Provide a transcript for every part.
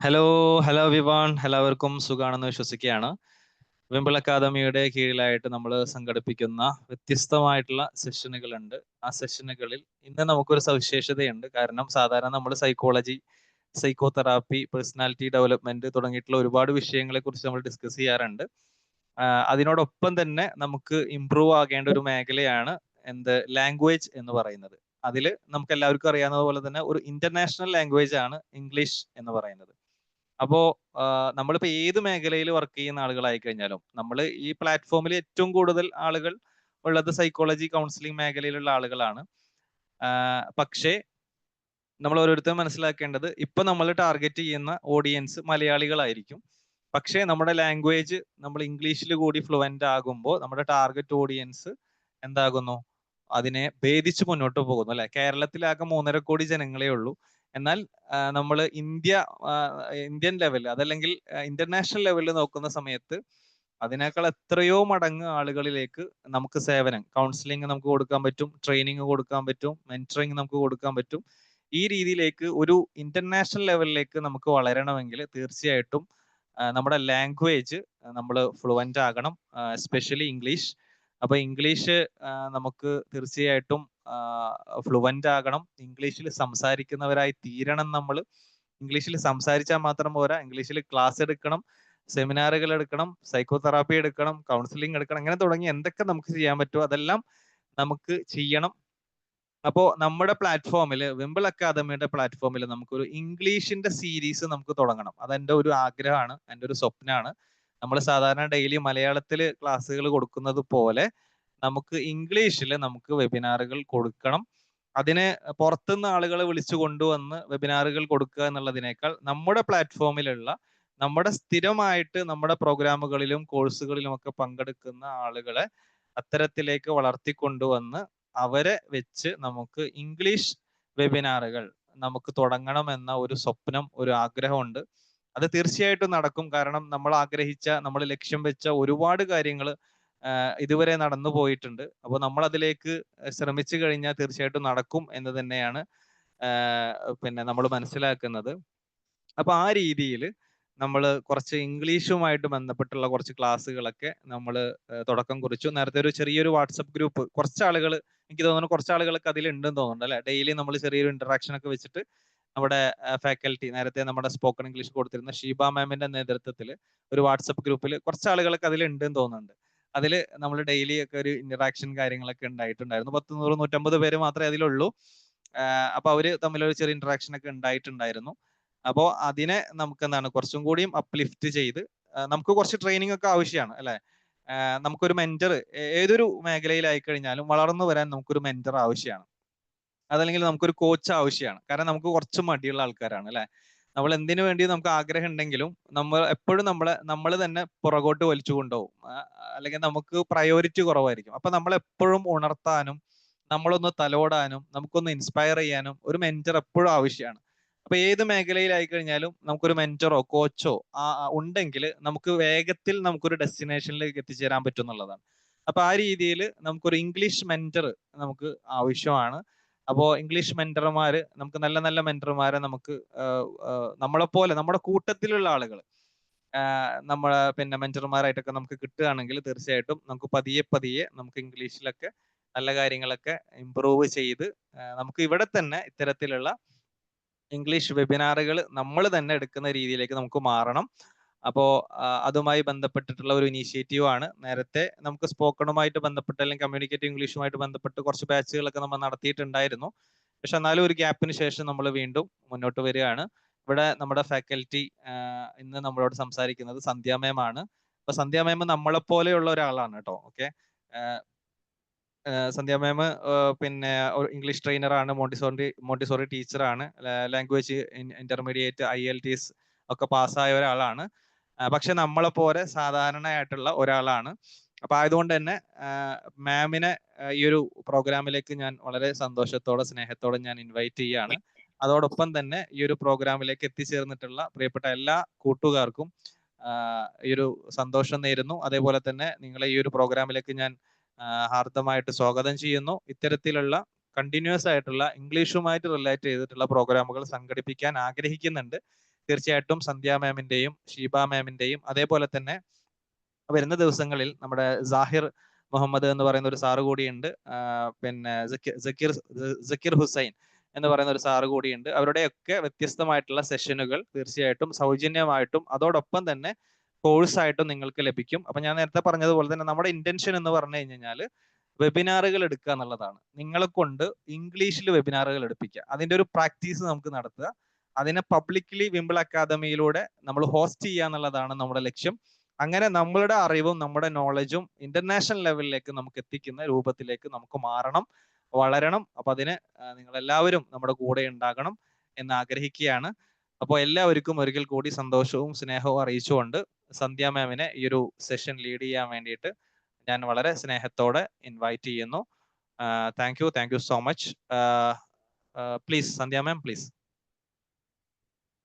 Hello hello everyone, എല്ലാവർക്കും സുഖാണെന്ന് വിശ്വസിക്കുകയാണ്. വിംബിൾ അക്കാദമിയുടെ കീഴിലായിട്ട് നമ്മൾ സംഘടിപ്പിക്കുന്ന വ്യത്യസ്തമായിട്ടുള്ള സെഷനുകളുണ്ട്. ആ സെഷനുകളിൽ ഇന്ന് നമുക്കൊരു സവിശേഷതയുണ്ട്. കാരണം സാധാരണ നമ്മൾ psychology, psycho therapy, personality development തുടങ്ങിയിട്ടുള്ള ഒരുപാട് വിഷയങ്ങളെ കുറിച്ച് നമ്മൾ ഡിസ്കസ് ചെയ്യാറുണ്ട്. അതിനോടൊപ്പം തന്നെ നമുക്ക് ഇംപ്രൂവ് ആകേണ്ട ഒരു മേഖലയാണ് ലാംഗ്വേജ് എന്ന് പറയുന്നത്. അതിൽ നമുക്ക് എല്ലാവർക്കും അറിയാവുന്നത് പോലെ തന്നെ ഒരു ഇന്റർനാഷണൽ ലാംഗ്വേജ് ആണ് ഇംഗ്ലീഷ് എന്ന് പറയുന്നത്. അപ്പോ നമ്മളിപ്പോ ഏത് മേഖലയിൽ വർക്ക് ചെയ്യുന്ന ആളുകളായി കഴിഞ്ഞാലും നമ്മൾ ഈ പ്ലാറ്റ്ഫോമിൽ ഏറ്റവും കൂടുതൽ ആളുകൾ ഉള്ളത് സൈക്കോളജി കൗൺസിലിംഗ് മേഖലയിലുള്ള ആളുകളാണ്. പക്ഷേ നമ്മൾ ഓരോരുത്തരും മനസ്സിലാക്കേണ്ടത് ഇപ്പൊ നമ്മൾ ടാർഗറ്റ് ചെയ്യുന്ന ഓഡിയൻസ് മലയാളികളായിരിക്കും. പക്ഷേ നമ്മുടെ ലാംഗ്വേജ് നമ്മൾ ഇംഗ്ലീഷിൽ കൂടി ഫ്ലുവന്റ് ആകുമ്പോൾ നമ്മുടെ ടാർഗറ്റ് ഓഡിയൻസ് എന്താകുന്നു? അതിനെ ഭേദിച്ച് മുന്നോട്ട് പോകുന്നു അല്ലെ. കേരളത്തിലാകെ 3.5 കോടി ജനങ്ങളേ ഉള്ളൂ. എന്നാൽ നമ്മൾ ഇന്ത്യൻ ലെവൽ അതല്ലെങ്കിൽ ഇന്റർനാഷണൽ ലെവലിൽ നോക്കുന്ന സമയത്ത് അതിനേക്കാൾ എത്രയോ മടങ്ങ് ആളുകളിലേക്ക് നമുക്ക് സേവനം, കൗൺസിലിംഗ് നമുക്ക് കൊടുക്കാൻ പറ്റും, ട്രെയിനിങ് കൊടുക്കാൻ പറ്റും, മെന്ററിങ് നമുക്ക് കൊടുക്കാൻ പറ്റും. ഈ രീതിയിലേക്ക് ഒരു ഇന്റർനാഷണൽ ലെവലിലേക്ക് നമുക്ക് വളരണമെങ്കിൽ തീർച്ചയായിട്ടും നമ്മുടെ ലാംഗ്വേജ് നമ്മൾ ഫ്ലുവന്റ് ആകണം, എസ്പെഷ്യലി ഇംഗ്ലീഷ്. അപ്പൊ ഇംഗ്ലീഷ് നമുക്ക് തീർച്ചയായിട്ടും ഫ്ലുവന്റ് ആകണം. ഇംഗ്ലീഷിൽ സംസാരിക്കുന്നവരായി തീരണം നമ്മൾ. ഇംഗ്ലീഷിൽ സംസാരിച്ചാൽ മാത്രം പോരാ, ഇംഗ്ലീഷിൽ ക്ലാസ് എടുക്കണം, സെമിനാറുകൾ എടുക്കണം, സൈക്കോ തെറാപ്പി എടുക്കണം, കൗൺസിലിംഗ് എടുക്കണം. അങ്ങനെ തുടങ്ങി എന്തൊക്കെ നമുക്ക് ചെയ്യാൻ പറ്റുമോ അതെല്ലാം നമുക്ക് ചെയ്യണം. അപ്പോൾ നമ്മുടെ പ്ലാറ്റ്ഫോമിൽ, വിംബിൾ അക്കാദമിയുടെ പ്ലാറ്റ്ഫോമിൽ നമുക്കൊരു ഇംഗ്ലീഷിന്റെ സീരീസ് നമുക്ക് തുടങ്ങണം. അതെന്റെ ഒരു ആഗ്രഹമാണ്, എൻ്റെ ഒരു സ്വപ്നമാണ്. നമ്മൾ സാധാരണ ഡെയിലി മലയാളത്തിൽ ക്ലാസ്സുകൾ കൊടുക്കുന്നത് പോലെ നമുക്ക് ഇംഗ്ലീഷിൽ നമുക്ക് വെബിനാറുകൾ കൊടുക്കണം. അതിന് പുറത്തുനിന്ന് ആളുകളെ വിളിച്ചു കൊണ്ടുവന്ന് വെബിനാറുകൾ കൊടുക്കുക എന്നുള്ളതിനേക്കാൾ നമ്മുടെ പ്ലാറ്റ്ഫോമിലുള്ള നമ്മുടെ സ്ഥിരമായിട്ട് നമ്മുടെ പ്രോഗ്രാമുകളിലും കോഴ്സുകളിലും ഒക്കെ പങ്കെടുക്കുന്ന ആളുകളെ അത്തരത്തിലേക്ക് വളർത്തിക്കൊണ്ടുവന്ന് അവരെ വെച്ച് നമുക്ക് ഇംഗ്ലീഷ് വെബിനാറുകൾ നമുക്ക് തുടങ്ങണം എന്ന ഒരു സ്വപ്നം, ഒരു ആഗ്രഹമുണ്ട്. അത് തീർച്ചയായിട്ടും നടക്കും. കാരണം നമ്മൾ ആഗ്രഹിച്ച, നമ്മൾ ലക്ഷ്യം വെച്ച ഒരുപാട് കാര്യങ്ങൾ ഇതുവരെ നടന്നു പോയിട്ടുണ്ട്. അപ്പോൾ നമ്മൾ അതിലേക്ക് ശ്രമിച്ചു കഴിഞ്ഞാൽ തീർച്ചയായിട്ടും നടക്കും എന്ന് തന്നെയാണ് പിന്നെ നമ്മൾ മനസ്സിലാക്കുന്നത്. അപ്പൊ ആ രീതിയിൽ നമ്മൾ കുറച്ച് ഇംഗ്ലീഷുമായിട്ട് ബന്ധപ്പെട്ടുള്ള കുറച്ച് ക്ലാസ്സുകളൊക്കെ നമ്മൾ തുടക്കം കുറിച്ചു. നേരത്തെ ഒരു ചെറിയൊരു വാട്സപ്പ് ഗ്രൂപ്പ് കുറച്ച് ആളുകൾ, എനിക്ക് തോന്നുന്നു കുറച്ച് ആളുകളൊക്കെ അതിലുണ്ടെന്ന് തോന്നുന്നുണ്ട് അല്ലെ. ഡെയിലി നമ്മൾ ചെറിയൊരു ഇന്ററാക്ഷൻ ഒക്കെ വെച്ചിട്ട് നമ്മുടെ ഫാക്കൽറ്റി, നേരത്തെ നമ്മുടെ സ്പോക്കൺ ഇംഗ്ലീഷ് കൊടുത്തിരുന്ന ഷീബ മാമിന്റെ നേതൃത്വത്തിൽ ഒരു വാട്സപ്പ് ഗ്രൂപ്പിൽ കുറച്ച് ആളുകളൊക്കെ അതിലുണ്ടെന്ന് തോന്നുന്നുണ്ട്. അതിൽ നമ്മൾ ഡെയിലി ഒക്കെ ഒരു ഇന്ററാക്ഷൻ കാര്യങ്ങളൊക്കെ ഉണ്ടായിട്ടുണ്ടായിരുന്നു. 10, 100, 150 പേര് മാത്രമേ അതിലുള്ളൂ. അപ്പൊ അവര് തമ്മിലൊരു ചെറിയ ഇന്ററാക്ഷൻ ഒക്കെ ഉണ്ടായിട്ടുണ്ടായിരുന്നു. അപ്പോൾ അതിനെ നമുക്ക് എന്താണ് കുറച്ചും കൂടിയും അപ്ലിഫ്റ്റ് ചെയ്ത് നമുക്ക് കുറച്ച് ട്രെയിനിങ് ഒക്കെ ആവശ്യമാണ് അല്ലെ. നമുക്കൊരു മെന്റർ ഏതൊരു മേഖലയിലായി കഴിഞ്ഞാലും വളർന്നു വരാൻ നമുക്കൊരു മെന്റർ ആവശ്യമാണ്. അതല്ലെങ്കിൽ നമുക്കൊരു കോച്ച് ആവശ്യമാണ്. കാരണം നമുക്ക് കുറച്ച് മടിയുള്ള ആൾക്കാരാണ് അല്ലെ. നമ്മൾ എന്തിനു വേണ്ടി നമുക്ക് ആഗ്രഹം ഉണ്ടെങ്കിലും നമ്മൾ എപ്പോഴും നമ്മൾ തന്നെ പുറകോട്ട് വലിച്ചു കൊണ്ടുപോകും. അല്ലെങ്കിൽ നമുക്ക് പ്രയോറിറ്റി കുറവായിരിക്കും. അപ്പൊ നമ്മൾ എപ്പോഴും ഉണർത്താനും നമ്മളൊന്ന് തലോടാനും നമുക്കൊന്ന് ഇൻസ്പയർ ചെയ്യാനും ഒരു മെന്റർ എപ്പോഴും ആവശ്യമാണ്. അപ്പൊ ഏത് മേഖലയിലായി കഴിഞ്ഞാലും നമുക്കൊരു മെന്ററോ കോച്ചോ ഉണ്ടെങ്കിൽ നമുക്ക് വേഗത്തിൽ നമുക്കൊരു ഡെസ്റ്റിനേഷനിലേക്ക് എത്തിച്ചേരാൻ പറ്റും എന്നുള്ളതാണ്. അപ്പൊ ആ രീതിയിൽ നമുക്കൊരു ഇംഗ്ലീഷ് മെന്റർ നമുക്ക് ആവശ്യമാണ്. അപ്പോൾ ഇംഗ്ലീഷ് മെന്റർമാര്, നമുക്ക് നല്ല നല്ല മെന്റർമാരെ നമുക്ക് നമ്മളെപ്പോലെ നമ്മുടെ കൂട്ടത്തിലുള്ള ആളുകൾ നമ്മളെ പിന്നെ മെന്റർമാരായിട്ടൊക്കെ നമുക്ക് കിട്ടുകയാണെങ്കിൽ തീർച്ചയായിട്ടും നമുക്ക് പതിയെ പതിയെ നമുക്ക് ഇംഗ്ലീഷിലൊക്കെ നല്ല കാര്യങ്ങളൊക്കെ ഇംപ്രൂവ് ചെയ്ത് നമുക്ക് ഇവിടെ തന്നെ ഇത്തരത്തിലുള്ള ഇംഗ്ലീഷ് വെബിനാറുകൾ നമ്മൾ തന്നെ എടുക്കുന്ന രീതിയിലേക്ക് നമുക്ക് മാറണം. അപ്പോൾ അതുമായി ബന്ധപ്പെട്ടിട്ടുള്ള ഒരു ഇനീഷ്യേറ്റീവ് ആണ്. നേരത്തെ നമുക്ക് സ്പോക്കണുമായിട്ട് ബന്ധപ്പെട്ട് അല്ലെങ്കിൽ കമ്മ്യൂണിക്കേറ്റീവ് ഇംഗ്ലീഷുമായിട്ട് ബന്ധപ്പെട്ട് കുറച്ച് ബാച്ചുകളൊക്കെ നമ്മൾ നടത്തിയിട്ടുണ്ടായിരുന്നു. പക്ഷെ എന്നാലും ഒരു ഗ്യാപ്പിന് ശേഷം നമ്മൾ വീണ്ടും മുന്നോട്ട് വരികയാണ്. ഇവിടെ നമ്മുടെ ഫാക്കൽറ്റി ഇന്ന് നമ്മളോട് സംസാരിക്കുന്നത് സന്ധ്യ മാം ആണ്. അപ്പൊ സന്ധ്യ മാം നമ്മളെ പോലെയുള്ള ഒരാളാണ് കേട്ടോ. ഓക്കെ, സന്ധ്യ മാം പിന്നെ ഇംഗ്ലീഷ് ട്രെയിനറാണ്, മോണ്ടിസോറി ടീച്ചറാണ്, ലാംഗ്വേജ് ഇന്റർമീഡിയറ്റ് IELTS ഒക്കെ പാസ്സായ ഒരാളാണ്. പക്ഷെ നമ്മളെ പോലെ സാധാരണയായിട്ടുള്ള ഒരാളാണ്. അപ്പൊ ആയതുകൊണ്ട് തന്നെ മാമിനെ ഈ ഒരു പ്രോഗ്രാമിലേക്ക് ഞാൻ വളരെ സന്തോഷത്തോടെ സ്നേഹത്തോടെ ഞാൻ ഇൻവൈറ്റ് ചെയ്യാണ്. അതോടൊപ്പം തന്നെ ഈ ഒരു പ്രോഗ്രാമിലേക്ക് എത്തിച്ചേർന്നിട്ടുള്ള പ്രിയപ്പെട്ട എല്ലാ കൂട്ടുകാർക്കും ഈ ഒരു സന്തോഷം നേരുന്നു. അതേപോലെ തന്നെ നിങ്ങളെ ഈ ഒരു പ്രോഗ്രാമിലേക്ക് ഞാൻ ഹാർദമായിട്ട് സ്വാഗതം ചെയ്യുന്നു. ഇത്തരത്തിലുള്ള കണ്ടിന്യൂസ് ആയിട്ടുള്ള ഇംഗ്ലീഷുമായിട്ട് റിലേറ്റ് ചെയ്തിട്ടുള്ള പ്രോഗ്രാമുകൾ സംഘടിപ്പിക്കാൻ ആഗ്രഹിക്കുന്നുണ്ട്. തീർച്ചയായിട്ടും സന്ധ്യ മാമിന്റെയും ഷീബ മാമിന്റെയും അതേപോലെ തന്നെ വരുന്ന ദിവസങ്ങളിൽ നമ്മുടെ സാഹിർ മുഹമ്മദ് എന്ന് പറയുന്ന ഒരു സാറ് കൂടിയുണ്ട്, പിന്നെ സക്കീർ ഹുസൈൻ എന്ന് പറയുന്ന ഒരു സാറ് കൂടിയുണ്ട്. അവരുടെയൊക്കെ വ്യത്യസ്തമായിട്ടുള്ള സെഷനുകൾ തീർച്ചയായിട്ടും സൗജന്യമായിട്ടും അതോടൊപ്പം തന്നെ കോഴ്സായിട്ടും നിങ്ങൾക്ക് ലഭിക്കും. അപ്പൊ ഞാൻ നേരത്തെ പറഞ്ഞതുപോലെ തന്നെ നമ്മുടെ ഇന്റൻഷൻ എന്ന് പറഞ്ഞു കഴിഞ്ഞാൽ വെബിനാറുകൾ എടുക്കുക എന്നുള്ളതാണ്. നിങ്ങളെ കൊണ്ട് ഇംഗ്ലീഷിൽ വെബിനാറുകൾ എടുപ്പിക്കുക, അതിന്റെ ഒരു പ്രാക്ടീസ് നമുക്ക് നടത്തുക, അതിനെ പബ്ലിക്കലി വിംബിൾ അക്കാദമിയിലൂടെ നമ്മൾ ഹോസ്റ്റ് ചെയ്യുക എന്നുള്ളതാണ് നമ്മുടെ ലക്ഷ്യം. അങ്ങനെ നമ്മളുടെ അറിവും നമ്മുടെ നോളജും ഇന്റർനാഷണൽ ലെവലിലേക്ക് നമുക്ക് എത്തിക്കുന്ന രൂപത്തിലേക്ക് നമുക്ക് മാറണം, വളരണം. അപ്പൊ അതിന് നിങ്ങൾ എല്ലാവരും നമ്മുടെ കൂടെ ഉണ്ടാകണം എന്ന് ആഗ്രഹിക്കുകയാണ്. അപ്പോൾ എല്ലാവർക്കും ഒരിക്കൽ കൂടി സന്തോഷവും സ്നേഹവും അറിയിച്ചുകൊണ്ട് സന്ധ്യ മാമിനെ ഈ ഒരു സെഷൻ ലീഡ് ചെയ്യാൻ വേണ്ടിയിട്ട് ഞാൻ വളരെ സ്നേഹത്തോടെ ഇൻവൈറ്റ് ചെയ്യുന്നു. Thank you so much. Please Sandhya ma'am, please.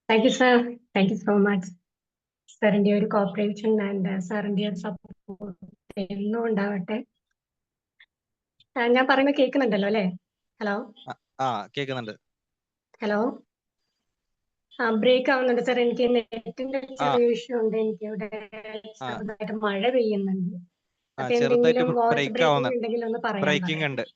Thank you sir, thank you so much. സാറിന്റെ ഒരു കോപ്പറേഷൻ ആൻഡ് സാറിന്റെ ഒരു സപ്പോർട്ട് എന്നും ഉണ്ടാവട്ടെ. ഞാൻ പറയുന്നത് കേൾക്കുന്നുണ്ടല്ലോ അല്ലേ? ഹലോ കേൾക്കുന്നുണ്ട്. ഹലോ, ബ്രേക്ക് ആവുന്നുണ്ട് സാർ. എനിക്ക് നെറ്റിന്റെ ചെറിയ ഇഷ്യൂ ഉണ്ട്. എനിക്ക് ഇവിടെ ചെറുതായിട്ട് മഴ പെയ്യുന്നുണ്ട്. അപ്പൊ എന്തെങ്കിലും വോയിസ് ബ്രേക്കിംഗ് ഉണ്ടെങ്കിൽ ഒന്ന് പറയാം.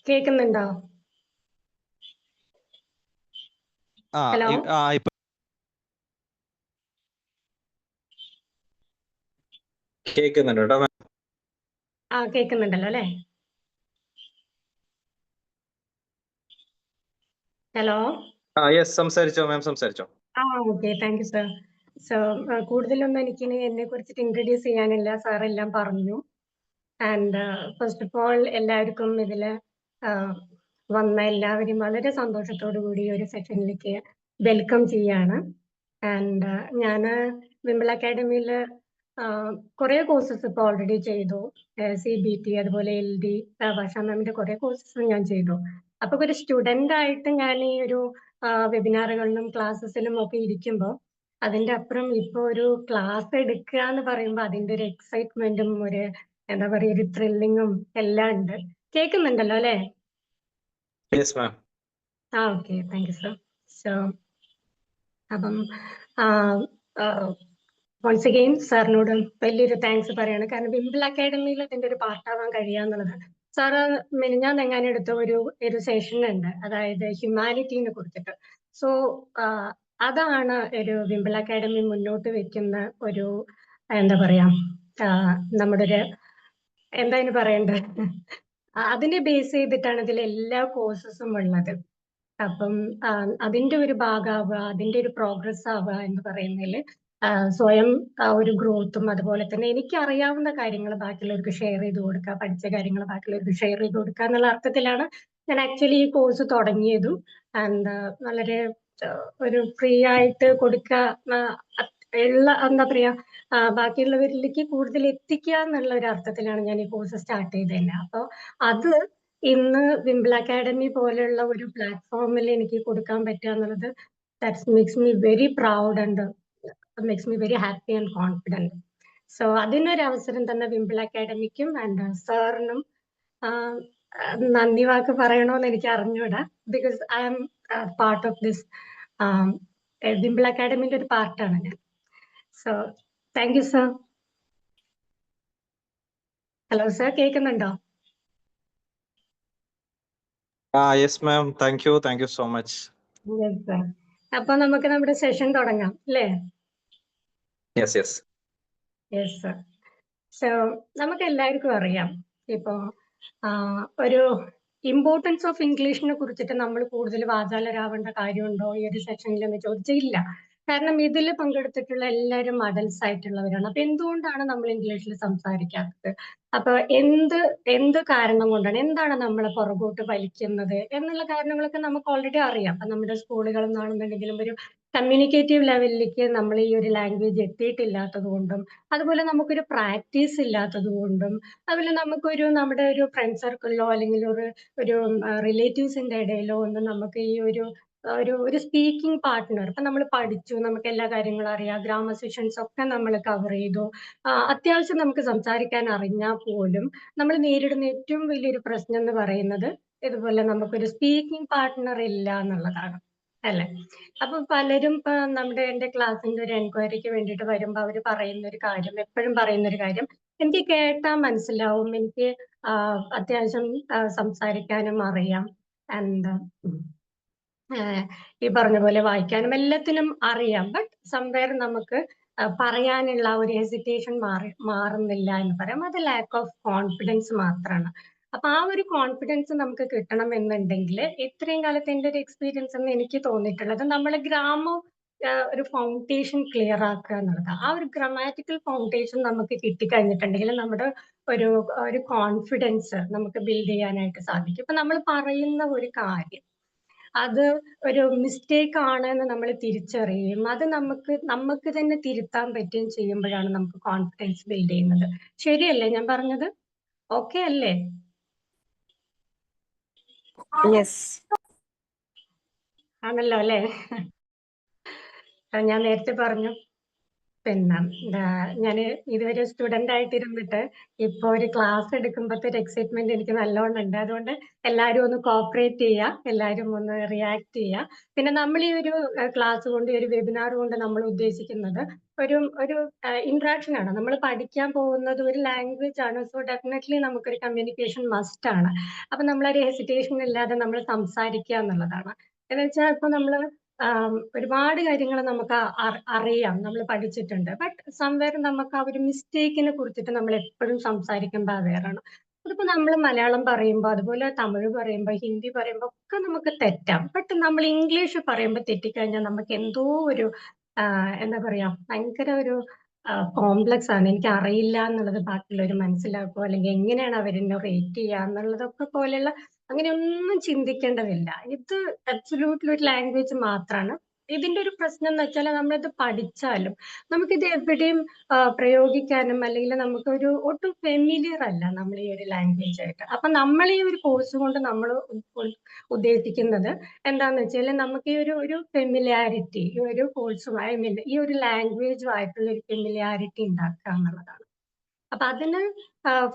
കേൾക്കുന്നുണ്ടോ? ഹലോ, കേൾക്കുന്നുണ്ടോ? കേൾക്കുന്നുണ്ടല്ലോ അല്ലേ? ഹലോ, സംസാരിച്ചോ മാം, സംസാരിച്ചോ. Okay, thank you sir. So കൂടുതലൊന്നും എനിക്ക് എന്നെ കുറിച്ചിട്ട് ഇൻട്രൊഡ്യൂസ് ചെയ്യാനില്ല, സാർ എല്ലാം പറഞ്ഞു. ആൻഡ് ഫസ്റ്റ് ഓഫ് ഓൾ എല്ലാവർക്കും ഇതിൽ വന്ന എല്ലാവരും വളരെ സന്തോഷത്തോടു കൂടി ഒരു സെഷനിലേക്ക് വെൽക്കം ചെയ്യാണ്. ആൻഡ് ഞാൻ വിംബിൾ അക്കാഡമിയിൽ കുറേ കോഴ്സസ് ഇപ്പോൾ ഓൾറെഡി ചെയ്തു. CBT അതുപോലെ LD ഭാഷ മാമിന്റെ കുറേ കോഴ്സസ് ഞാൻ ചെയ്തു. അപ്പൊ ഒരു സ്റ്റുഡൻ്റ് ആയിട്ട് ഞാൻ ഈ ഒരു വെബിനാറുകളിലും ക്ലാസ്സസിലും ഒക്കെ ഇരിക്കുമ്പോൾ അതിന്റെ അപ്പുറം ഇപ്പൊ ഒരു ക്ലാസ് എടുക്കുക എന്ന് പറയുമ്പോൾ അതിന്റെ ഒരു എക്സൈറ്റ്മെന്റും ഒരു എന്താ പറയുക ഒരു ത്രില്ലിങ്ങും എല്ലാം ഉണ്ട്. കേൾക്കുന്നുണ്ടല്ലോ അല്ലേ? Okay, thank you sir. So അപ്പം വൺസ് അഗെയിൻ സാറിനോട് വലിയൊരു താങ്ക്സ് പറയാണ്. കാരണം വിംബിൾ അക്കാഡമിയിൽ അതിന്റെ ഒരു പാർട്ടാവാൻ കഴിയാന്നുള്ളതാണ്. സാറ് മെനിഞ്ഞാന്ന് എങ്ങാനും എടുത്ത ഒരു സെഷൻ ഉണ്ട്, അതായത് ഹ്യൂമാനിറ്റീനെ കുറിച്ചിട്ട്. സോ അതാണ് ഒരു വിംബിൾ അക്കാഡമി മുന്നോട്ട് വെക്കുന്ന ഒരു എന്താ പറയാ നമ്മുടെ ഒരു എന്താ അതിന് പറയണ്ടത്, അതിനെ ബേസ് ചെയ്തിട്ടാണ് ഇതിൽ എല്ലാ കോഴ്സസും ഉള്ളത്. അപ്പം അതിന്റെ ഒരു ഭാഗമാവുക, അതിന്റെ ഒരു പ്രോഗ്രസ് ആവുക എന്ന് പറയുന്നതിൽ സ്വയം ഒരു ഗ്രോത്തും അതുപോലെ തന്നെ എനിക്ക് അറിയാവുന്ന കാര്യങ്ങൾ ബാക്കിയുള്ളവർക്ക് ഷെയർ ചെയ്ത് കൊടുക്കുക, പഠിച്ച കാര്യങ്ങൾ ബാക്കിയുള്ളവർക്ക് ഷെയർ ചെയ്ത് കൊടുക്കുക എന്നുള്ള അർത്ഥത്തിലാണ് ഞാൻ ആക്ച്വലി ഈ കോഴ്സ് തുടങ്ങിയതും. ആൻഡ് വളരെ ഒരു ഫ്രീ ആയിട്ട് കൊടുക്കുക ഉള്ള എന്താ പറയാ ബാക്കിയുള്ളവരിലേക്ക് കൂടുതൽ എത്തിക്കുക എന്നുള്ള ഒരു അർത്ഥത്തിലാണ് ഞാൻ ഈ കോഴ്സ് സ്റ്റാർട്ട് ചെയ്തത് തന്നെ. അപ്പോൾ അത് ഇന്ന് വിംബിൾ അക്കാഡമി പോലെയുള്ള ഒരു പ്ലാറ്റ്ഫോമിൽ എനിക്ക് കൊടുക്കാൻ പറ്റുക എന്നുള്ളത് that makes me very proud and makes me very happy and confident. So അതിനൊരു അവസരം തന്ന വിംബിൾ അക്കാഡമിക്കും ആൻഡ് സാറിനും നന്ദി വാക്ക് പറയണോന്ന് എനിക്ക് അറിഞ്ഞൂടാ. Because I am part of this വിംബിൾ അക്കാഡമിന്റെ ഒരു പാർട്ടാണ് ഞാൻ. So thank you sir. Hello sir, കേൾക്കുന്നുണ്ടോ? Yes ma'am, thank you so much. അപ്പൊ നമുക്ക് നമ്മുടെ സെഷൻ തുടങ്ങാം അല്ലേ? Yes sir. സോ നമുക്ക് എല്ലാവർക്കും അറിയാം ഇപ്പോ ഒരു ഇമ്പോർട്ടൻസ് ഓഫ് ഇംഗ്ലീഷിനെ കുറിച്ചിട്ട് നമ്മൾ കൂടുതൽ വാചാലരാവേണ്ട കാര്യമുണ്ടോ ഈ ഒരു സെഷനിൽ എന്ന് ചോദിച്ചില്ല. കാരണം ഇതിൽ പങ്കെടുത്തിട്ടുള്ള എല്ലാവരും അഡൽട്സ് ആയിട്ടുള്ളവരാണ്. അപ്പൊ എന്തുകൊണ്ടാണ് നമ്മൾ ഇംഗ്ലീഷിൽ സംസാരിക്കാത്തത്? അപ്പൊ എന്ത് കാരണം കൊണ്ടാണ്, എന്താണ് നമ്മളെ പുറകോട്ട് വലിക്കുന്നത് എന്നുള്ള കാരണങ്ങളൊക്കെ നമുക്ക് ഓൾറെഡി അറിയാം. അപ്പൊ നമ്മുടെ സ്കൂളുകളിൽ നിന്നാണെന്നുണ്ടെങ്കിലും ഒരു കമ്മ്യൂണിക്കേറ്റീവ് ലെവലിലേക്ക് നമ്മൾ ഈ ഒരു ലാംഗ്വേജ് എത്തിയിട്ടില്ലാത്തത് കൊണ്ടും, അതുപോലെ നമുക്കൊരു പ്രാക്ടീസ് ഇല്ലാത്തത് കൊണ്ടും, അതുപോലെ നമുക്കൊരു നമ്മുടെ ഒരു ഫ്രണ്ട് സർക്കിളിലോ അല്ലെങ്കിൽ ഒരു റിലേറ്റീവ്സിന്റെ ഇടയിലോ ഒന്നും നമുക്ക് ഈ ഒരു ഒരു സ്പീക്കിംഗ് പാർട്ട്ണർ. ഇപ്പൊ നമ്മൾ പഠിച്ചു, നമുക്ക് എല്ലാ കാര്യങ്ങളും അറിയാം, ഗ്രാമർ സെഷൻസ് ഒക്കെ നമ്മൾ കവർ ചെയ്തു, അത്യാവശ്യം നമുക്ക് സംസാരിക്കാൻ അറിഞ്ഞാൽ പോലും നമ്മൾ നേരിടുന്ന ഏറ്റവും വലിയൊരു പ്രശ്നം എന്ന് പറയുന്നത് ഇതുപോലെ നമുക്കൊരു സ്പീക്കിംഗ് പാർട്ട്ണർ ഇല്ല എന്നുള്ളതാണ്, അല്ലെ? അപ്പൊ പലരും ഇപ്പൊ എന്റെ ക്ലാസ്സിന്റെ ഒരു എൻക്വയറിക്ക് വേണ്ടിയിട്ട് വരുമ്പോ അവര് പറയുന്ന ഒരു കാര്യം, എപ്പോഴും പറയുന്ന ഒരു കാര്യം, എനിക്ക് കേട്ടാൽ മനസ്സിലാവും, എനിക്ക് അത്യാവശ്യം സംസാരിക്കാനും അറിയാം, ആൻഡ് ഈ പറഞ്ഞ പോലെ വായിക്കാനും എല്ലാത്തിനും അറിയാം, ബട്ട് സംവെയർ നമുക്ക് പറയാനുള്ള ഒരു ഹെസിറ്റേഷൻ മാറുന്നില്ല എന്ന് പറയാം. അത് ലാക്ക് ഓഫ് കോൺഫിഡൻസ് മാത്രമാണ്. അപ്പൊ ആ ഒരു കോൺഫിഡൻസ് നമുക്ക് കിട്ടണം എന്നുണ്ടെങ്കിൽ ഇത്രയും കാലത്തെ എന്റെ ഒരു എക്സ്പീരിയൻസ് എന്ന് എനിക്ക് തോന്നിയിട്ടുള്ളത് നമ്മളെ ഗ്രാമം ഒരു ഫൗണ്ടേഷൻ ക്ലിയർ ആക്കുക എന്നുള്ളതാണ്. ആ ഒരു ഗ്രാമാറ്റിക്കൽ ഫൗണ്ടേഷൻ നമുക്ക് കിട്ടിക്കഴിഞ്ഞിട്ടുണ്ടെങ്കിൽ നമ്മുടെ ഒരു ഒരു കോൺഫിഡൻസ് നമുക്ക് ബിൽഡ് ചെയ്യാനായിട്ട് സാധിക്കും. ഇപ്പൊ നമ്മൾ പറയുന്ന ഒരു കാര്യം അത് ഒരു മിസ്റ്റേക്ക് ആണ് എന്ന് നമ്മൾ തിരിച്ചറിയുകയും അത് നമുക്ക് തന്നെ തിരുത്താൻ പറ്റുകയും ചെയ്യുമ്പോഴാണ് നമുക്ക് കോൺഫിഡൻസ് ബിൽഡ് ചെയ്യുന്നത്. ശരിയല്ലേ ഞാൻ പറഞ്ഞത്? ഓക്കെ അല്ലേ? യെസ് ആണല്ലോ അല്ലേ? ഞാൻ നേരത്തെ പറഞ്ഞു, പിന്നെ ഞാൻ ഇതുവരെ സ്റ്റുഡന്റ് ആയിട്ടിരുന്നിട്ട് ഇപ്പൊ ഒരു ക്ലാസ് എടുക്കുമ്പോഴത്തെ ഒരു എക്സൈറ്റ്മെന്റ് എനിക്ക് നല്ലോണം ഉണ്ട്. അതുകൊണ്ട് എല്ലാവരും ഒന്ന് കോപ്പറേറ്റ് ചെയ്യുക, എല്ലാവരും ഒന്ന് റിയാക്ട് ചെയ്യുക. പിന്നെ നമ്മൾ ഈ ഒരു ക്ലാസ് കൊണ്ട്, ഒരു വെബിനാർ കൊണ്ട് നമ്മൾ ഉദ്ദേശിക്കുന്നത് ഒരു ഒരു ഇന്ററാക്ഷൻ ആണ്. നമ്മൾ പഠിക്കാൻ പോകുന്നത് ഒരു ലാംഗ്വേജ് ആണ്. സോ ഡെഫിനറ്റ്ലി നമുക്കൊരു കമ്മ്യൂണിക്കേഷൻ മസ്റ്റ് ആണ്. അപ്പൊ നമ്മളൊരു ഹെസിറ്റേഷൻ ഇല്ലാതെ നമ്മൾ സംസാരിക്കുക എന്നുള്ളതാണ്. എന്ന് വെച്ചാൽ ഇപ്പൊ നമ്മള് ഒരുപാട് കാര്യങ്ങൾ നമുക്ക് അറിയാം, നമ്മൾ പഠിച്ചിട്ടുണ്ട്, ബട്ട് സംവേർ നമുക്ക് ആ ഒരു മിസ്റ്റേക്കിനെ കുറിച്ചിട്ട് നമ്മൾ എപ്പോഴും സംസാരിക്കുമ്പോൾ അവെയറാണ്. അതിപ്പോ നമ്മൾ മലയാളം പറയുമ്പോൾ, അതുപോലെ തമിഴ് പറയുമ്പോൾ, ഹിന്ദി പറയുമ്പോൾ ഒക്കെ നമുക്ക് തെറ്റാം, ബട്ട് നമ്മൾ ഇംഗ്ലീഷ് പറയുമ്പോൾ തെറ്റിക്കഴിഞ്ഞാൽ നമുക്ക് എന്തോ ഒരു എന്താ പറയാ, ഭയങ്കര ഒരു കോംപ്ലക്സ് ആണ്. എനിക്ക് അറിയില്ല എന്നുള്ളത് ബാക്കിയുള്ളവർ മനസ്സിലാക്കുക, അല്ലെങ്കിൽ എങ്ങനെയാണ് അവരെന്നെ റേറ്റ് ചെയ്യുക എന്നുള്ളതൊക്കെ പോലെയുള്ള അങ്ങനെയൊന്നും ചിന്തിക്കേണ്ടതില്ല. ഇത് അബ്സല്യൂട്ട്ലി ഒരു ലാംഗ്വേജ് മാത്രമാണ്. ഇതിന്റെ ഒരു പ്രശ്നം എന്ന് വെച്ചാൽ നമ്മളിത് പഠിച്ചാലും നമുക്കിത് എവിടെയും പ്രയോഗിക്കാനും അല്ലെങ്കിൽ നമുക്കൊരു ഒട്ടും ഫെമിലിയർ അല്ല നമ്മൾ ഈ ഒരു ലാംഗ്വേജ് ആയിട്ട്. അപ്പൊ നമ്മൾ ഈ ഒരു കോഴ്സ് കൊണ്ട് നമ്മൾ ഉദ്ദേശിക്കുന്നത് എന്താന്ന് വെച്ചാൽ നമുക്ക് ഈ ഒരു ഫെമിലിയാരിറ്റി ഈ ഒരു കോഴ്സുമായി, ഈ ഒരു ലാംഗ്വേജുമായിട്ടുള്ള ഒരു ഫെമിലിയാരിറ്റി ഉണ്ടാക്കുക എന്നുള്ളതാണ്. അപ്പൊ അതിന്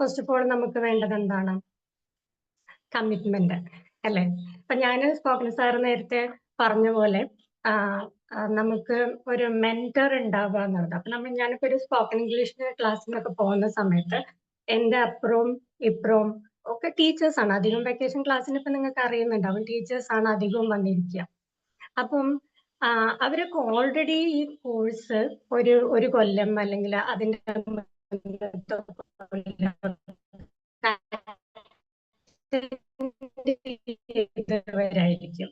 ഫസ്റ്റ് ഓഫ് ഓൾ നമുക്ക് വേണ്ടത് എന്താണ്? കമ്മിറ്റ്മെന്റ്, അല്ലെ? ഇപ്പൊ ഞാൻ സ്പോക്കൺ സാർ നേരത്തെ പറഞ്ഞ പോലെ നമുക്ക് ഒരു മെന്റർ ഉണ്ടാവുക എന്നുള്ളത്. അപ്പൊ ഞാനിപ്പോ ഒരു സ്പോക്കൺ ഇംഗ്ലീഷ് ക്ലാസ്സിനൊക്കെ പോകുന്ന സമയത്ത് എന്റെ അപ്പുറവും ഇപ്പുറവും ഒക്കെ ടീച്ചേഴ്സ് ആണ്. അധികം വെക്കേഷൻ ക്ലാസ്സിന് ഇപ്പൊ നിങ്ങൾക്ക് അറിയുന്നുണ്ടാവും, ടീച്ചേഴ്സ് ആണ് അധികവും വന്നിരിക്കുക. അപ്പം അവരൊക്കെ ഓൾറെഡി ഈ കോഴ്സ് ഒരു കൊല്ലം അല്ലെങ്കിൽ അതിന്റെ ായിരിക്കും.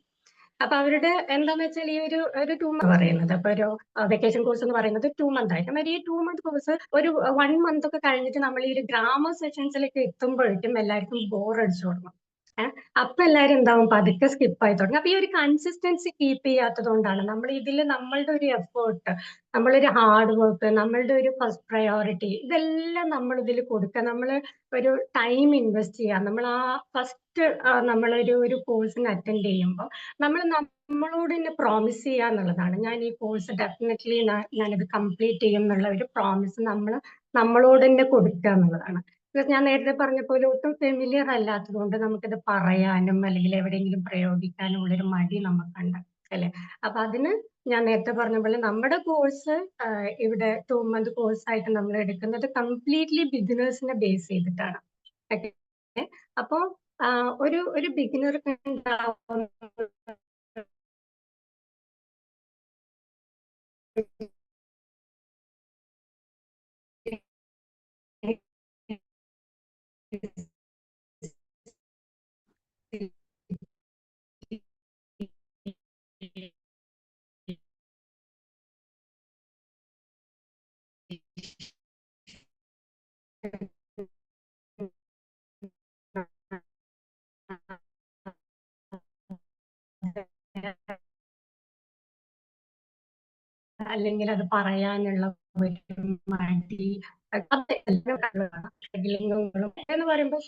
അപ്പൊ അവരുടെ എന്താന്ന് വെച്ചാൽ ഈ ഒരു 2 മന്ത് പറയുന്നത്, അപ്പൊ ഒരു വെക്കേഷൻ കോഴ്സ് എന്ന് പറയുന്നത് 2 മന്ത് ആയിരിക്കും. ഈ 2 മന്ത് കോഴ്സ് ഒരു 1 മന്ത് ഒക്കെ കഴിഞ്ഞിട്ട് നമ്മൾ ഈ ഒരു ഗ്രാമർ സെഷൻസിലേക്ക് എത്തുമ്പോഴേക്കും എല്ലാവർക്കും ബോർ അടിച്ചു തുടങ്ങും. അപ്പൊ എല്ലാവരും എന്താവും, പതുക്കെ സ്കിപ്പ് ആയി തുടങ്ങും. അപ്പൊ ഈ ഒരു കൺസിസ്റ്റൻസി കീപ്പ് ചെയ്യാത്തത് കൊണ്ടാണ് നമ്മൾ ഇതിൽ നമ്മളുടെ ഒരു എഫേർട്ട്, നമ്മളൊരു ഹാർഡ് വർക്ക്, നമ്മളുടെ ഒരു ഫസ്റ്റ് പ്രയോറിറ്റി ഇതെല്ലാം നമ്മൾ ഇതിൽ കൊടുക്കുക. നമ്മൾ ഒരു ടൈം ഇൻവെസ്റ്റ് ചെയ്യുക. നമ്മൾ ആ ഫസ്റ്റ് നമ്മളൊരു കോഴ്സിന് അറ്റൻഡ് ചെയ്യുമ്പോൾ നമ്മളോട് തന്നെ പ്രോമിസ് ചെയ്യുക എന്നുള്ളതാണ്. ഞാൻ ഈ കോഴ്സ് ഡെഫിനറ്റ്ലി ഞാനിത് കംപ്ലീറ്റ് ചെയ്യും എന്നുള്ള ഒരു പ്രോമിസ് നമ്മളോട് തന്നെ കൊടുക്കുക എന്നുള്ളതാണ്. ഞാൻ നേരത്തെ പറഞ്ഞ പോലെ ഒട്ടും ഫെമിലിയർ അല്ലാത്തത് കൊണ്ട് നമുക്കിത് പറയാനും അല്ലെങ്കിൽ എവിടെയെങ്കിലും പ്രയോഗിക്കാനും ഉള്ളൊരു മടി നമുക്കുണ്ട്, അല്ലെ? അപ്പൊ അതിന് ഞാൻ നേരത്തെ പറഞ്ഞ പോലെ നമ്മുടെ കോഴ്സ് ഇവിടെ 2 മന്ത് കോഴ്സ് ആയിട്ട് നമ്മൾ എടുക്കുന്നത് കംപ്ലീറ്റ്ലി ബിഗിനേഴ്സിനെ ബേസ് ചെയ്തിട്ടാണ്. ഓക്കെ, അപ്പോ ഒരു ബിഗിനർക്ക് അല്ലെങ്കിൽ അത് പറയാനുള്ള ഒരു മടി, എന്ന് പറയുമ്പോൾ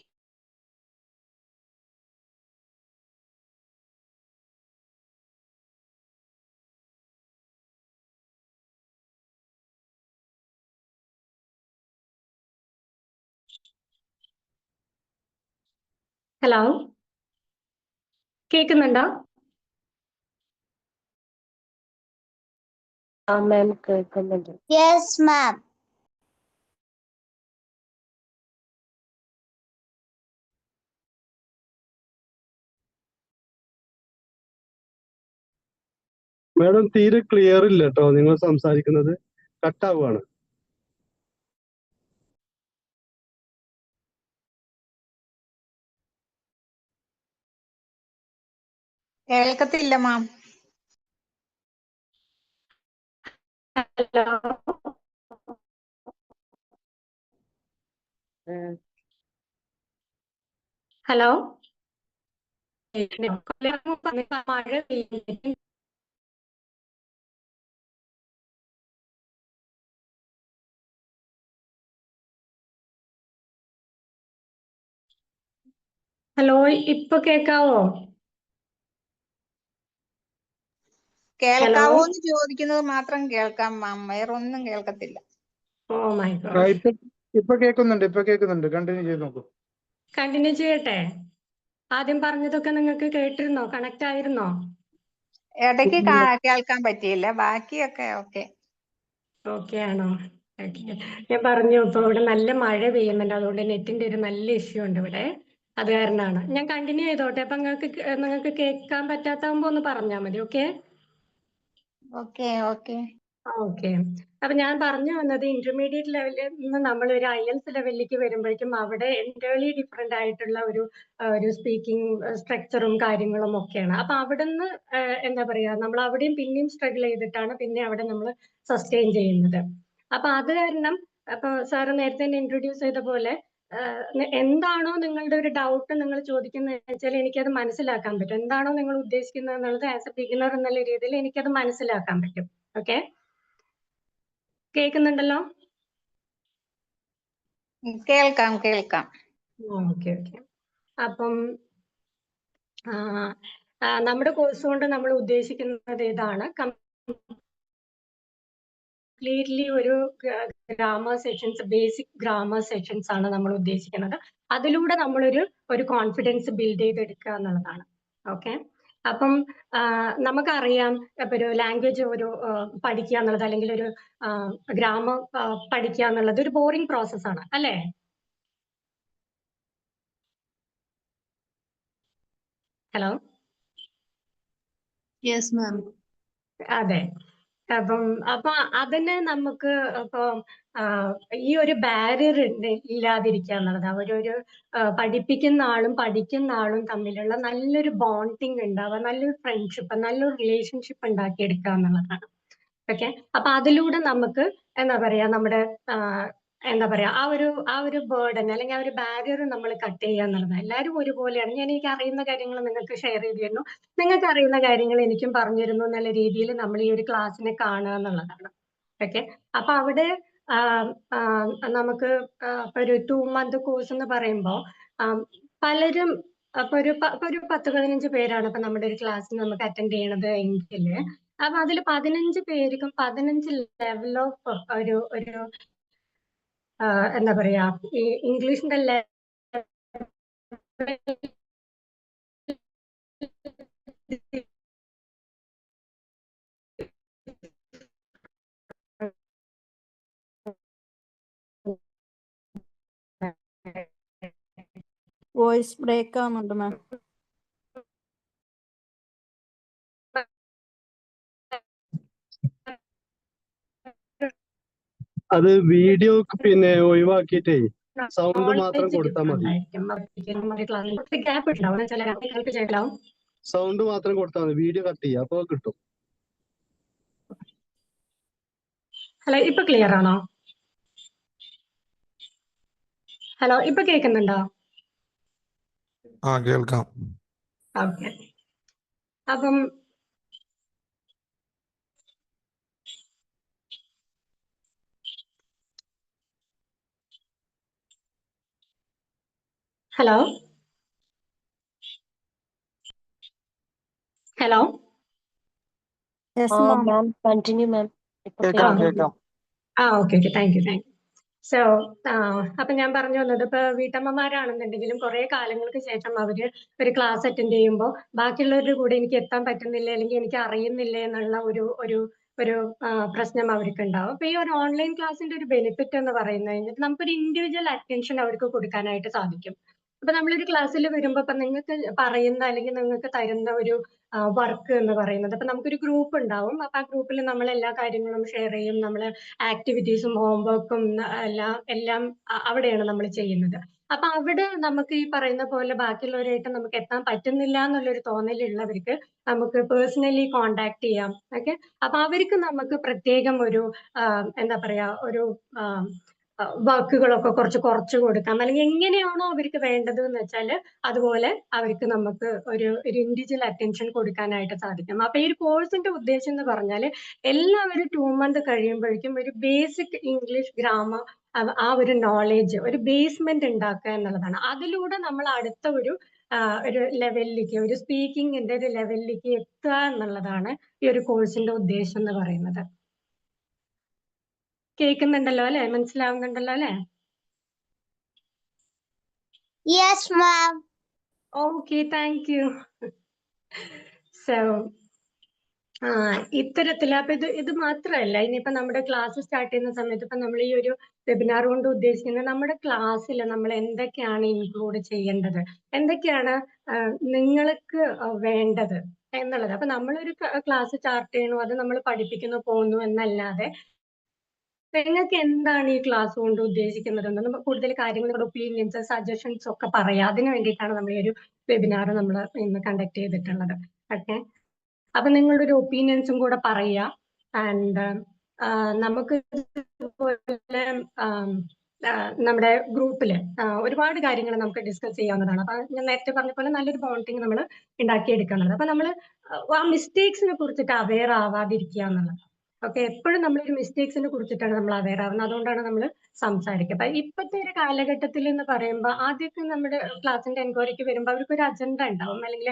ഹലോ, കേൾക്കുന്നുണ്ടോ? മാം കേൾക്കുന്നുണ്ട്. Yes ma'am. മാഡം തീരെ ക്ലിയർ ഇല്ല കേട്ടോ, നിങ്ങൾ സംസാരിക്കുന്നത് കട്ടാവുകയാണ്. കേൾക്കത്തില്ല മാം. ഹലോ, ഹലോ, മഴ പെയ്യുന്നു. ഹലോ, ഇപ്പൊ കേക്കാവോ? കേൾക്കാവോന്ന് ചോദിക്കുന്നത് മാത്രം കേൾക്കാം മാം, വേറൊന്നും കേൾക്കത്തില്ല. Oh my God. ഇപ്പൊ കേൾക്കുന്നുണ്ട്. കണ്ടിന്യൂ ചെയ്ത് നോക്കൂ. കണ്ടിന്യൂ ചെയ്യട്ടെ? ആദ്യം പറഞ്ഞതൊക്കെ നിങ്ങൾക്ക് കേട്ടിരുന്നോ? കണക്ട് ആയിരുന്നോ? ഇടയ്ക്ക് കേൾക്കാൻ പറ്റിയില്ല, ബാക്കിയൊക്കെ ഓക്കെ. ഓക്കെ ആണോ? ഓക്കെ. ഞാൻ പറഞ്ഞു ഇപ്പൊ ഇവിടെ നല്ല മഴ പെയ്യുന്നുണ്ട്, അതുകൊണ്ട് നെറ്റിന്റെ ഒരു നല്ല ഇഷ്യൂ ഉണ്ട് ഇവിടെ, അത് കാരണമാണ്. ഞാൻ കണ്ടിന്യൂ ചെയ്തോട്ടെ? അപ്പൊ നിങ്ങൾക്ക് കേൾക്കാൻ പറ്റാത്താകുമ്പോ ഒന്ന് പറഞ്ഞാൽ മതി. Okay okay okay okay. അപ്പൊ ഞാൻ പറഞ്ഞു വന്നത്, ഇന്റർമീഡിയറ്റ് ലെവലിൽ നിന്ന് നമ്മൾ ഒരു IELTS ലെവലിലേക്ക് വരുമ്പോഴേക്കും അവിടെ എൻറ്റയർലി ഡിഫറെന്റ് ആയിട്ടുള്ള ഒരു സ്പീക്കിംഗ് സ്ട്രക്ചറും കാര്യങ്ങളും ഒക്കെയാണ്. അപ്പൊ അവിടുന്ന് എന്താ പറയാ, നമ്മൾ അവിടെയും പിന്നെയും സ്ട്രഗിൾ ചെയ്തിട്ടാണ് പിന്നെ അവിടെ നമ്മൾ സസ്റ്റെയിൻ ചെയ്യുന്നത്. അപ്പൊ അത് കാരണം, അപ്പൊ സാറ് നേരത്തെ തന്നെ ഇൻട്രൊഡ്യൂസ് ചെയ്ത പോലെ, എന്താണോ നിങ്ങളുടെ ഒരു ഡൗട്ട് നിങ്ങൾ ചോദിക്കുന്നത് വെച്ചാൽ എനിക്കത് മനസ്സിലാക്കാൻ പറ്റും. എന്താണോ നിങ്ങൾ ഉദ്ദേശിക്കുന്നത് എന്നുള്ളത് ആസ് എ ബിഗിനർ എന്നുള്ള രീതിയിൽ എനിക്കത് മനസ്സിലാക്കാൻ പറ്റും. ഓക്കെ, കേൾക്കുന്നുണ്ടല്ലോ? കേൾക്കാം കേൾക്കാം. Okay okay. അപ്പം നമ്മുടെ കോഴ്സ് കൊണ്ട് നമ്മൾ ഉദ്ദേശിക്കുന്നത് ഇതാണ്, കംപ്ലീറ്റ്ലി ഒരു grammar sessions, basic grammar sessions ആണ് നമ്മൾ ഉദ്ദേശിക്കുന്നത്. അതിലൂടെ നമ്മളൊരു കോൺഫിഡൻസ് ബിൽഡ് ചെയ്തെടുക്കുക എന്നുള്ളതാണ്. ഓക്കെ, അപ്പം നമുക്കറിയാം, ഇപ്പൊ ഒരു ലാംഗ്വേജ് പഠിക്കുക എന്നുള്ളത്, അല്ലെങ്കിൽ ഒരു ഗ്രാമർ പഠിക്കുക എന്നുള്ളത് ഒരു ബോറിംഗ് പ്രോസസ് ആണ്, അല്ലേ? ഹലോ, യെസ് മാം. അതെ. അപ്പൊ അതിന് നമുക്ക് ഇപ്പൊ ഈ ഒരു ബാരിയർ ഇല്ലാതിരിക്കുക എന്നുള്ളത്, ഒരു പഠിപ്പിക്കുന്ന ആളും പഠിക്കുന്ന ആളും തമ്മിലുള്ള നല്ലൊരു ബോണ്ടിങ് ഉണ്ടാവുക, നല്ലൊരു ഫ്രണ്ട്ഷിപ്പ്, നല്ലൊരു റിലേഷൻഷിപ്പ് ഉണ്ടാക്കിയെടുക്കുക എന്നുള്ളതാണ്. ഓക്കെ, അപ്പൊ അതിലൂടെ നമുക്ക് എന്താ പറയാ, നമ്മുടെ എന്താ പറയാ, ആ ഒരു ബേർഡൻ അല്ലെങ്കിൽ ആ ഒരു ബാരിയർ നമ്മൾ കട്ട് ചെയ്യുക എന്നുള്ളതാണ്. എല്ലാവരും ഒരുപോലെയാണ്. എനിക്ക് അറിയുന്ന കാര്യങ്ങൾ നിങ്ങൾക്ക് ഷെയർ ചെയ്ത് തരുന്നു, നിങ്ങൾക്ക് അറിയുന്ന കാര്യങ്ങൾ എനിക്കും പറഞ്ഞു തരുന്നു എന്നുള്ള രീതിയിൽ നമ്മൾ ഈ ഒരു ക്ലാസ്സിനെ കാണുക എന്നുള്ളതാണ്. ഓക്കെ, അപ്പൊ അവിടെ നമുക്ക് ഒരു 2 month കോഴ്സ് എന്ന് പറയുമ്പോൾ പലരും അപ്പൊ ഒരു 10-15 പേരാണ് ഇപ്പൊ നമ്മുടെ ഒരു ക്ലാസ്സിൽ നമുക്ക് അറ്റൻഡ് ചെയ്യണത് എങ്കിൽ, അപ്പൊ അതിൽ 15 പേർക്കും 15 ലെവൽ ഓഫ് ഒരു എന്താ പറയാ, ഈ ഇംഗ്ലീഷിന്റെ വോയിസ് ബ്രേക്ക് ആവുന്നുണ്ട് മാം. അത് വീഡിയോ പിന്നെ ഒഴിവാക്കിയിട്ടേ സൗണ്ട് മാത്രം കൊടുത്താൽ മതി. സൗണ്ട് മാത്രം കൊടുത്താൽ മതി, വീഡിയോ കട്ട് ചെയ്യാം, അപ്പൊ കിട്ടും. ഹലോ, ഇപ്പൊ ക്ലിയർ ആണോ? ഹലോ, ഇപ്പൊ കേൾക്കുന്നുണ്ടോ? കേൾക്കാം. ഓക്കെ, അപ്പം hello, hello, yes ma'am. Continue ma'am. കേൾക്കാം. Okay, thank you. സോ അപ്പൊ ഞാൻ പറഞ്ഞു വന്നത് ഇപ്പൊ വീട്ടമ്മമാരാണെന്നുണ്ടെങ്കിലും കുറെ കാലങ്ങൾക്ക് ശേഷം അവര് ഒരു ക്ലാസ് അറ്റൻഡ് ചെയ്യുമ്പോൾ ബാക്കിയുള്ളവരുടെ കൂടെ എനിക്ക് എത്താൻ പറ്റുന്നില്ല അല്ലെങ്കിൽ എനിക്ക് അറിയുന്നില്ല എന്നുള്ള ഒരു പ്രശ്നം അവർക്ക് ഉണ്ടാവും. അപ്പൊ ഈ ഒരു ഓൺലൈൻ ക്ലാസ്സിന്റെ ഒരു ബെനിഫിറ്റ് എന്ന് പറയുന്നത് നമുക്കൊരു ഇൻഡിവിജ്വൽ അറ്റൻഷൻ അവർക്ക് കൊടുക്കാനായിട്ട് സാധിക്കും. അപ്പൊ നമ്മളൊരു ക്ലാസ്സിൽ വരുമ്പോ ഇപ്പൊ നിങ്ങൾക്ക് പറയുന്ന അല്ലെങ്കിൽ നിങ്ങൾക്ക് തരുന്ന ഒരു വർക്ക് എന്ന് പറയുന്നത് അപ്പൊ നമുക്കൊരു ഗ്രൂപ്പ് ഉണ്ടാവും. അപ്പൊ ആ ഗ്രൂപ്പിൽ നമ്മൾ എല്ലാ കാര്യങ്ങളും ഷെയർ ചെയ്യും. നമ്മൾ ആക്ടിവിറ്റീസും ഹോംവർക്കും എല്ലാം അവിടെയാണ് നമ്മൾ ചെയ്യുന്നത്. അപ്പൊ അവിടെ നമുക്ക് ഈ പറയുന്ന പോലെ ബാക്കിയുള്ളവരായിട്ട് നമുക്ക് എത്താൻ പറ്റുന്നില്ല എന്നുള്ളൊരു തോന്നലുള്ളവർക്ക് നമുക്ക് പേഴ്സണലി കോണ്ടാക്ട് ചെയ്യാം. ഓക്കെ, അപ്പൊ അവർക്ക് നമുക്ക് പ്രത്യേകം ഒരു എന്താ പറയാ ഒരു വർക്കുകളൊക്കെ കുറച്ച് കൊടുക്കാം, അല്ലെങ്കിൽ എങ്ങനെയാണോ അവർക്ക് വേണ്ടത് എന്ന് വെച്ചാൽ അതുപോലെ അവർക്ക് നമുക്ക് ഒരു ഇൻഡിവിജ്വൽ അറ്റൻഷൻ കൊടുക്കാനായിട്ട് സാധിക്കും. അപ്പൊ ഈ ഒരു കോഴ്സിന്റെ ഉദ്ദേശം എന്ന് പറഞ്ഞാൽ എല്ലാവരും 2 months കഴിയുമ്പോഴേക്കും ഒരു ബേസിക് ഇംഗ്ലീഷ് ഗ്രാമർ ആ ഒരു നോളേജ് ഒരു ബേസ്മെന്റ് ഉണ്ടാക്കുക എന്നുള്ളതാണ്. അതിലൂടെ നമ്മൾ അടുത്ത ഒരു ലെവലിലേക്ക് ഒരു സ്പീക്കിങ്ങിന്റെ ഒരു ലെവലിലേക്ക് എത്തുക എന്നുള്ളതാണ് ഈ ഒരു കോഴ്സിന്റെ ഉദ്ദേശം എന്ന് പറയുന്നത്. കേൾക്കുന്നുണ്ടല്ലോ അല്ലെ? മനസ്സിലാവുന്നുണ്ടല്ലോ അല്ലെ? Yes ma'am. Okay, thank you. So ഇത്തരത്തില് അപ്പൊ ഇത് മാത്രമല്ല, ഇനിയിപ്പോ നമ്മുടെ ക്ലാസ് സ്റ്റാർട്ട് ചെയ്യുന്ന സമയത്ത് ഇപ്പൊ നമ്മൾ ഈ ഒരു വെബിനാർ കൊണ്ട് ഉദ്ദേശിക്കുന്നത് നമ്മുടെ ക്ലാസ്സിൽ നമ്മൾ എന്തൊക്കെയാണ് ഇൻക്ലൂഡ് ചെയ്യേണ്ടത്, എന്തൊക്കെയാണ് നിങ്ങൾക്ക് വേണ്ടത് എന്നുള്ളത്. അപ്പൊ നമ്മളൊരു ക്ലാസ് സ്റ്റാർട്ട് ചെയ്യണു, അത് നമ്മൾ പഠിപ്പിക്കുന്നു പോകുന്നു എന്നല്ലാതെ നിങ്ങൾക്ക് എന്താണ് ഈ ക്ലാസ് കൊണ്ട് ഉദ്ദേശിക്കുന്നത് എന്ന് കൂടുതൽ കാര്യങ്ങൾ നിങ്ങളുടെ ഒപ്പീനിയൻസ് സജഷൻസ് ഒക്കെ പറയാം. അതിന് വേണ്ടിയിട്ടാണ് നമ്മൾ ഈ ഒരു വെബിനാർ നമ്മൾ ഇന്ന് കണ്ടക്ട് ചെയ്തിട്ടുള്ളത്. ഓക്കെ, അപ്പൊ നിങ്ങളുടെ ഒരു ഒപ്പീനിയൻസും കൂടെ പറയാ. ആൻഡ് നമുക്ക് നമ്മുടെ ഗ്രൂപ്പില് ഒരുപാട് കാര്യങ്ങൾ നമുക്ക് ഡിസ്കസ് ചെയ്യാവുന്നതാണ്. അപ്പൊ ഞാൻ നേരത്തെ പറഞ്ഞ പോലെ നല്ലൊരു ബോണ്ടിങ് നമ്മൾ ഉണ്ടാക്കിയെടുക്കുന്നത്. അപ്പൊ നമ്മൾ ആ മിസ്റ്റേക്സിനെ കുറിച്ചിട്ട് അവെയർ ആവാതിരിക്കുക എന്നുള്ളത്. ഓക്കെ, എപ്പോഴും നമ്മളൊരു മിസ്റ്റേക്സിനെ കുറിച്ചിട്ടാണ് നമ്മൾ അവെയർ ആവുന്നത്. അതുകൊണ്ടാണ് നമ്മൾ സംസാരിക്കുക. അപ്പൊ ഇപ്പോഴത്തെ ഒരു കാലഘട്ടത്തിൽ എന്ന് പറയുമ്പോൾ ആദ്യമൊക്കെ നമ്മുടെ ക്ലാസ്സിന്റെ എൻക്വയറിക്ക് വരുമ്പോൾ അവർക്ക് ഒരു അജണ്ട ഉണ്ടാവും, അല്ലെങ്കിൽ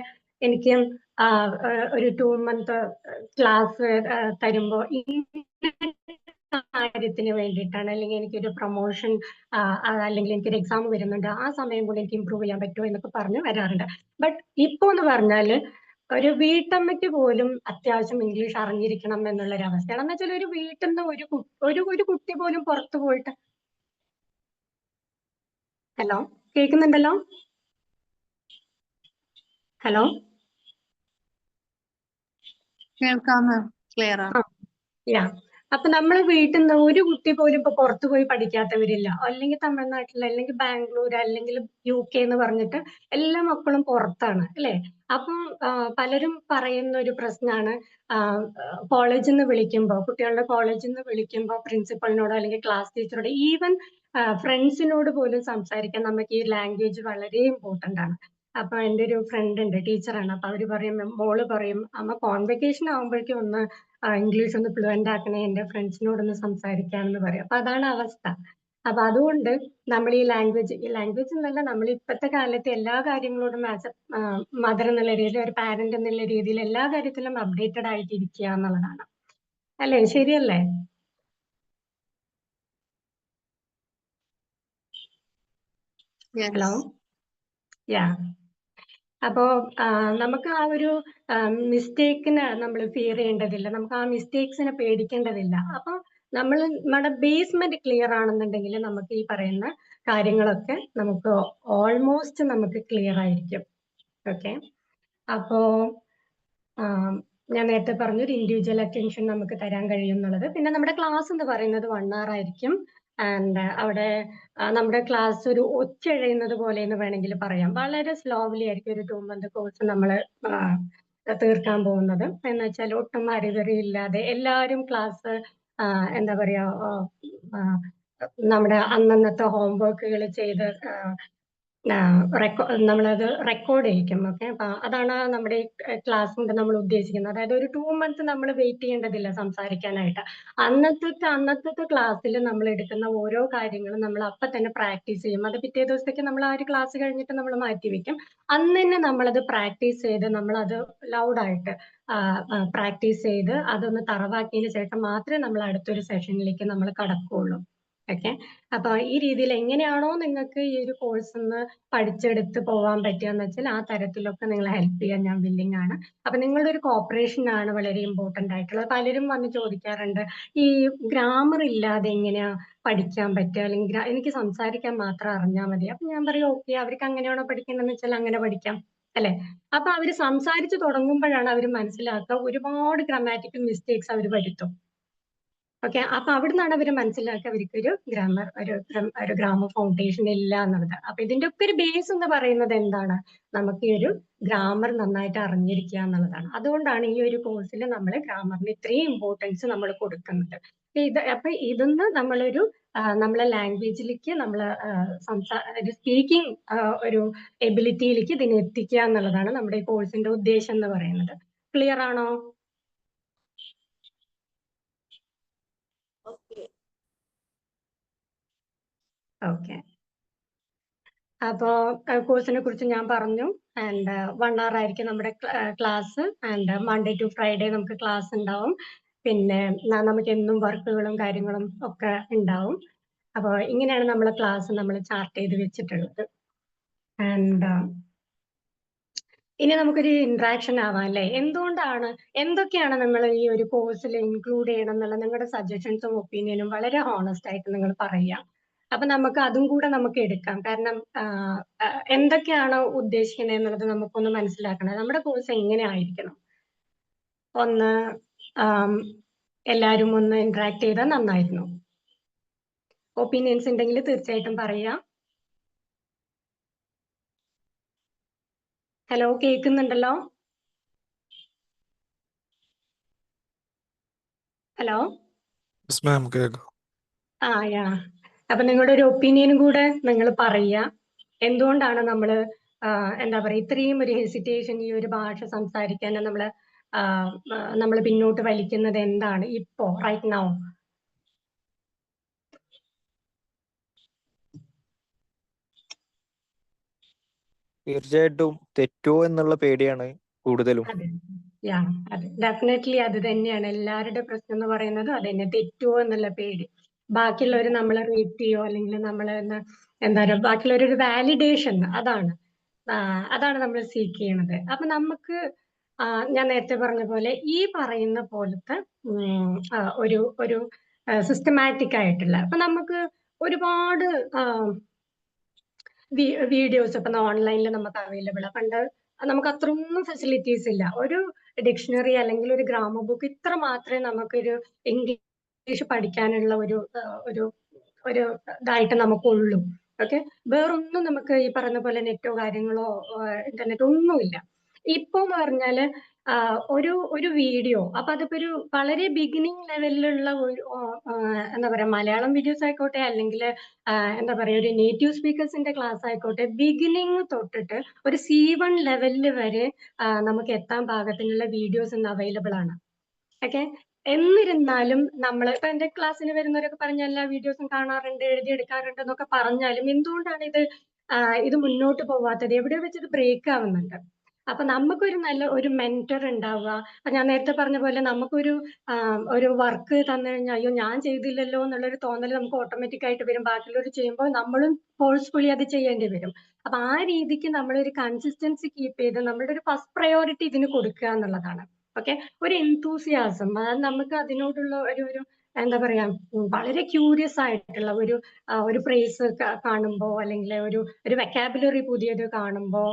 എനിക്ക് ഒരു 2 month ക്ലാസ് തരുമ്പോൾ കാര്യത്തിന് വേണ്ടിയിട്ടാണ്, അല്ലെങ്കിൽ എനിക്കൊരു പ്രൊമോഷൻ അല്ലെങ്കിൽ എനിക്കൊരു എക്സാം വരുന്നുണ്ട്, ആ സമയം കൊണ്ട് എനിക്ക് ഇമ്പ്രൂവ് ചെയ്യാൻ പറ്റുമോ എന്നൊക്കെ പറഞ്ഞ് വരാറുണ്ട്. ബട്ട് ഇപ്പോ എന്ന് പറഞ്ഞാല് ഒരു വീട്ടമ്മയ്ക്ക് പോലും അത്യാവശ്യം ഇംഗ്ലീഷ് അറിഞ്ഞിരിക്കണം എന്നുള്ള ഒരു അവസ്ഥയാണ്. എന്ന് വെച്ചാൽ ഒരു വീട്ടിൽ നിന്ന് ഒരു കുട്ടി പോലും പുറത്തു പോയിട്ട് ഹലോ കേൾക്കുന്നുണ്ടല്ലോ? ഹലോ, കേൾക്കാം മാം, ക്ലിയർ ആണ്. യാ, അപ്പൊ നമ്മൾ വീട്ടിൽ നിന്ന് ഒരു കുട്ടി പോലും ഇപ്പൊ പുറത്തു പോയി പഠിക്കാത്തവരില്ല. അല്ലെങ്കിൽ തമിഴ്നാട്ടിൽ, അല്ലെങ്കിൽ ബാംഗ്ലൂർ, അല്ലെങ്കിൽ UK എന്ന് പറഞ്ഞിട്ട് എല്ലാ മക്കളും പുറത്താണ് അല്ലെ? അപ്പം പലരും പറയുന്ന ഒരു പ്രശ്നമാണ്, കോളേജിൽ നിന്ന് വിളിക്കുമ്പോൾ, കുട്ടികളുടെ കോളേജിൽ നിന്ന് വിളിക്കുമ്പോൾ പ്രിൻസിപ്പളിനോടോ അല്ലെങ്കിൽ ക്ലാസ് ടീച്ചറോട്, ഈവൻ ഫ്രണ്ട്സിനോട് പോലും സംസാരിക്കാൻ നമുക്ക് ഈ ലാംഗ്വേജ് വളരെ ഇമ്പോർട്ടന്റ് ആണ്. അപ്പൊ എൻ്റെ ഒരു ഫ്രണ്ട് ഉണ്ട്, ടീച്ചറാണ്. അപ്പൊ അവര് പറയും, മോള് പറയും, അമ്മ കോൺവെക്കേഷൻ ആകുമ്പോഴേക്കും ഒന്ന് ഇംഗ്ലീഷ് ഒന്ന് ഫ്ലുവന്റ് ആക്കണേ, എൻ്റെ ഫ്രണ്ട്സിനോടൊന്ന് സംസാരിക്കാമെന്ന് പറയും. അപ്പൊ അതാണ് അവസ്ഥ. അപ്പൊ അതുകൊണ്ട് നമ്മൾ ഈ ലാംഗ്വേജ് എന്നല്ല, നമ്മൾ ഇപ്പോഴത്തെ കാലത്ത് എല്ലാ കാര്യങ്ങളോടും ആസ് എ മദർ എന്നുള്ള രീതിയിൽ, ഒരു പാരന്റ് എന്നുള്ള രീതിയിൽ എല്ലാ കാര്യത്തിലും അപ്ഡേറ്റഡ് ആയിട്ടിരിക്കുക എന്നുള്ളതാണ്. അല്ലേ? ശരിയല്ലേ? ഹലോ, യാ. അപ്പോ നമുക്ക് ആ ഒരു മിസ്റ്റേക്കിന് നമ്മൾ ഫിയർ ചെയ്യേണ്ടതില്ല, നമുക്ക് ആ മിസ്റ്റേക്സിനെ പേടിക്കേണ്ടതില്ല. അപ്പൊ നമ്മുടെ ബേസ്മെന്റ് ക്ലിയർ ആണെന്നുണ്ടെങ്കിൽ നമുക്ക് ഈ പറയുന്ന കാര്യങ്ങളൊക്കെ നമുക്ക് ഓൾമോസ്റ്റ് നമുക്ക് ക്ലിയർ ആയിരിക്കും. ഓക്കെ, അപ്പോ ഞാൻ നേരത്തെ പറഞ്ഞു ഒരു ഇൻഡിവിജ്വൽ അറ്റൻഷൻ നമുക്ക് തരാൻ കഴിയും എന്നുള്ളത്. പിന്നെ നമ്മുടെ ക്ലാസ് എന്ന് പറയുന്നത് 1 hour ആയിരിക്കും. ആൻഡ് അവിടെ നമ്മുടെ ക്ലാസ് ഒരു ഒച്ചഴയുന്നത് പോലെ എന്ന് വേണമെങ്കിൽ പറയാം. വളരെ സ്ലോലി ആയിരിക്കും ഒരു 2 month കോഴ്സ് നമ്മൾ തീർക്കാൻ പോകുന്നത്. എന്ന് വെച്ചാൽ ഒട്ടും അറിവറിയില്ലാതെ എല്ലാവരും ക്ലാസ് എന്താ പറയാ നമ്മുടെ അന്നന്നത്തെ ഹോംവർക്കുകൾ ചെയ്ത് നമ്മളത് റെക്കോർഡ് ചെയ്യിക്കും. ഓക്കെ, അപ്പൊ അതാണ് നമ്മുടെ ക്ലാസ് കൊണ്ട് നമ്മൾ ഉദ്ദേശിക്കുന്നത്. അതായത് ഒരു 2 months നമ്മൾ വെയിറ്റ് ചെയ്യേണ്ടതില്ല സംസാരിക്കാനായിട്ട്. അന്നത്തെ ക്ലാസ്സിൽ നമ്മൾ എടുക്കുന്ന ഓരോ കാര്യങ്ങളും നമ്മൾ അപ്പൊ തന്നെ പ്രാക്ടീസ് ചെയ്യും. അത് പിറ്റേ ദിവസത്തേക്ക് നമ്മൾ ആ ഒരു ക്ലാസ് കഴിഞ്ഞിട്ട് നമ്മൾ മാറ്റി വെക്കും. അന്ന് തന്നെ നമ്മളത് പ്രാക്ടീസ് ചെയ്ത് നമ്മളത് ലൗഡായിട്ട് പ്രാക്ടീസ് ചെയ്ത് അതൊന്ന് തറവാക്കിയതിന് ശേഷം മാത്രമേ നമ്മൾ അടുത്തൊരു സെഷനിലേക്ക് നമ്മൾ കടക്കുകയുള്ളൂ. ഓക്കെ. അപ്പൊ ഈ രീതിയിൽ എങ്ങനെയാണോ നിങ്ങൾക്ക് ഈ ഒരു കോഴ്സ് പഠിച്ചെടുത്ത് പോകാൻ പറ്റുകയെന്ന് വെച്ചാൽ ആ തരത്തിലൊക്കെ നിങ്ങളെ ഹെൽപ്പ് ചെയ്യാൻ ഞാൻ വില്ലിങ് ആണ്. അപ്പൊ നിങ്ങളുടെ ഒരു കോപ്പറേഷൻ ആണ് വളരെ ഇമ്പോർട്ടന്റ് ആയിട്ടുള്ളത്. പലരും വന്ന് ചോദിക്കാറുണ്ട്, ഈ ഗ്രാമർ ഇല്ലാതെ എങ്ങനെയാ പഠിക്കാൻ പറ്റുക, അല്ലെങ്കിൽ എനിക്ക് സംസാരിക്കാൻ മാത്രം അറിഞ്ഞാൽ മതി. അപ്പൊ ഞാൻ പറയും ഓക്കെ, അവർക്ക് അങ്ങനെയാണോ പഠിക്കേണ്ടതെന്ന് വെച്ചാൽ അങ്ങനെ പഠിക്കാം അല്ലെ. അപ്പൊ അവര് സംസാരിച്ച് തുടങ്ങുമ്പോഴാണ് അവർ മനസ്സിലാക്കുക ഒരുപാട് ഗ്രാമാറ്റിക്കൽ മിസ്റ്റേക്സ് അവർ വരുത്തും. ഓക്കെ. അപ്പൊ അവിടുന്നാണ് അവർ മനസ്സിലാക്കുക അവർക്ക് ഒരു ഗ്രാമർ ഫൗണ്ടേഷൻ ഇല്ല എന്നുള്ളത്. അപ്പൊ ഇതിന്റെ ഒക്കെ ഒരു ബേസ് എന്ന് പറയുന്നത് എന്താണ്, നമുക്ക് ഈ ഒരു ഗ്രാമർ നന്നായിട്ട് അറിഞ്ഞിരിക്കുക എന്നുള്ളതാണ്. അതുകൊണ്ടാണ് ഈ ഒരു കോഴ്സിൽ നമ്മൾ ഗ്രാമറിന് ഇത്രയും ഇമ്പോർട്ടൻസ് നമ്മൾ കൊടുക്കുന്നത്. അപ്പൊ ഇതൊന്ന് നമ്മളെ ലാംഗ്വേജിലേക്ക് സ്പീക്കിംഗ് ഒരു എബിലിറ്റിയിലേക്ക് ഇതിനെ എത്തിക്കുക എന്നുള്ളതാണ് നമ്മുടെ ഈ കോഴ്സിന്റെ ഉദ്ദേശം എന്ന് പറയുന്നത്. ക്ലിയർ ആണോ? ഓക്കെ. അപ്പോ കോഴ്സിനെ കുറിച്ച് ഞാൻ പറഞ്ഞു. ആൻഡ് 1 hour ആയിരിക്കും നമ്മുടെ class. And Monday to Friday നമുക്ക് ക്ലാസ് ഉണ്ടാവും. പിന്നെ നമുക്ക് എന്നും വർക്കുകളും കാര്യങ്ങളും ഒക്കെ ഉണ്ടാവും. അപ്പോൾ ഇങ്ങനെയാണ് നമ്മളെ ക്ലാസ് നമ്മൾ ചാർട്ട് ചെയ്ത് വെച്ചിട്ടുള്ളത്. ആൻഡ് ഇനി നമുക്കൊരു ഇന്ററാക്ഷൻ ആവാം അല്ലേ. എന്തൊക്കെയാണ് നിങ്ങൾ ഈ ഒരു കോഴ്സിൽ ഇൻക്ലൂഡ് ചെയ്യണം എന്നുള്ള നിങ്ങളുടെ സജഷൻസും ഒപ്പീനിയനും വളരെ ഹോണസ്റ്റ് ആയിട്ട് നിങ്ങൾ പറയുക. അപ്പൊ നമുക്ക് അതും കൂടെ നമുക്ക് എടുക്കാം. കാരണം എന്തൊക്കെയാണ് ഉദ്ദേശിക്കുന്നത് എന്നുള്ളത് നമുക്കൊന്ന് മനസ്സിലാക്കണം. നമ്മുടെ കോഴ്സ് എങ്ങനെ ആയിരിക്കണം ഒന്ന് എല്ലാവരും ഒന്ന് ഇന്ററാക്ട് ചെയ്താൽ നന്നായിരുന്നു. ഒപ്പീനിയൻസ് ഉണ്ടെങ്കിൽ തീർച്ചയായിട്ടും പറയാം. ഹലോ, കേൾക്കുന്നുണ്ടല്ലോ? ഹലോ. യാ. അപ്പൊ നിങ്ങളുടെ ഒരു ഒപ്പീനിയനും കൂടെ നിങ്ങൾ പറയുക. എന്തുകൊണ്ടാണ് നമ്മൾ എന്താ പറയുക ഇത്രയും ഒരു ഹെസിറ്റേഷൻ ഈ ഒരു ഭാഷ സംസാരിക്കാൻ നമ്മൾ പിന്നോട്ട് വലിക്കുന്നത് എന്താണ് ഇപ്പോ റൈറ്റ് നൗ? തീർച്ചയായിട്ടും തെറ്റുമോ എന്നുള്ള പേടിയാണ് കൂടുതലും. അതെ, ഡെഫിനറ്റ്ലി അത് തന്നെയാണ് എല്ലാവരുടെ പ്രശ്നം എന്ന് പറയുന്നത്. അത് തന്നെ, തെറ്റുമോ എന്നുള്ള പേടി. ബാക്കിയുള്ളവർ നമ്മളെ റേറ്റ് ചെയ്യോ അല്ലെങ്കിൽ നമ്മളെ എന്താ പറയുക ബാക്കിയുള്ളവരൊരു വാലിഡേഷൻ, അതാണ് നമ്മൾ സീക്ക് ചെയ്യണത്. അപ്പൊ നമുക്ക് ഞാൻ നേരത്തെ പറഞ്ഞ പോലെ ഈ പറയുന്ന പോലത്തെ ഒരു സിസ്റ്റമാറ്റിക് ആയിട്ടുള്ള, അപ്പൊ നമുക്ക് ഒരുപാട് വീഡിയോസ് ഇപ്പൊ ഓൺലൈനിൽ നമുക്ക് അവൈലബിൾ ആണ്. പണ്ട് നമുക്ക് അത്രയൊന്നും ഫെസിലിറ്റീസ് ഇല്ല. ഒരു ഡിക്ഷണറി അല്ലെങ്കിൽ ഒരു ഗ്രാമർ ബുക്ക് ഇത്ര മാത്രമേ നമുക്കൊരു ഇംഗ്ലീഷ് പഠിക്കാനുള്ള ഒരു ഇതായിട്ട് നമുക്കുള്ളൂ. ഓക്കെ. വേറൊന്നും നമുക്ക് ഈ പറഞ്ഞ പോലെ നെറ്റോ കാര്യങ്ങളോ ഇന്റർനെറ്റോ ഒന്നുമില്ല. ഇപ്പൊ എന്ന് പറഞ്ഞാല് ഒരു വീഡിയോ, അപ്പൊ അതിപ്പോ ഒരു വളരെ ബിഗിനിങ് ലെവലിലുള്ള എന്താ പറയാ മലയാളം വീഡിയോസ് ആയിക്കോട്ടെ, അല്ലെങ്കിൽ എന്താ പറയാ ഒരു നേറ്റീവ് സ്പീക്കേഴ്സിന്റെ ക്ലാസ് ആയിക്കോട്ടെ, ബിഗിനിങ് തൊട്ടിട്ട് ഒരു C1 ലെവലിൽ വരെ നമുക്ക് എത്താൻ പാകത്തിനുള്ള വീഡിയോസ് ഇന്ന് അവൈലബിൾ ആണ്. ഓക്കെ. എന്നിരുന്നാലും നമ്മൾ ഇപ്പൊ എന്റെ ക്ലാസ്സിന് വരുന്നവരൊക്കെ പറഞ്ഞ എല്ലാ വീഡിയോസും കാണാറുണ്ട്, എഴുതിയെടുക്കാറുണ്ട് എന്നൊക്കെ പറഞ്ഞാലും എന്തുകൊണ്ടാണ് ഇത് മുന്നോട്ട് പോവാത്തത്? എവിടെ വെച്ചത് ബ്രേക്ക് ആവുന്നുണ്ട്. അപ്പൊ നമുക്കൊരു നല്ല ഒരു മെന്റർ ഉണ്ടാവുക. ഞാൻ നേരത്തെ പറഞ്ഞ പോലെ ഒരു വർക്ക് തന്നു കഴിഞ്ഞാൽ അയ്യോ ഞാൻ ചെയ്തില്ലല്ലോ എന്നുള്ളൊരു തോന്നൽ നമുക്ക് ഓട്ടോമാറ്റിക് ആയിട്ട് വരും. ബാക്കിയുള്ളവർ ചെയ്യുമ്പോൾ നമ്മളും ഫോഴ്സ്ഫുള്ളി അത് ചെയ്യേണ്ടി വരും. അപ്പൊ ആ രീതിക്ക് നമ്മളൊരു കൺസിസ്റ്റൻസി കീപ്പ് ചെയ്ത് നമ്മളുടെ ഒരു ഫസ്റ്റ് പ്രയോറിറ്റി ഇതിന് കൊടുക്കുക എന്നുള്ളതാണ്. ഓക്കെ. ഒരു എൻതൂസിയാസം, നമുക്ക് അതിനോടുള്ള ഒരു എന്താ പറയാ വളരെ ക്യൂരിയസ് ആയിട്ടുള്ള ഒരു ഫ്രേസ് കാണുമ്പോ, അല്ലെങ്കിൽ ഒരു വെക്കാബുലറി പുതിയത് കാണുമ്പോ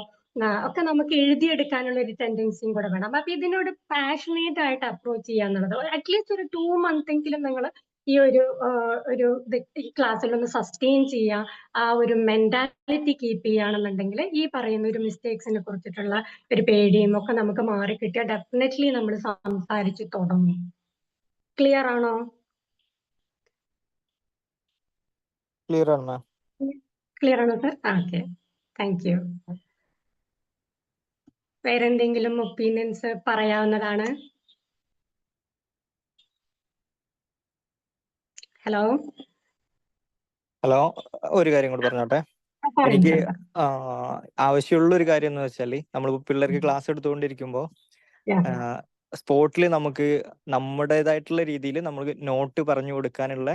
ഒക്കെ നമുക്ക് എഴുതിയെടുക്കാനുള്ള ഒരു ടെൻഡൻസിയും കൂടെ വേണം. അപ്പൊ ഇതിനോട് പാഷനേറ്റ് ആയിട്ട് അപ്രോച്ച് ചെയ്യാന്നുള്ളത് അറ്റ്ലീസ്റ്റ് ഒരു 2 month എങ്കിലും നിങ്ങൾ ഈ ഈ ക്ലാസ്സിൽ ഒന്ന് സസ്റ്റെയിൻ ചെയ്യുക. ആ ഒരു മെന്റാലിറ്റി കീപ്പ് ചെയ്യുകയാണെന്നുണ്ടെങ്കിൽ ഈ പറയുന്ന ഒരു മിസ്റ്റേക്സിനെ കുറിച്ചിട്ടുള്ള ഒരു പേടിയും ഒക്കെ നമുക്ക് മാറിക്കിട്ടിയാൽ ഡെഫിനറ്റ്ലി നമ്മൾ സംസാരിച്ച് തുടങ്ങും. ക്ലിയർ ആണോ? ക്ലിയർ ആണ് മാം. ക്ലിയർ ആണോ സർ? Okay, thank U. വേറെ എന്തെങ്കിലും ഒപ്പീനിയൻസ് പറയാവുന്നതാണ്. ഹലോ. ഒരു കാര്യം കൂടി പറഞ്ഞോട്ടെ. എനിക്ക് ആവശ്യമുള്ള ഒരു കാര്യം എന്ന് വെച്ചാല് നമ്മളിപ്പോ പിള്ളേർക്ക് ക്ലാസ് എടുത്തുകൊണ്ടിരിക്കുമ്പോ സ്പോട്ടിൽ നമുക്ക് നമ്മുടേതായിട്ടുള്ള രീതിയിൽ നമുക്ക് നോട്ട് പറഞ്ഞു കൊടുക്കാനുള്ള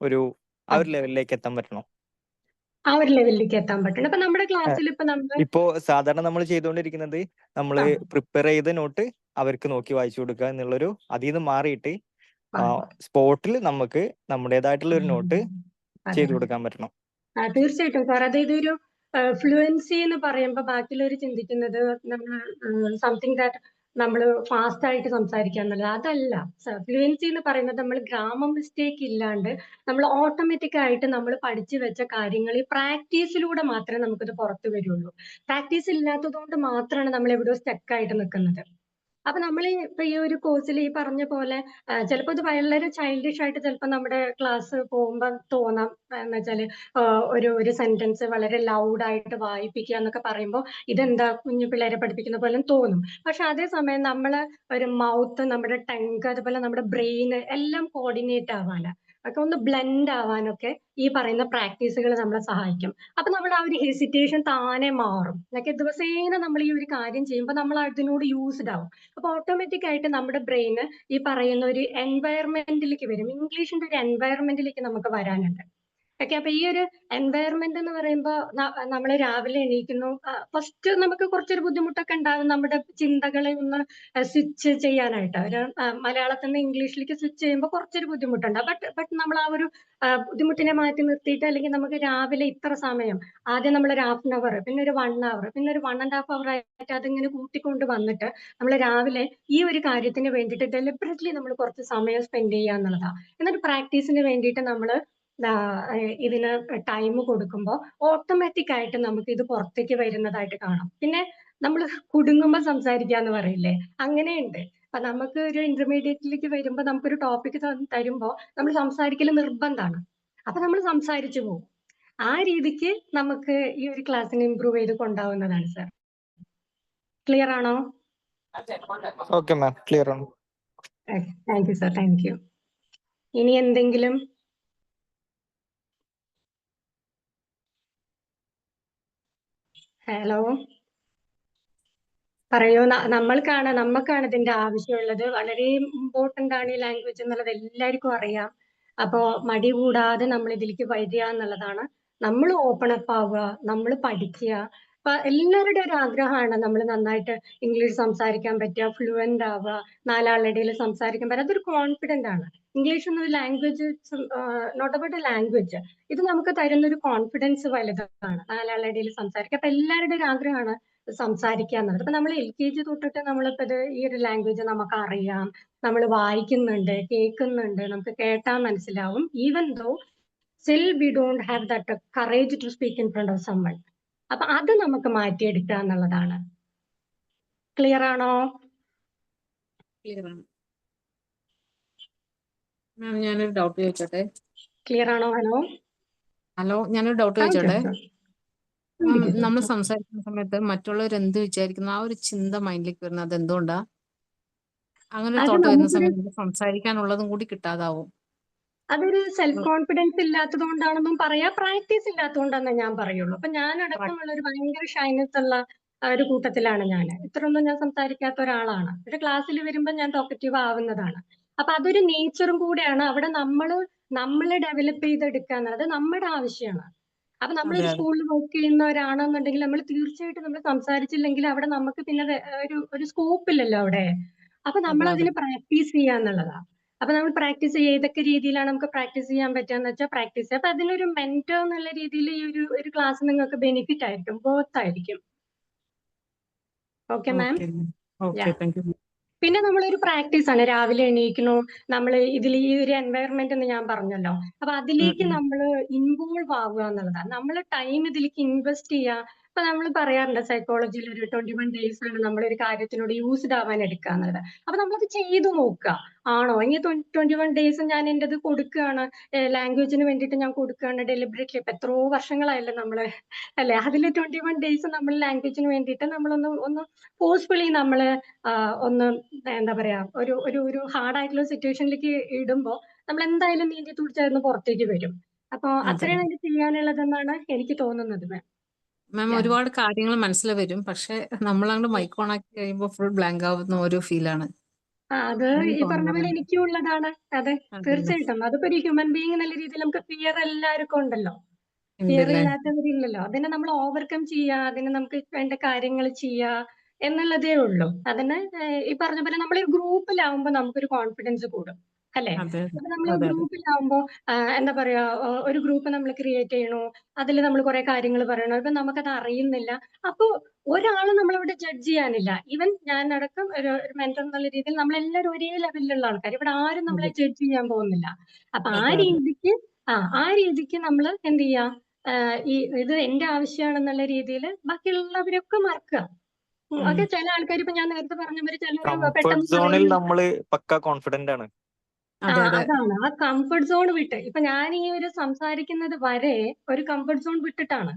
ഒരു ആ ഒരു ലെവലിലേക്ക് എത്താൻ പറ്റണം. ആ ഒരു ലെവലിലേക്ക് എത്താൻ പറ്റണം. അപ്പൊ നമ്മുടെ ക്ലാസ്സിൽ ഇപ്പൊ നമ്മൾ ഇപ്പോ സാധാരണ നമ്മൾ ചെയ്തുകൊണ്ടിരിക്കുന്നത് നമ്മള് ആ. പ്രിപ്പയർ ചെയ്ത നോട്ട് അവർക്ക് നോക്കി വായിച്ചു കൊടുക്കുക എന്നുള്ളൊരു അതിൽ നിന്ന് മാറിയിട്ട് ആ. സ്പോട്ടിൽ നമുക്ക് നമ്മുടേതായിട്ടുള്ള ഒരു നോട്ട് അതെ. ചെയ്തു കൊടുക്കാൻ പറ്റണം. തീർച്ചയായിട്ടും സാർ, അതായത് ഒരു ഫ്ലുവൻസി എന്ന് പറയുമ്പോൾ ബാക്കിയുള്ളവർ ചിന്തിക്കുന്നത് നമ്മൾ സംതിങ് ദാറ്റ് നമ്മൾ ഫാസ്റ്റ് ആയിട്ട് സംസാരിക്കുക എന്നുള്ളത്. അതല്ല. ഫ്ലുവൻസി എന്ന് പറയുന്നത് നമ്മൾ ഗ്രാമർ മിസ്റ്റേക്ക് ഇല്ലാണ്ട് നമ്മൾ ഓട്ടോമാറ്റിക് ആയിട്ട് നമ്മൾ പഠിച്ചു വെച്ച കാര്യങ്ങൾ ഈ പ്രാക്ടീസിലൂടെ മാത്രമേ നമുക്കിത് പുറത്തു വരുള്ളൂ. പ്രാക്ടീസ് ഇല്ലാത്തത് കൊണ്ട് മാത്രമാണ് നമ്മൾ എവിടെയോ സ്റ്റക്ക് ആയിട്ട് നിൽക്കുന്നത്. അപ്പൊ നമ്മൾ ഇപ്പൊ ഈ ഒരു കോഴ്സിൽ ഈ പറഞ്ഞ പോലെ ചിലപ്പോൾ ഇത് വളരെ ചൈൽഡിഷ് ആയിട്ട് ചിലപ്പോൾ നമ്മുടെ ക്ലാസ് പോകുമ്പോൾ തോന്നാം. എന്ന് വെച്ചാല് ഒരു സെന്റൻസ് വളരെ ലൗഡായിട്ട് വായിപ്പിക്കുക എന്നൊക്കെ പറയുമ്പോൾ ഇതെന്താ കുഞ്ഞു പിള്ളേരെ പഠിപ്പിക്കുന്ന പോലെ തോന്നും. പക്ഷെ അതേസമയം നമ്മളെ ഒരു മൗത്ത്, നമ്മുടെ ടങ്, അതുപോലെ നമ്മുടെ ബ്രെയിൻ എല്ലാം കോർഡിനേറ്റ് ആവാന് ഒക്കെ ഒന്ന് ബ്ലെൻഡ് ആവാനൊക്കെ ഈ പറയുന്ന പ്രാക്ടീസുകൾ നമ്മളെ സഹായിക്കും. അപ്പൊ നമ്മൾ ആ ഒരു ഹെസിറ്റേഷൻ താനെ മാറും. എന്നൊക്കെ ദിവസേന നമ്മൾ ഈ ഒരു കാര്യം ചെയ്യുമ്പോൾ നമ്മൾ അതിനോട് യൂസ്ഡ് ആവും. അപ്പൊ ഓട്ടോമാറ്റിക് ആയിട്ട് നമ്മുടെ ബ്രെയിന് ഈ പറയുന്ന ഒരു എൻവയറമെന്റിലേക്ക് വരും. ഇംഗ്ലീഷിന്റെ ഒരു എൻവയറമെന്റിലേക്ക് നമുക്ക് വരാനുണ്ട്. ഓക്കെ. അപ്പൊ ഈ ഒരു എൻവയറമെന്റ് എന്ന് പറയുമ്പോൾ നമ്മൾ രാവിലെ എണീക്കുന്നു. ഫസ്റ്റ് നമുക്ക് കുറച്ചൊരു ബുദ്ധിമുട്ടൊക്കെ ഉണ്ടാവും നമ്മുടെ ചിന്തകളെ ഒന്ന് സ്വിച്ച് ചെയ്യാനായിട്ട്. ഒരു മലയാളത്തിൽ നിന്ന് ഇംഗ്ലീഷിലേക്ക് സ്വിച്ച് ചെയ്യുമ്പോൾ കുറച്ചൊരു ബുദ്ധിമുട്ടുണ്ടാവും. ബട്ട് നമ്മൾ ആ ഒരു ബുദ്ധിമുട്ടിനെ മാറ്റി നിർത്തിയിട്ട്, അല്ലെങ്കിൽ നമുക്ക് രാവിലെ ഇത്ര സമയം, ആദ്യം നമ്മൾ ഒരു 1/2 hour, പിന്നെ ഒരു 1 hour, പിന്നെ ഒരു 1.5 hour ആയിട്ട് അതിങ്ങനെ കൂട്ടിക്കൊണ്ട് വന്നിട്ട് നമ്മൾ രാവിലെ ഈ ഒരു കാര്യത്തിന് വേണ്ടിയിട്ട് ഡെലിബറേറ്റ്ലി നമ്മൾ കുറച്ച് സമയം സ്പെൻഡ് ചെയ്യുക എന്നുള്ളതാണ്. എന്നിട്ട് പ്രാക്ടീസിന് വേണ്ടിയിട്ട് നമ്മൾ ഇതിന് ടൈം കൊടുക്കുമ്പോൾ ഓട്ടോമാറ്റിക് ആയിട്ട് നമുക്ക് ഇത് പുറത്തേക്ക് വരുന്നതായിട്ട് കാണാം. പിന്നെ നമ്മൾ കുടുങ്ങുമ്പോൾ സംസാരിക്കുക എന്ന് പറയില്ലേ, അങ്ങനെയുണ്ട്. അപ്പൊ നമുക്ക് ഒരു ഇന്റർമീഡിയറ്റിലേക്ക് വരുമ്പോൾ നമുക്കൊരു ടോപ്പിക് തരുമ്പോൾ നമ്മൾ സംസാരിക്കൽ നിർബന്ധമാണ്. അപ്പൊ നമ്മൾ സംസാരിച്ചു പോകും. ആ രീതിക്ക് നമുക്ക് ഈ ഒരു ക്ലാസ്സിന് ഇമ്പ്രൂവ് ചെയ്ത് കൊണ്ടാവുന്നതാണ് സാർ. ക്ലിയർ ആണോ? ഓക്കെ മാം, ക്ലിയർ ആണ്. Thank you sir, thank you. ഇനി എന്തെങ്കിലും? ഹലോ, പറയൂ. നമുക്കാണ് ഇതിന്റെ ആവശ്യമുള്ളത്. വളരെ ഇമ്പോർട്ടന്റ് ആണ് ഈ ലാംഗ്വേജ് എന്നുള്ളത് എല്ലാവർക്കും അറിയാം. അപ്പോ മടി കൂടാതെ നമ്മൾ ഇതിലേക്ക് വരിക എന്നുള്ളതാണ്. നമ്മൾ ഓപ്പൺ അപ്പ് ആവുക, നമ്മൾ പഠിക്കുക. അപ്പൊ എല്ലാവരുടെ ഒരു ആഗ്രഹമാണ് നമ്മൾ നന്നായിട്ട് ഇംഗ്ലീഷ് സംസാരിക്കാൻ പറ്റുക, ഫ്ലുവന്റ് ആവുക, നാലാളുടെ ഇടയിൽ സംസാരിക്കാൻ പറ്റുക. അതൊരു കോൺഫിഡന്റ് ആണ്. ഇംഗ്ലീഷ് എന്നൊരു language, not about a language, ഇത് നമുക്ക് തരുന്ന ഒരു കോൺഫിഡൻസ് വലുതാണ്. നാലാളുടെ ഇടയിൽ സംസാരിക്കുക. അപ്പൊ എല്ലാവരുടെ ഒരു ആഗ്രഹമാണ് സംസാരിക്കുക എന്നുള്ളത്. അപ്പൊ നമ്മൾ LKG തൊട്ടിട്ട് നമ്മളിപ്പോ ഇത് ഈ ഒരു ലാംഗ്വേജ് നമുക്ക് അറിയാം, നമ്മൾ വായിക്കുന്നുണ്ട്, കേൾക്കുന്നുണ്ട്, നമുക്ക് കേട്ടാൽ മനസ്സിലാവും. Even though still we don't have that courage to speak in front of someone. അപ്പൊ അത് നമുക്ക് മാറ്റിയെടുക്കുക എന്നുള്ളതാണ്. ക്ലിയർ ആണോ? ക്ലിയർ ആണ് മാം. ഞാനൊരു ഡൗട്ട് ചോദിച്ചോട്ടെ? ക്ലിയർ ആണോ? ഹലോ, ഞാനൊരു ഡൗട്ട് ചോദിച്ചോട്ടെ? നമ്മൾ സംസാരിക്കുന്ന സമയത്ത് മറ്റുള്ളവർ എന്ത് വിചാരിക്കുന്നു ആ ഒരു ചിന്ത മൈൻഡിലേക്ക് വരുന്നത് അത് എന്തുകൊണ്ടാ? അങ്ങനെ ഒരു തോട്ട് വരുന്ന സമയത്ത് സംസാരിക്കാനുള്ളതും കൂടി കിട്ടാതാവും. അതൊരു സെൽഫ് കോൺഫിഡൻസ് ഇല്ലാത്തത് കൊണ്ടാണെന്നും പറയാം, പ്രാക്ടീസ് ഇല്ലാത്തതുകൊണ്ടെന്നേ ഞാൻ പറയുള്ളൂ. അപ്പൊ ഞാൻ അടക്കമുള്ള ഒരു ഭയങ്കര ഷൈനസ് ഉള്ള ഒരു കൂട്ടത്തിലാണ് ഞാൻ. ഇത്രയൊന്നും ഞാൻ സംസാരിക്കാത്ത ഒരാളാണ്. പക്ഷെ ക്ലാസ്സിൽ വരുമ്പോൾ ഞാൻ ടോക്കറ്റീവ് ആവുന്നതാണ്. അപ്പൊ അതൊരു നേച്ചറും കൂടെയാണ്. അവിടെ നമ്മളെ ഡെവലപ്പ് ചെയ്തെടുക്കുക എന്നുള്ളത് നമ്മുടെ ആവശ്യമാണ്. അപ്പൊ നമ്മളൊരു സ്കൂളിൽ വർക്ക് ചെയ്യുന്നവരാണെന്നുണ്ടെങ്കിൽ നമ്മൾ തീർച്ചയായിട്ടും നമ്മൾ സംസാരിച്ചില്ലെങ്കിൽ അവിടെ നമുക്ക് പിന്നെ ഒരു സ്കോപ്പ് ഇല്ലല്ലോ അവിടെ. അപ്പൊ നമ്മൾ അതിന് പ്രാക്ടീസ് ചെയ്യുക എന്നുള്ളതാണ്. അപ്പൊ നമ്മൾ പ്രാക്ടീസ് ഏതൊക്കെ രീതിയിലാണ് നമുക്ക് പ്രാക്ടീസ് ചെയ്യാൻ പറ്റുകയെന്ന് വെച്ചാൽ പ്രാക്ടീസ് ചെയ്യുക. അപ്പൊ അതിനൊരു മെന്റർ എന്നുള്ള രീതിയിൽ ഈ ഒരു ക്ലാസ് നിങ്ങൾക്ക് ബെനിഫിറ്റ് ആയിരിക്കും, ബോത്ത് ആയിരിക്കും. Okay ma'am. പിന്നെ നമ്മളൊരു പ്രാക്ടീസ് ആണ്. രാവിലെ എണീക്കണു, നമ്മൾ ഇതിൽ ഈ ഒരു എൻവയറമെന്റ് എന്ന് ഞാൻ പറഞ്ഞല്ലോ. അപ്പൊ അതിലേക്ക് നമ്മൾ ഇൻവോൾവ് ആവുക എന്നുള്ളതാണ്. നമ്മൾ ടൈം ഇതിലേക്ക് ഇൻവെസ്റ്റ് ചെയ്യുക. ഇപ്പൊ നമ്മൾ പറയാറുണ്ട് സൈക്കോളജിയിൽ ഒരു 21 days ആണ് നമ്മളൊരു കാര്യത്തിനോട് യൂസ്ഡ് ആവാൻ എടുക്കുക എന്നുള്ളത്. അപ്പൊ നമ്മളത് ചെയ്തു നോക്കുക. ആണോ, ഇനി 21 days ഞാൻ എൻ്റെ ഇത് കൊടുക്കുകയാണ്, ലാംഗ്വേജിന് വേണ്ടിയിട്ട് ഞാൻ കൊടുക്കുകയാണ് ഡെലിബറേറ്റ്ലി. ഇപ്പൊ എത്രയോ വർഷങ്ങളായല്ലേ നമ്മള്, അല്ലെ? അതിൽ 21 days നമ്മൾ ലാംഗ്വേജിന് വേണ്ടിയിട്ട് നമ്മളൊന്ന് ഫോഴ്സ്ഫുള്ളി നമ്മള് ഒന്ന് എന്താ പറയാ ഒരു ഹാർഡ് ആയിട്ടുള്ള സിറ്റുവേഷനിലേക്ക് ഇടുമ്പോൾ നമ്മൾ എന്തായാലും നീന്തി തുടിച്ചായിരുന്നു പുറത്തേക്ക് വരും. അപ്പൊ അത്രയും എനിക്ക് ചെയ്യാനുള്ളതെന്നാണ് എനിക്ക് തോന്നുന്നത് മാം. മാം, ഒരുപാട് കാര്യങ്ങൾ മനസ്സിൽ വരും, പക്ഷെ നമ്മളങ്ങോട്ട് മൈക്ക് ഓൺ ആക്കി കഴിയുമ്പോൾ ഫുൾ ബ്ലാങ്ക് ആവുന്ന ഒരു ഫീലാണ്. അത് അങ്ങനെ ഈ പറഞ്ഞ പോലെ തോന്നാറുണ്ട്. എനിക്കും ഉള്ളതാണ്. അതെ, അതല്ലേ തീർച്ചയായിട്ടും. അതിപ്പോ ഒരു ഹ്യൂമൻ ബീയിങ് എന്നുള്ള രീതിയിൽ നമുക്ക് ഫിയർ എല്ലാവർക്കും ഉണ്ടല്ലോ. ഫിയർ ഉണ്ടല്ലേ? ഇല്ലാത്തവരില്ലല്ലോ. അതിനെ നമ്മൾ ഓവർകം ചെയ്യുക, അതിന് നമുക്ക് വേണ്ട കാര്യങ്ങൾ ചെയ്യുക എന്നുള്ളതേ ഉള്ളൂ. അതിന് ഈ പറഞ്ഞ പോലെ നമ്മൾ ഗ്രൂപ്പിലാവുമ്പോൾ നമുക്കൊരു കോൺഫിഡൻസ് കൂടും, അല്ലെ? അതെ അപ്പൊ നമ്മൾ അതെ അതെ ഗ്രൂപ്പിലാവുമ്പോൾ എന്താ പറയാ, ഒരു ഗ്രൂപ്പ് നമ്മൾ ക്രിയേറ്റ് ചെയ്യണു, അതിൽ നമ്മൾ കുറെ കാര്യങ്ങൾ പറയണു. ഇപ്പൊ നമുക്കത് അറിയുന്നില്ല. അപ്പൊ ഒരാൾ നമ്മളിവിടെ ജഡ്ജ് ചെയ്യാനില്ല. ഈവൻ ഞാൻ അടക്കം ഒരു മെന്റർ എന്നുള്ള രീതിയിൽ നമ്മളെല്ലാവരും ഒരേ ലെവലിലുള്ള ആൾക്കാർ. ഇവിടെ ആരും നമ്മളെ അതെ ജഡ്ജ് ചെയ്യാൻ പോകുന്നില്ല. അപ്പൊ ആ അതെ അതെ രീതിക്ക് ആ രീതിക്ക് നമ്മൾ എന്ത് ചെയ്യാ, ഈ ഇത് എന്റെ ആവശ്യമാണെന്നുള്ള രീതിയിൽ ബാക്കിയുള്ളവരൊക്കെ മറക്കുക. ഒക്കെ ചില ആൾക്കാർ, ഇപ്പൊ ഞാൻ നേരത്തെ പറഞ്ഞ പോലെ ചിലർ കംഫർട്ട് പെട്ടെന്ന് സോണിൽ പറയും. നമ്മള് പക്ക കോൺഫിഡന്റ് ആണ്. അതെ അതെ അതാണ് ആ കംഫർട്ട് സോൺ വിട്ട്. ഇപ്പൊ ഞാൻ ഈ ഒരു സംസാരിക്കുന്നത് വരെ ഒരു കംഫർട്ട് സോൺ വിട്ടിട്ടാണ്.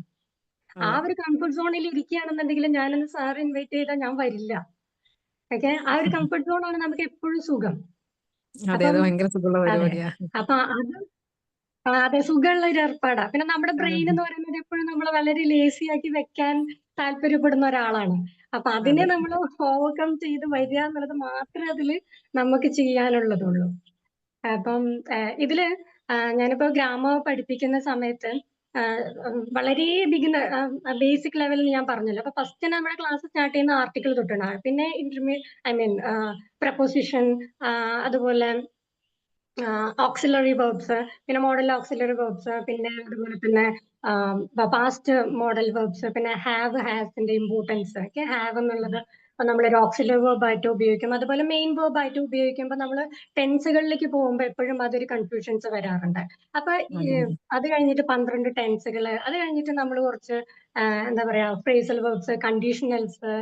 ആ അതെ ഒരു കംഫർട്ട് സോണിൽ ഇരിക്കുകയാണെന്നുണ്ടെങ്കിൽ ഞാനൊന്ന് സാർ ഇൻവൈറ്റ് ചെയ്താൽ ഞാൻ വരില്ല. ഓക്കെ, ആ ഒരു കംഫർട്ട് സോൺ ആണ് നമുക്ക് എപ്പോഴും സുഖം. അതെ അപ്പം അതെ ഭയങ്കര സുഖമുള്ള അതെ, പരിപാടിയാ. അപ്പൊ അത് അതെ, സുഖമുള്ള ഒരു ഏർപ്പാടാ. പിന്നെ നമ്മുടെ ബ്രെയിൻ എന്ന് പറയുന്നത് എപ്പോഴും നമ്മൾ വളരെ ലേസി ആക്കി വെക്കാൻ താല്പര്യപ്പെടുന്ന ഒരാളാണ്. അപ്പൊ അതിനെ അതെ നമ്മൾ ഓവർകം ചെയ്ത് വരിക എന്നുള്ളത് മാത്രമേ അതില് നമുക്ക് ചെയ്യാനുള്ളതുള്ളൂ. അപ്പം ഇതില് ഞാനിപ്പോ ഗ്രാമർ പഠിപ്പിക്കുന്ന സമയത്ത് വളരെ ബേസിക് ലെവലിൽ ഞാൻ പറഞ്ഞല്ലോ. അപ്പൊ ഫസ്റ്റ് നമ്മുടെ ക്ലാസ് സ്റ്റാർട്ട് ചെയ്യുന്ന ആർട്ടിക്കിൾ തൊട്ടാണ്. പിന്നെ പ്രപ്പോസിഷൻ, അതുപോലെ ഓക്സിലറി വെർബ്സ്, പിന്നെ മോഡൽ ഓക്സിലറി വെർബ്സ്, പിന്നെ അതുപോലെ തന്നെ പാസ്റ്റ് മോഡൽ വെർബ്സ്, പിന്നെ ഹാവ് ഹാസിന്റെ ഇമ്പോർട്ടൻസ് ഒക്കെ. ഹാവ് എന്നുള്ളത് നമ്മളൊരു ഓക്സിലറി വെർബ് ആയിട്ട് ഉപയോഗിക്കും. അതുപോലെ മെയിൻ വെർബ് ആയിട്ട് ഉപയോഗിക്കുമ്പോൾ നമ്മൾ ടെൻസുകളിലേക്ക് പോകുമ്പോൾ എപ്പോഴും അതൊരു കൺഫ്യൂഷൻസ് വരാറുണ്ട്. അപ്പൊ അത് കഴിഞ്ഞിട്ട് 12 ടെൻസുകൾ, അത് കഴിഞ്ഞിട്ട് നമ്മൾ കുറച്ച് എന്താ പറയാ, ഫ്രേസൽ വെർബ്സ്, കണ്ടീഷണൽസ്,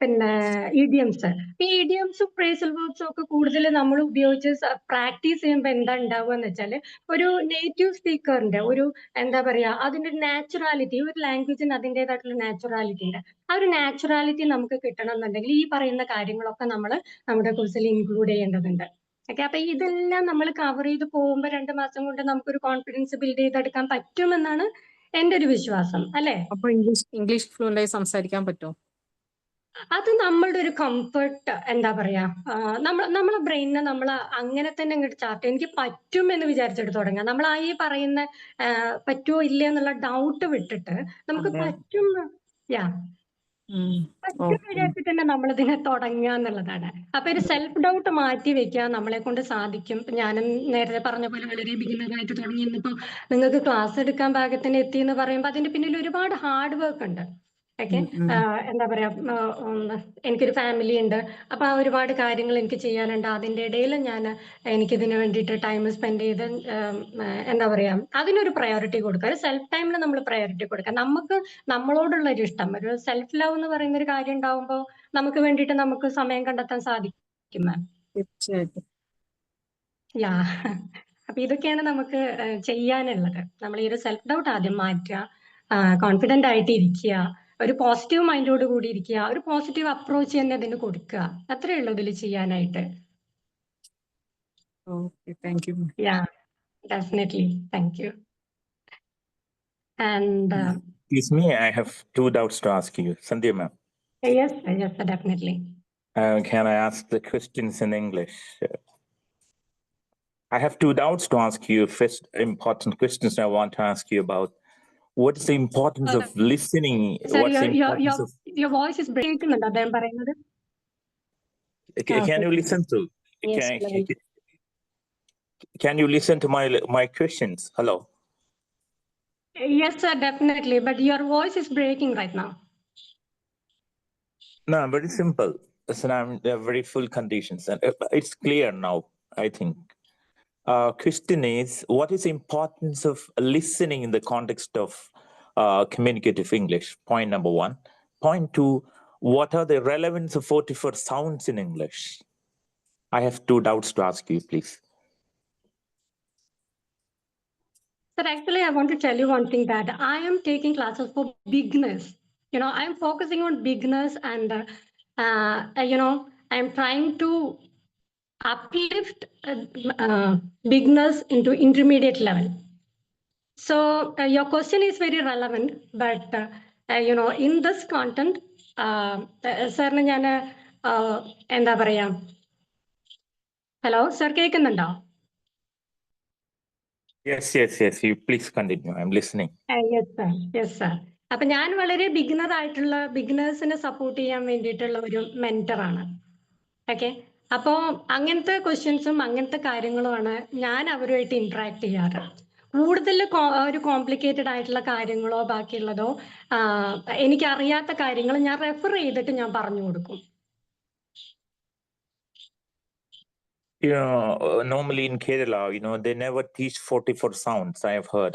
പിന്നെ ഇഡിയംസ്. ഈ ഇഡിയംസും ഫ്രേസൽ വേർബ്സും ഒക്കെ കൂടുതൽ നമ്മൾ ഉപയോഗിച്ച് പ്രാക്ടീസ് ചെയ്യുമ്പോൾ എന്താ ഉണ്ടാവുക എന്ന് വെച്ചാൽ, ഒരു നേറ്റീവ് സ്പീക്കറിന്റെ ഒരു എന്താ പറയാ, അതിന്റെ നാച്ചുറാലിറ്റി, ഒരു ലാംഗ്വേജിന് അതിൻ്റെതായിട്ടുള്ള നാച്ചുറാലിറ്റി ഉണ്ട്. ആ ഒരു നാച്ചുറാലിറ്റി നമുക്ക് കിട്ടണം എന്നുണ്ടെങ്കിൽ ഈ പറയുന്ന കാര്യങ്ങളൊക്കെ നമ്മൾ നമ്മുടെ കോഴ്സിൽ ഇൻക്ലൂഡ് ചെയ്യേണ്ടതുണ്ട്. ഓക്കെ, അപ്പൊ ഇതെല്ലാം നമ്മൾ കവർ ചെയ്ത് പോകുമ്പോൾ 2 മാസം കൊണ്ട് നമുക്കൊരു കോൺഫിഡൻസ് ബിൽഡ് ചെയ്തെടുക്കാൻ പറ്റുമെന്നാണ് എന്റെ ഒരു വിശ്വാസം, അല്ലെ? അപ്പൊ ഇംഗ്ലീഷ് ഫ്ലുവന്റ് ആയി സംസാരിക്കാൻ പറ്റുമോ? അത് നമ്മളുടെ ഒരു കംഫർട്ട്, എന്താ പറയാ, നമ്മളെ ബ്രെയിനിനെ നമ്മൾ അങ്ങനെ തന്നെ അങ്ങോട്ട് ചാർട്ട് എനിക്ക് പറ്റും എന്ന് വിചാരിച്ചിട്ട് തുടങ്ങാം. നമ്മൾ ഈ പറയുന്ന പറ്റുമോ ഇല്ല എന്നുള്ള ഡൗട്ട് വിട്ടിട്ട് നമുക്ക് അതെ പറ്റും, യാ പറ്റും ഓക്കെ വിചാരിച്ചിട്ട് തന്നെ നമ്മളിതിനെ തുടങ്ങുക എന്നുള്ളതാണ്. അപ്പൊ ഒരു സെൽഫ് ഡൗട്ട് മാറ്റി വെക്കുക, നമ്മളെ കൊണ്ട് സാധിക്കും. ഞാനും നേരത്തെ പറഞ്ഞ പോലെ വളരെ ബിഗിനറായിട്ട് തുടങ്ങി ഇന്നിപ്പോ നിങ്ങൾക്ക് ക്ലാസ് എടുക്കാൻ പാകത്തിന് എത്തി എന്ന് പറയുമ്പോൾ അതിന്റെ പിന്നിൽ ഒരുപാട് ഹാർഡ് വർക്ക് ഉണ്ട്. ഓക്കെ, എന്താ പറയാ, എനിക്കൊരു ഫാമിലി ഉണ്ട്. അപ്പൊ ആ ഒരുപാട് കാര്യങ്ങൾ എനിക്ക് ചെയ്യാനുണ്ട്. അതിന്റെ ഇടയിൽ എനിക്കിതിന് വേണ്ടിയിട്ട് ടൈം സ്പെൻഡ് ചെയ്ത് എന്താ പറയാ, അതിനൊരു പ്രയോറിറ്റി കൊടുക്കുക. ഒരു സെൽഫ് ടൈമിന് നമ്മൾ പ്രയോറിറ്റി കൊടുക്കുക. നമുക്ക് നമ്മളോടുള്ള ഒരു ഇഷ്ടം, ഒരു സെൽഫ് ലവ് എന്ന് പറയുന്ന ഒരു കാര്യം ഉണ്ടാവുമ്പോൾ നമുക്ക് വേണ്ടിയിട്ട് നമുക്ക് സമയം കണ്ടെത്താൻ സാധിക്കും മാം. തീർച്ചയായിട്ടും. യാ, അപ്പൊ ഇതൊക്കെയാണ് നമുക്ക് ചെയ്യാനുള്ളത്. നമ്മൾ ഈ ഒരു സെൽഫ് ഡൗട്ട് ആദ്യം മാറ്റുക, കോൺഫിഡന്റ് ആയിട്ട് ഇരിക്കുക, ഒരു പോസിറ്റീവ് മൈൻഡോട് കൂടി ഇരിക്കുക, ഒരു പോസിറ്റീവ് അപ്രോച്ച് തന്നെ അതിന് കൊടുക്കുക. അത്രേ ഉള്ളൂ ഇതിൽ ചെയ്യാനായിട്ട്. Okay, thank U. Yeah, definitely, thank you. And Excuse me, I have 2 doubts to ask you. Sandhya ma'am, yes, definitely. can I ask the questions in English? I have 2 doubts to ask you. First, important questions I want to ask you about. What is the importance of listening? Sir, What's the importance of... your voice is breaking. അദ്ദേഹം പറയുന്നത്. Can you listen to? Yes, Can you listen to my questions? Hello. Yes, sir, definitely. But your voice is breaking right now. No, very simple. Listen, I'm very full conditions, and it's clear now, I think. Question is, what is the importance of listening in the context of communicative English? Point number 1. Point 2, what are the relevance of 44 sounds in English? I have 2 doubts to ask you, please. Sir, actually, I want to tell you one thing, that I am taking classes for beginners. I am focusing on beginners, and I am trying to uplift beginners into intermediate level. So your question is very relevant, but in this content, sir, ഞാൻ എന്താ പറയാ, hello sir, കേൾക്കുന്നുണ്ടോ? Yes, yes, yes. You please continue. I'm listening. Yes sir, yes sir. അപ്പൊ ഞാൻ വളരെ ബിഗിനേഴ്സിനെ support ചെയ്യാൻ വേണ്ടിയിട്ടുള്ള ഒരു മെന്ററാണ്. ഓക്കെ, അപ്പോൾ അങ്ങനത്തെ ക്വസ്റ്റ്യൻസും അങ്ങനത്തെ കാര്യങ്ങളുമാണ് ഞാൻ അവരുമായിട്ട് ഇന്ററാക്ട് ചെയ്യാറ്. കൂടുതൽ ഒരു കോംപ്ലിക്കേറ്റഡ് ആയിട്ടുള്ള കാര്യങ്ങളോ ബാക്കിയുള്ളതോ എനിക്കറിയാത്ത കാര്യങ്ങൾ ഞാൻ റെഫർ ചെയ്തിട്ട് ഞാൻ പറഞ്ഞു കൊടുക്കും. Normally in Kerala, they never teach 44 sounds. I have heard.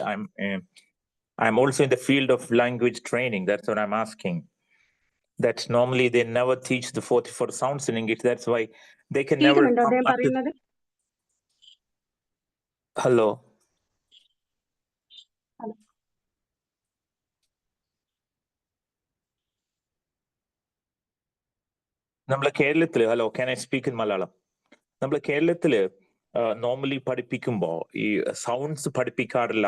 I'm also in the field of language training. That's what I'm asking. That normally they never teach the 44 sounds in English. That's why they can never കേൾക്കുന്നുണ്ടോ come അദ്ദേഹം up with. പറയുന്നത്? Hello. നമ്മളെ കേരളത്തില് hello can I speak in Malayalam? നമ്മളെ കേരളത്തില് normally പഠിപ്പിക്കുമ്പോ ഈ sounds പഠിപ്പിക്കാറില്ല.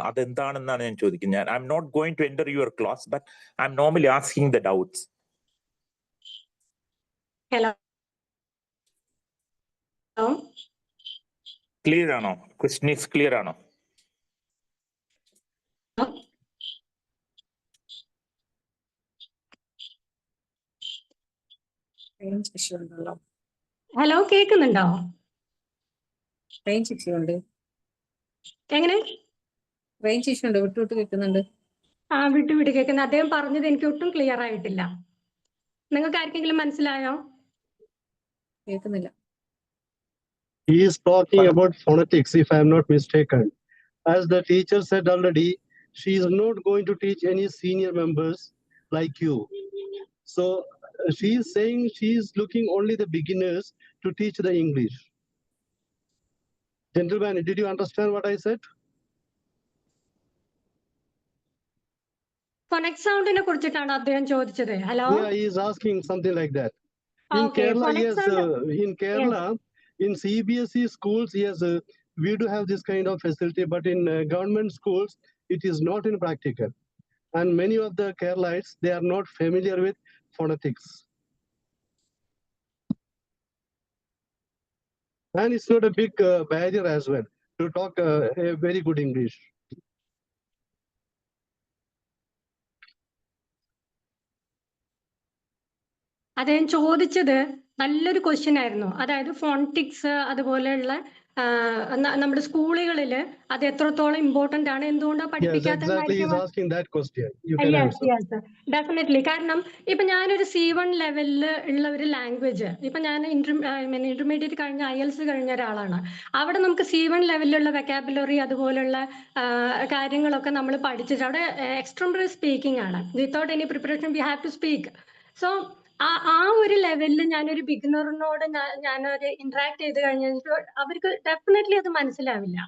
അതെന്താണെന്നാണ് ഞാൻ ചോദിക്കുന്നത്. I'm not going to enter your class, but I'm normally asking the doubts. Hello, clear ആണോ? ക്വസ്റ്റ്യൻ ഈസ് ക്ലിയർ ആണോ? ഹലോ കേൾക്കുന്നുണ്ടോ? റേഞ്ച് ഇഷ്യൂ ഉണ്ട്. എങ്ങനെ? റേഞ്ച് ഇഷ്യൂ ഉണ്ട്, വിട്ടു കേൾക്കുന്നുണ്ട്. വിട്ടു കേൾക്കുന്നത്. അദ്ദേഹം പറഞ്ഞത് എനിക്ക് ഒട്ടും ക്ലിയർ ആയിട്ടില്ല. നിങ്ങൾക്ക് ആർക്കെങ്കിലും മനസ്സിലായോ? കേൾക്കുന്നില്ല. He is talking about phonetics, if I am not mistaken. As the teacher said already, she is not going to teach any senior members like you. So she is saying she is looking only the beginners to teach the English. Gentlemen, did you understand what I said? Phonic സൗണ്ടിനെ കുറിച്ചിട്ടാണ് അദ്ദേഹം ചോദിച്ചത്. Hello. Yeah, he is asking something like that. In Okay, Kerala, phonic yes, sound. in Kerala, in CBSE schools, yes, we do have this kind of facility, but in government schools, it is not in practical. And many of the Keralites, they are not familiar with phonetics. And it's not a big barrier as well to talk a very good English. അദ്ദേഹം ചോദിച്ചത് നല്ലൊരു question ആയിരുന്നു. അതായത് phonetics അതുപോലെയുള്ള നമ്മുടെ സ്കൂളുകളിൽ അത് എത്രത്തോളം ഇമ്പോർട്ടന്റ് ആണ്, എന്തുകൊണ്ടാണ് Yes, പഠിപ്പിക്കാത്ത exactly. He's കാര്യം. asking that question. You can answer. Yes, definitely. കാരണം ഇപ്പൊ ഞാനൊരു C1 ലെവലിൽ ഉള്ള ഒരു ലാംഗ്വേജ്, ഇപ്പൊ ഞാൻ ഇന്റർമീഡിയറ്റ് കഴിഞ്ഞ IELTS കഴിഞ്ഞ ഒരാളാണ്. അവിടെ നമുക്ക് C1 ലെവലിലുള്ള വെക്കാബുലറി അതുപോലുള്ള കാര്യങ്ങളൊക്കെ നമ്മൾ പഠിച്ചിട്ട് അവിടെ എക്സ്ട്രീംലി സ്പീക്കിംഗ് ആണ്. Without any preparation we have to speak. So ആ ഒരു ലെവലിൽ ഞാനൊരു ബിഗിനറിനോട് ഞാനൊരു ഇന്ററാക്ട് ചെയ്ത് കഴിഞ്ഞിട്ട് അവർക്ക് ഡെഫിനറ്റ്ലി അത് മനസ്സിലാവില്ല.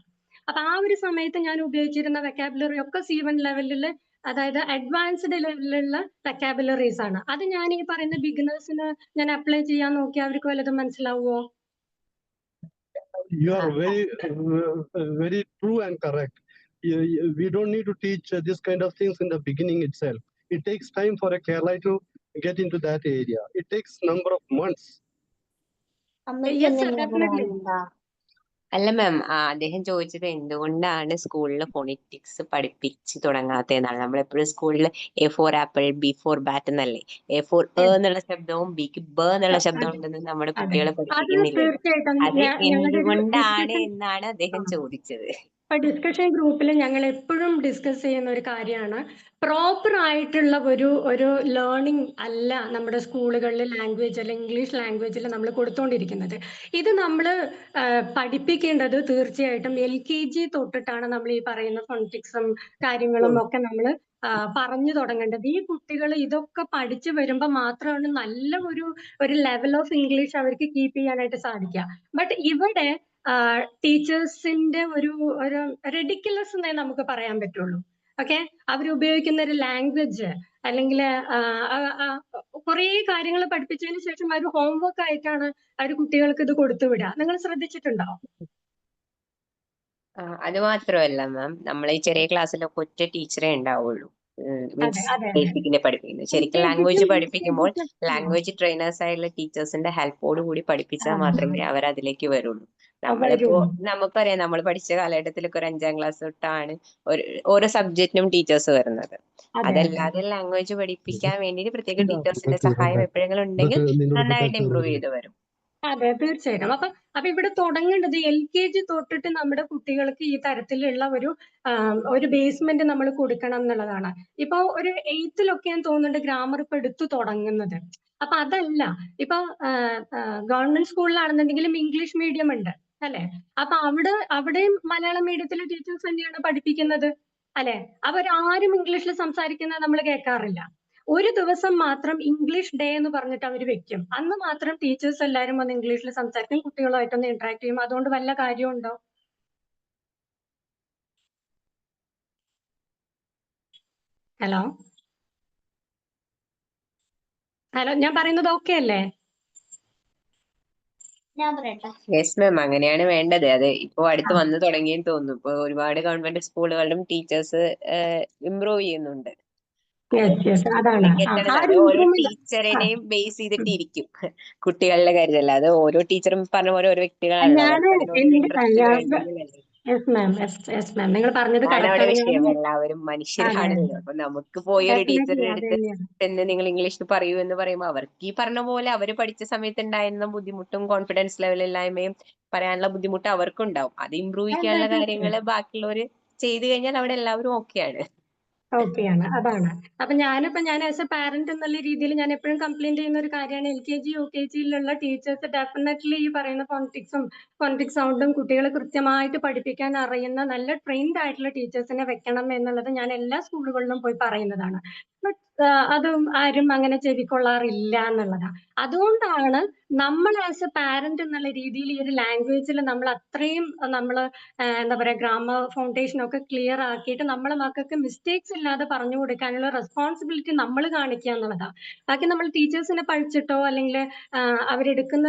അപ്പൊ ആ ഒരു സമയത്ത് ഞാൻ ഉപയോഗിച്ചിരുന്ന വെക്കാബുലറി ഒക്കെ C1 ലെവലിൽ, അതായത് അഡ്വാൻസ്ഡ് ലെവലിലുള്ള വെക്കാബുലറീസ് ആണ്. അത് ഞാൻ ഈ പറയുന്ന ബിഗിനേഴ്സിന് ഞാൻ അപ്ലൈ ചെയ്യാൻ നോക്കി അവർക്ക് വല്ലതും മനസ്സിലാവുമോ? You are very true and correct. We don't need to teach this kind of things in the beginning itself. It takes time for a Kerala to get into that area. It takes number of months. Yes, sir, definitely. അല്ല മാം, അദ്ദേഹം ചോദിച്ചത് എന്തുകൊണ്ടാണ് സ്കൂളിൽ phonetics പഠിപ്പിച്ച് തുടങ്ങാത്തതെന്നാണ്. നമ്മളെപ്പോഴും സ്കൂളിൽ A4 apple, B4 bat എന്നല്ലേ, A4 എന്നുള്ള ശബ്ദവും Bക്ക് ബ എന്നുള്ള ശബ്ദം ഉണ്ടെന്ന് നമ്മുടെ കുട്ടികളെ പഠിപ്പിക്കുന്നില്ല. അത് എന്തുകൊണ്ടാണ് എന്നാണ് അദ്ദേഹം ചോദിച്ചത്. ഇപ്പൊ ഡിസ്കഷൻ ഗ്രൂപ്പിൽ ഞങ്ങൾ എപ്പോഴും ഡിസ്കസ് ചെയ്യുന്ന ഒരു കാര്യമാണ്, പ്രോപ്പർ ആയിട്ടുള്ള ഒരു ലേണിംഗ് അല്ല നമ്മുടെ സ്കൂളുകളിൽ ലാംഗ്വേജ് അല്ലെങ്കിൽ ഇംഗ്ലീഷ് ലാംഗ്വേജിൽ നമ്മൾ കൊടുത്തുകൊണ്ടിരിക്കുന്നത്. ഇത് നമ്മൾ പഠിപ്പിക്കേണ്ടത് തീർച്ചയായിട്ടും LKG തൊട്ടിട്ടാണ് നമ്മൾ ഈ പറയുന്ന ഫോണിറ്റിക്സും കാര്യങ്ങളും ഒക്കെ നമ്മൾ പറഞ്ഞു തുടങ്ങേണ്ടത്. ഈ കുട്ടികൾ ഇതൊക്കെ പഠിച്ചു വരുമ്പോൾ മാത്രമാണ് നല്ല ഒരു ലെവൽ ഓഫ് ഇംഗ്ലീഷ് അവർക്ക് കീപ്പ് ചെയ്യാനായിട്ട് സാധിക്കുക. ബട്ട് ഇവിടെ ടീച്ചേഴ്സിന്റെ ഒരു റെഡിക്കുലസ് എന്നേ നമുക്ക് പറയാൻ പറ്റുള്ളൂ. ഓക്കെ, അവരുപയോഗിക്കുന്ന ഒരു ലാംഗ്വേജ് അല്ലെങ്കിൽ കുറേ കാര്യങ്ങൾ പഠിപ്പിച്ചതിന് ശേഷം അവർ ഹോംവർക്ക് ആയിട്ടാണ് അവർ കുട്ടികൾക്ക് ഇത് കൊടുത്തുവിടുക. നിങ്ങൾ ശ്രദ്ധിച്ചിട്ടുണ്ടോ? അത് മാത്രമല്ല മാം, നമ്മൾ ഈ ചെറിയ ക്ലാസ്സിലൊക്കെ ഒറ്റ ടീച്ചറേ ഉണ്ടാവുള്ളൂ. മീൻസ് അതെ അതെ ബേസിക്കിനെ പഠിപ്പിക്കുന്നത്. ശരിക്കും ലാംഗ്വേജ് പഠിപ്പിക്കുമ്പോൾ ലാംഗ്വേജ് ട്രെയിനേഴ്സ് ആയിട്ടുള്ള ടീച്ചേഴ്സിന്റെ ഹെൽപ്പോട് കൂടി പഠിപ്പിച്ചാൽ മാത്രമേ അവർ അതിലേക്ക് വരുള്ളൂ. നമ്മളിപ്പോ നമുക്കറിയാം, നമ്മൾ പഠിച്ച കാലഘട്ടത്തിലൊക്കെ ഒരു 5ാം ക്ലാസ് തൊട്ടാണ് ഓരോ സബ്ജക്റ്റിനും ടീച്ചേഴ്സ് വരുന്നത്. അതല്ലാതെ ലാംഗ്വേജ് പഠിപ്പിക്കാൻ വേണ്ടിയിട്ട് പ്രത്യേക ടീച്ചേഴ്സിന്റെ സഹായം എപ്പോഴെങ്കിലും ഉണ്ടെങ്കിൽ നന്നായിട്ട് ഇമ്പ്രൂവ് ചെയ്ത് വരും. അതെ, തീർച്ചയായിട്ടും. അപ്പൊ ഇവിടെ തുടങ്ങേണ്ടത് LKG തൊട്ടിട്ട് നമ്മുടെ കുട്ടികൾക്ക് ഈ തരത്തിലുള്ള ഒരു ബേസ്മെന്റ് നമ്മൾ കൊടുക്കണം എന്നുള്ളതാണ്. ഇപ്പൊ ഒരു 8th ഞാൻ തോന്നുന്നുണ്ട് ഗ്രാമർ ഇപ്പൊ എടുത്തു തുടങ്ങുന്നത്. അപ്പൊ അതല്ല, ഇപ്പൊ ഗവൺമെന്റ് സ്കൂളിലാണെന്നുണ്ടെങ്കിലും ഇംഗ്ലീഷ് മീഡിയം ഉണ്ട് അല്ലെ? അപ്പൊ അവിടെയും മലയാളം മീഡിയത്തിലെ ടീച്ചേഴ്സ് തന്നെയാണ് പഠിപ്പിക്കുന്നത് അല്ലെ? അവരാരും ഇംഗ്ലീഷിൽ സംസാരിക്കുന്നത് നമ്മൾ കേൾക്കാറില്ല. ഒരു ദിവസം മാത്രം ഇംഗ്ലീഷ് ഡേ എന്ന് പറഞ്ഞിട്ട് അവർ വെക്കും. അന്ന് മാത്രം ടീച്ചേഴ്സ് എല്ലാവരും വന്ന് ഇംഗ്ലീഷിൽ സംസാരിക്കും, കുട്ടികളുമായിട്ടൊന്ന് ഇന്ററാക്ട് ചെയ്യും. അതുകൊണ്ട് വല്ല കാര്യമുണ്ടോ? ഹലോ ഹലോ ഞാൻ പറയുന്നത് ഓക്കെ അല്ലേ? യെസ് മാം, അങ്ങനെയാണ് വേണ്ടത്. അത് ഇപ്പോ അടുത്ത് വന്നു തുടങ്ങിയെന്ന് തോന്നുന്നു. ഇപ്പൊ ഒരുപാട് ഗവൺമെന്റ് സ്കൂളുകളിലും ടീച്ചേഴ്സ് ഇംപ്രൂവ് ചെയ്യുന്നുണ്ട്. അതാണ് അത് ഓരോ ടീച്ചറിനെയും ബേസ് ചെയ്തിട്ടിരിക്കും കുട്ടികളുടെ കാര്യത്തിൽ. അത് ഓരോ ടീച്ചറും പറഞ്ഞ പോലെ ഓരോ വ്യക്തികളാണല്ലോ, അവർക്ക് അതിനോടൊരു ഇൻട്രസ്റ്റ് കഴിഞ്ഞാലല്ലേ. നിങ്ങൾ പറഞ്ഞത് അതാണ് അവിടെ കറക്റ്റ്. വിഷയം. എല്ലാവരും മനുഷ്യരാണല്ലോ. അപ്പൊ നമുക്ക് പോയി ഒരു ടീച്ചറുടെ അടുത്ത് തന്നെ നിങ്ങൾ ഇംഗ്ലീഷിൽ പറയൂ എന്ന് പറയുമ്പോൾ അവർക്ക് ഈ പറഞ്ഞ പോലെ അവര് പഠിച്ച സമയത്ത് ഉണ്ടായിരുന്ന ബുദ്ധിമുട്ടും കോൺഫിഡൻസ് ലെവൽ ഇല്ലായ്മയും പറയാനുള്ള ബുദ്ധിമുട്ട് അവർക്കുണ്ടാവും. അത് ഇമ്പ്രൂവ് ചെയ്യാനുള്ള കാര്യങ്ങൾ ബാക്കിയുള്ളവർ ചെയ്തു കഴിഞ്ഞാൽ അവിടെ എല്ലാവരും ഓക്കെയാണ്. ഓക്കെയാണ്. അതാണ്. അപ്പൊ ഞാൻ ആസ് എ പാരന്റ് എന്നുള്ള രീതിയിൽ ഞാൻ എപ്പോഴും കംപ്ലൈന്റ് ചെയ്യുന്ന ഒരു കാര്യമാണ്, LKG UKGയിലുള്ള ടീച്ചേഴ്സ് ഡെഫിനറ്റ്ലി ഈ പറയുന്ന ഫോണറ്റിക് സൗണ്ടും കുട്ടികളെ കൃത്യമായിട്ട് പഠിപ്പിക്കാൻ അറിയുന്ന നല്ല ട്രെയിൻഡ് ആയിട്ടുള്ള ടീച്ചേഴ്സിനെ വെക്കണം എന്നുള്ളത് ഞാൻ എല്ലാ സ്കൂളുകളിലും പോയി പറയുന്നതാണ്. ബട്ട് അതും ആരും അങ്ങനെ ചെവിക്കൊള്ളാറില്ല എന്നുള്ളതാണ്. അതുകൊണ്ടാണ് നമ്മൾ ആസ് എ പാരന്റ് എന്നുള്ള രീതിയിൽ ഈ ഒരു ലാംഗ്വേജിൽ നമ്മൾ അത്രയും എന്താ പറയാ ഗ്രാമർ ഫൗണ്ടേഷൻ ഒക്കെ ക്ലിയർ ആക്കിയിട്ട് നമ്മളെ മക്കൾക്ക് മിസ്റ്റേക്സ് ഇല്ലാതെ പറഞ്ഞു കൊടുക്കാനുള്ള റെസ്പോൺസിബിലിറ്റി നമ്മൾ കാണിക്കുക എന്നുള്ളതാണ്. ബാക്കി നമ്മൾ ടീച്ചേഴ്സിനെ പഠിച്ചിട്ടോ അല്ലെങ്കിൽ അവരെടുക്കുന്ന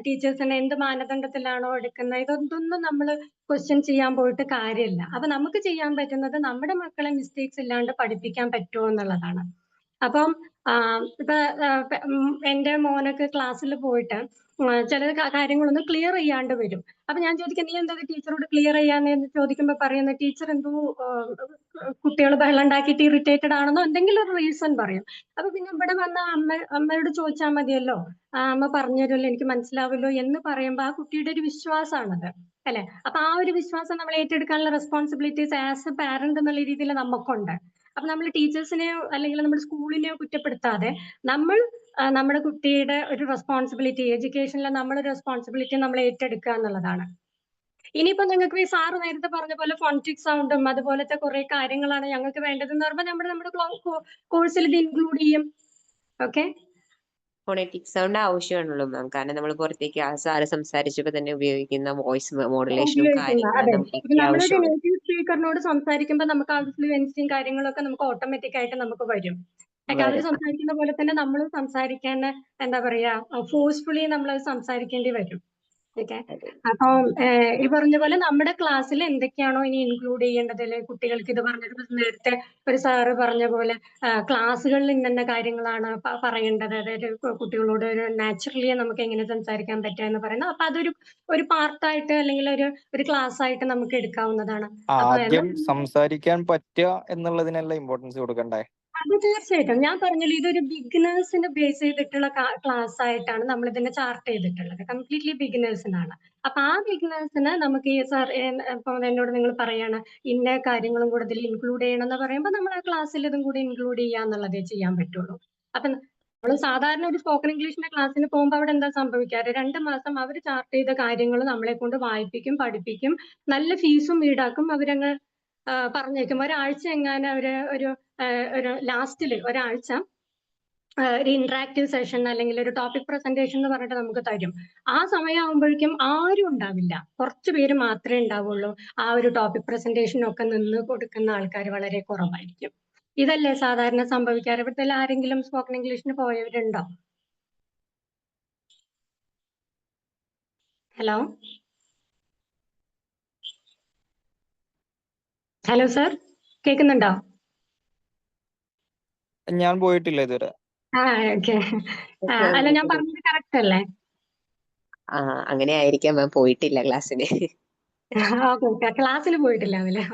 ടീച്ചേഴ്സിനെ എന്ത് മാനദണ്ഡത്തിലാണോ എടുക്കുന്നത്, ഇതൊന്നും നമ്മൾ ക്വസ്റ്റ്യൻ ചെയ്യാൻ പോയിട്ട് കാര്യമില്ല. അപ്പൊ നമുക്ക് ചെയ്യാൻ പറ്റുന്നത് നമ്മുടെ മക്കളെ മിസ്റ്റേക്സ് ഇല്ലാണ്ട് പഠിപ്പിക്കാൻ പറ്റുമോ എന്നുള്ളതാണ്. അപ്പം ഇപ്പൊ എന്റെ മോനൊക്കെ ക്ലാസ്സിൽ പോയിട്ട് ചില കാര്യങ്ങളൊന്നും ക്ലിയർ ചെയ്യാണ്ട് വരും. അപ്പൊ ഞാൻ ചോദിക്കാം, നീ എന്താ ടീച്ചറോട് ക്ലിയർ ചെയ്യാന്ന് ചോദിക്കുമ്പോ പറയുന്ന, ടീച്ചർ എന്തോ കുട്ടികൾ ബഹളം ഉണ്ടാക്കിയിട്ട് ഇറിറ്റേറ്റഡ് ആണെന്നോ എന്തെങ്കിലും ഒരു റീസൺ പറയും. അപ്പൊ പിന്നെ ഇവിടെ വന്ന അമ്മയോട് ചോദിച്ചാൽ മതിയല്ലോ, അമ്മ പറഞ്ഞുതരുമല്ലോ, എനിക്ക് മനസ്സിലാവുമല്ലോ എന്ന് പറയുമ്പോ ആ കുട്ടിയുടെ ഒരു വിശ്വാസമാണത് അല്ലെ? അപ്പൊ ആ ഒരു വിശ്വാസം നമ്മൾ ഏറ്റെടുക്കാനുള്ള റെസ്പോൺസിബിലിറ്റീസ് ആസ് എ പാരന്റ് എന്നുള്ള രീതിയിൽ നമുക്കുണ്ട്. അപ്പൊ നമ്മൾ ടീച്ചേഴ്സിനെയോ അല്ലെങ്കിൽ നമ്മുടെ സ്കൂളിനെയോ കുറ്റപ്പെടുത്താതെ നമ്മൾ നമ്മുടെ കുട്ടിയുടെ ഒരു റെസ്പോൺസിബിലിറ്റി, എഡ്യൂക്കേഷനിലെ നമ്മുടെ റെസ്പോൺസിബിലിറ്റി നമ്മൾ ഏറ്റെടുക്കുക എന്നുള്ളതാണ്. ഇനിയിപ്പോ നിങ്ങൾക്ക് ഈ സാറ് നേരത്തെ പറഞ്ഞ പോലെ ഫോണറ്റിക് സൗണ്ടും അതുപോലത്തെ കുറെ കാര്യങ്ങളാണ് ഞങ്ങൾക്ക് വേണ്ടതെന്ന് പറയുമ്പോൾ നമ്മുടെ കോഴ്സിൽ ഇത് ഇൻക്ലൂഡ് ചെയ്യും. ഓക്കെ, ഫോണറ്റിക് സൗണ്ട് ആവശ്യമാണല്ലോ മാം. കാരണം നമ്മൾ പുറത്തേക്ക് സാറ് സംസാരിച്ചപ്പോ തന്നെ ഉപയോഗിക്കുന്ന വോയിസ് മോഡുലേഷനും കാര്യങ്ങളും നമുക്ക് നമ്മളൊരു ആവശ്യമാണ്. നേറ്റീവ് സ്പീക്കറിനോട് സംസാരിക്കുമ്പോൾ നമുക്ക് ആ ഫ്ലുവൻസിയും കാര്യങ്ങളൊക്കെ നമുക്ക് ഓട്ടോമാറ്റിക് ആയിട്ട് നമുക്ക് വരും. അവർ സംസാരിക്കുന്ന പോലെ തന്നെ നമ്മളും സംസാരിക്കാൻ എന്താ പറയാ ഫോഴ്സ്ഫുള്ളി നമ്മൾ സംസാരിക്കേണ്ടി വരും. ഓക്കെ, അപ്പൊ ഈ പറഞ്ഞ പോലെ നമ്മുടെ ക്ലാസ്സിൽ എന്തൊക്കെയാണോ ഇനി ഇൻക്ലൂഡ് ചെയ്യേണ്ടത്, അല്ലെങ്കിൽ കുട്ടികൾക്ക് ഇത് പറഞ്ഞിട്ട് നേരത്തെ ഒരു സാറ് പറഞ്ഞ പോലെ ക്ലാസ്സുകളിൽ ഇന്ന കാര്യങ്ങളാണ് പറയേണ്ടത്, അതായത് കുട്ടികളോട് ഒരു നാച്ചുറലി നമുക്ക് എങ്ങനെ സംസാരിക്കാൻ പറ്റുക എന്ന് പറയുന്നത്. അപ്പൊ അതൊരു പാർട്ടായിട്ട് അല്ലെങ്കിൽ ഒരു ക്ലാസ് ആയിട്ട് നമുക്ക് എടുക്കാവുന്നതാണ്. ആദ്യം സംസാരിക്കാൻ പറ്റുക എന്നുള്ളതിനല്ല ഇമ്പോർട്ടൻസ് കൊടുക്കണ്ടേ? അത് തീർച്ചയായിട്ടും ഞാൻ പറഞ്ഞല്ലോ, ഇതൊരു ബിഗിനേഴ്സിന് ബേസ് ചെയ്തിട്ടുള്ള ക്ലാസ് ആയിട്ടാണ് നമ്മൾ ഇതിനെ ചാർട്ട് ചെയ്തിട്ടുള്ളത്. കംപ്ലീറ്റ്ലി ബിഗിനേഴ്സിനാണ്. അപ്പൊ ആ ബിഗിനേഴ്സിന് നമുക്ക് ഈ സാർ ഇപ്പൊ എന്നോട് നിങ്ങൾ പറയാണ് ഇന്ന കാര്യങ്ങളും കൂടെ ഇതിൽ ഇൻക്ലൂഡ് ചെയ്യണം എന്ന് പറയുമ്പോൾ നമ്മൾ ആ ക്ലാസ്സിൽ ഇതും കൂടി ഇൻക്ലൂഡ് ചെയ്യാന്നുള്ളതേ ചെയ്യാൻ പറ്റുള്ളൂ. അപ്പൊ നമ്മൾ സാധാരണ ഒരു സ്പോക്കൺ ഇംഗ്ലീഷിന്റെ ക്ലാസ്സിന് പോകുമ്പോൾ അവിടെ എന്താ സംഭവിക്കാറ്, 2 മാസം അവർ ചാർട്ട് ചെയ്ത കാര്യങ്ങൾ നമ്മളെ കൊണ്ട് വായിപ്പിക്കും, പഠിപ്പിക്കും, നല്ല ഫീസും ഈടാക്കും. അവരങ്ങ് പറഞ്ഞേക്കും. ഒരാഴ്ച എങ്ങാനും ഒരു ലാസ്റ്റില് ഒരാഴ്ച ഒരു ഇന്ററാക്റ്റീവ് സെഷൻ അല്ലെങ്കിൽ ഒരു ടോപ്പിക് പ്രസന്റേഷൻ എന്ന് പറഞ്ഞിട്ട് നമുക്ക് തരും. ആ സമയമാകുമ്പോഴേക്കും ആരും ഉണ്ടാവില്ല, കുറച്ച് പേര് മാത്രമേ ഉണ്ടാവുള്ളൂ. ആ ഒരു ടോപ്പിക് പ്രസന്റേഷനൊക്കെ നിന്ന് കൊടുക്കുന്ന ആൾക്കാർ വളരെ കുറവായിരിക്കും. ഇതല്ലേ സാധാരണ സംഭവിക്കാറ്? ഇവിടുത്തെ ആരെങ്കിലും സ്പോക്കൺ ഇംഗ്ലീഷിന് പോയവരുണ്ടോ? ഹലോ ഹലോ സർ, കേൾക്കുന്നുണ്ടോ? ഞാൻ പോയിട്ടില്ല ഇതുവരെ. ഓക്കെ. അല്ല ഞാൻ പറഞ്ഞത് കറക്റ്റ് അല്ലേ? അങ്ങനെ ആയിരിക്കാം മാം, പോയിട്ടില്ല ക്ലാസ്സിന്. ഓക്കെ, ക്ലാസ്സിൽ പോയിട്ടില്ല അതില്.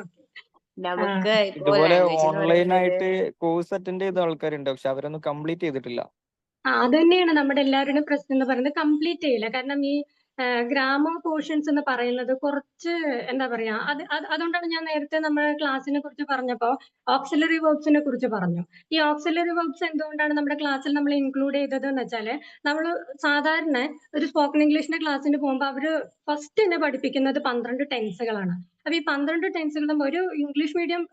നമുക്ക് ഇപ്പോ ഇതുപോലെ ലാംഗ്വേജ് എന്ന് പറയുന്നത് ഓൺലൈനായിട്ട് കോഴ്സ് അറ്റൻഡ് ചെയ്ത ആൾക്കാരുണ്ട്, പക്ഷെ അവരൊന്നും കംപ്ലീറ്റ് ചെയ്തിട്ടില്ല. അത് തന്നെയാണ് നമ്മുടെ എല്ലാവരുടെയും പ്രശ്നം എന്ന് പറയുന്നത്, കംപ്ലീറ്റ് ചെയ്യില്ല. കാരണം ഈ ഗ്രാമർ പോർഷൻസ് എന്ന് പറയുന്നത് കുറച്ച് എന്താ പറയാ, അതുകൊണ്ടാണ് ഞാൻ നേരത്തെ നമ്മുടെ ക്ലാസ്സിനെ കുറിച്ച് പറഞ്ഞപ്പോ ഓക്സിലറി വെർബ്സിനെ കുറിച്ച് പറഞ്ഞു. ഈ ഓക്സിലറി വെർബ്സ് എന്തുകൊണ്ടാണ് നമ്മുടെ ക്ലാസ്സിൽ നമ്മൾ ഇൻക്ലൂഡ് ചെയ്തത് എന്ന് വെച്ചാല്, നമ്മൾ സാധാരണ ഒരു സ്പോക്കൺ ഇംഗ്ലീഷിന്റെ ക്ലാസ്സിന് പോകുമ്പോൾ അവര് ഫസ്റ്റ് തന്നെ പഠിപ്പിക്കുന്നത് 12 ടെൻസുകളാണ്. അപ്പൊ ഈ 12 ടെൻസുകളും ഒരു ഇംഗ്ലീഷ് മീഡിയം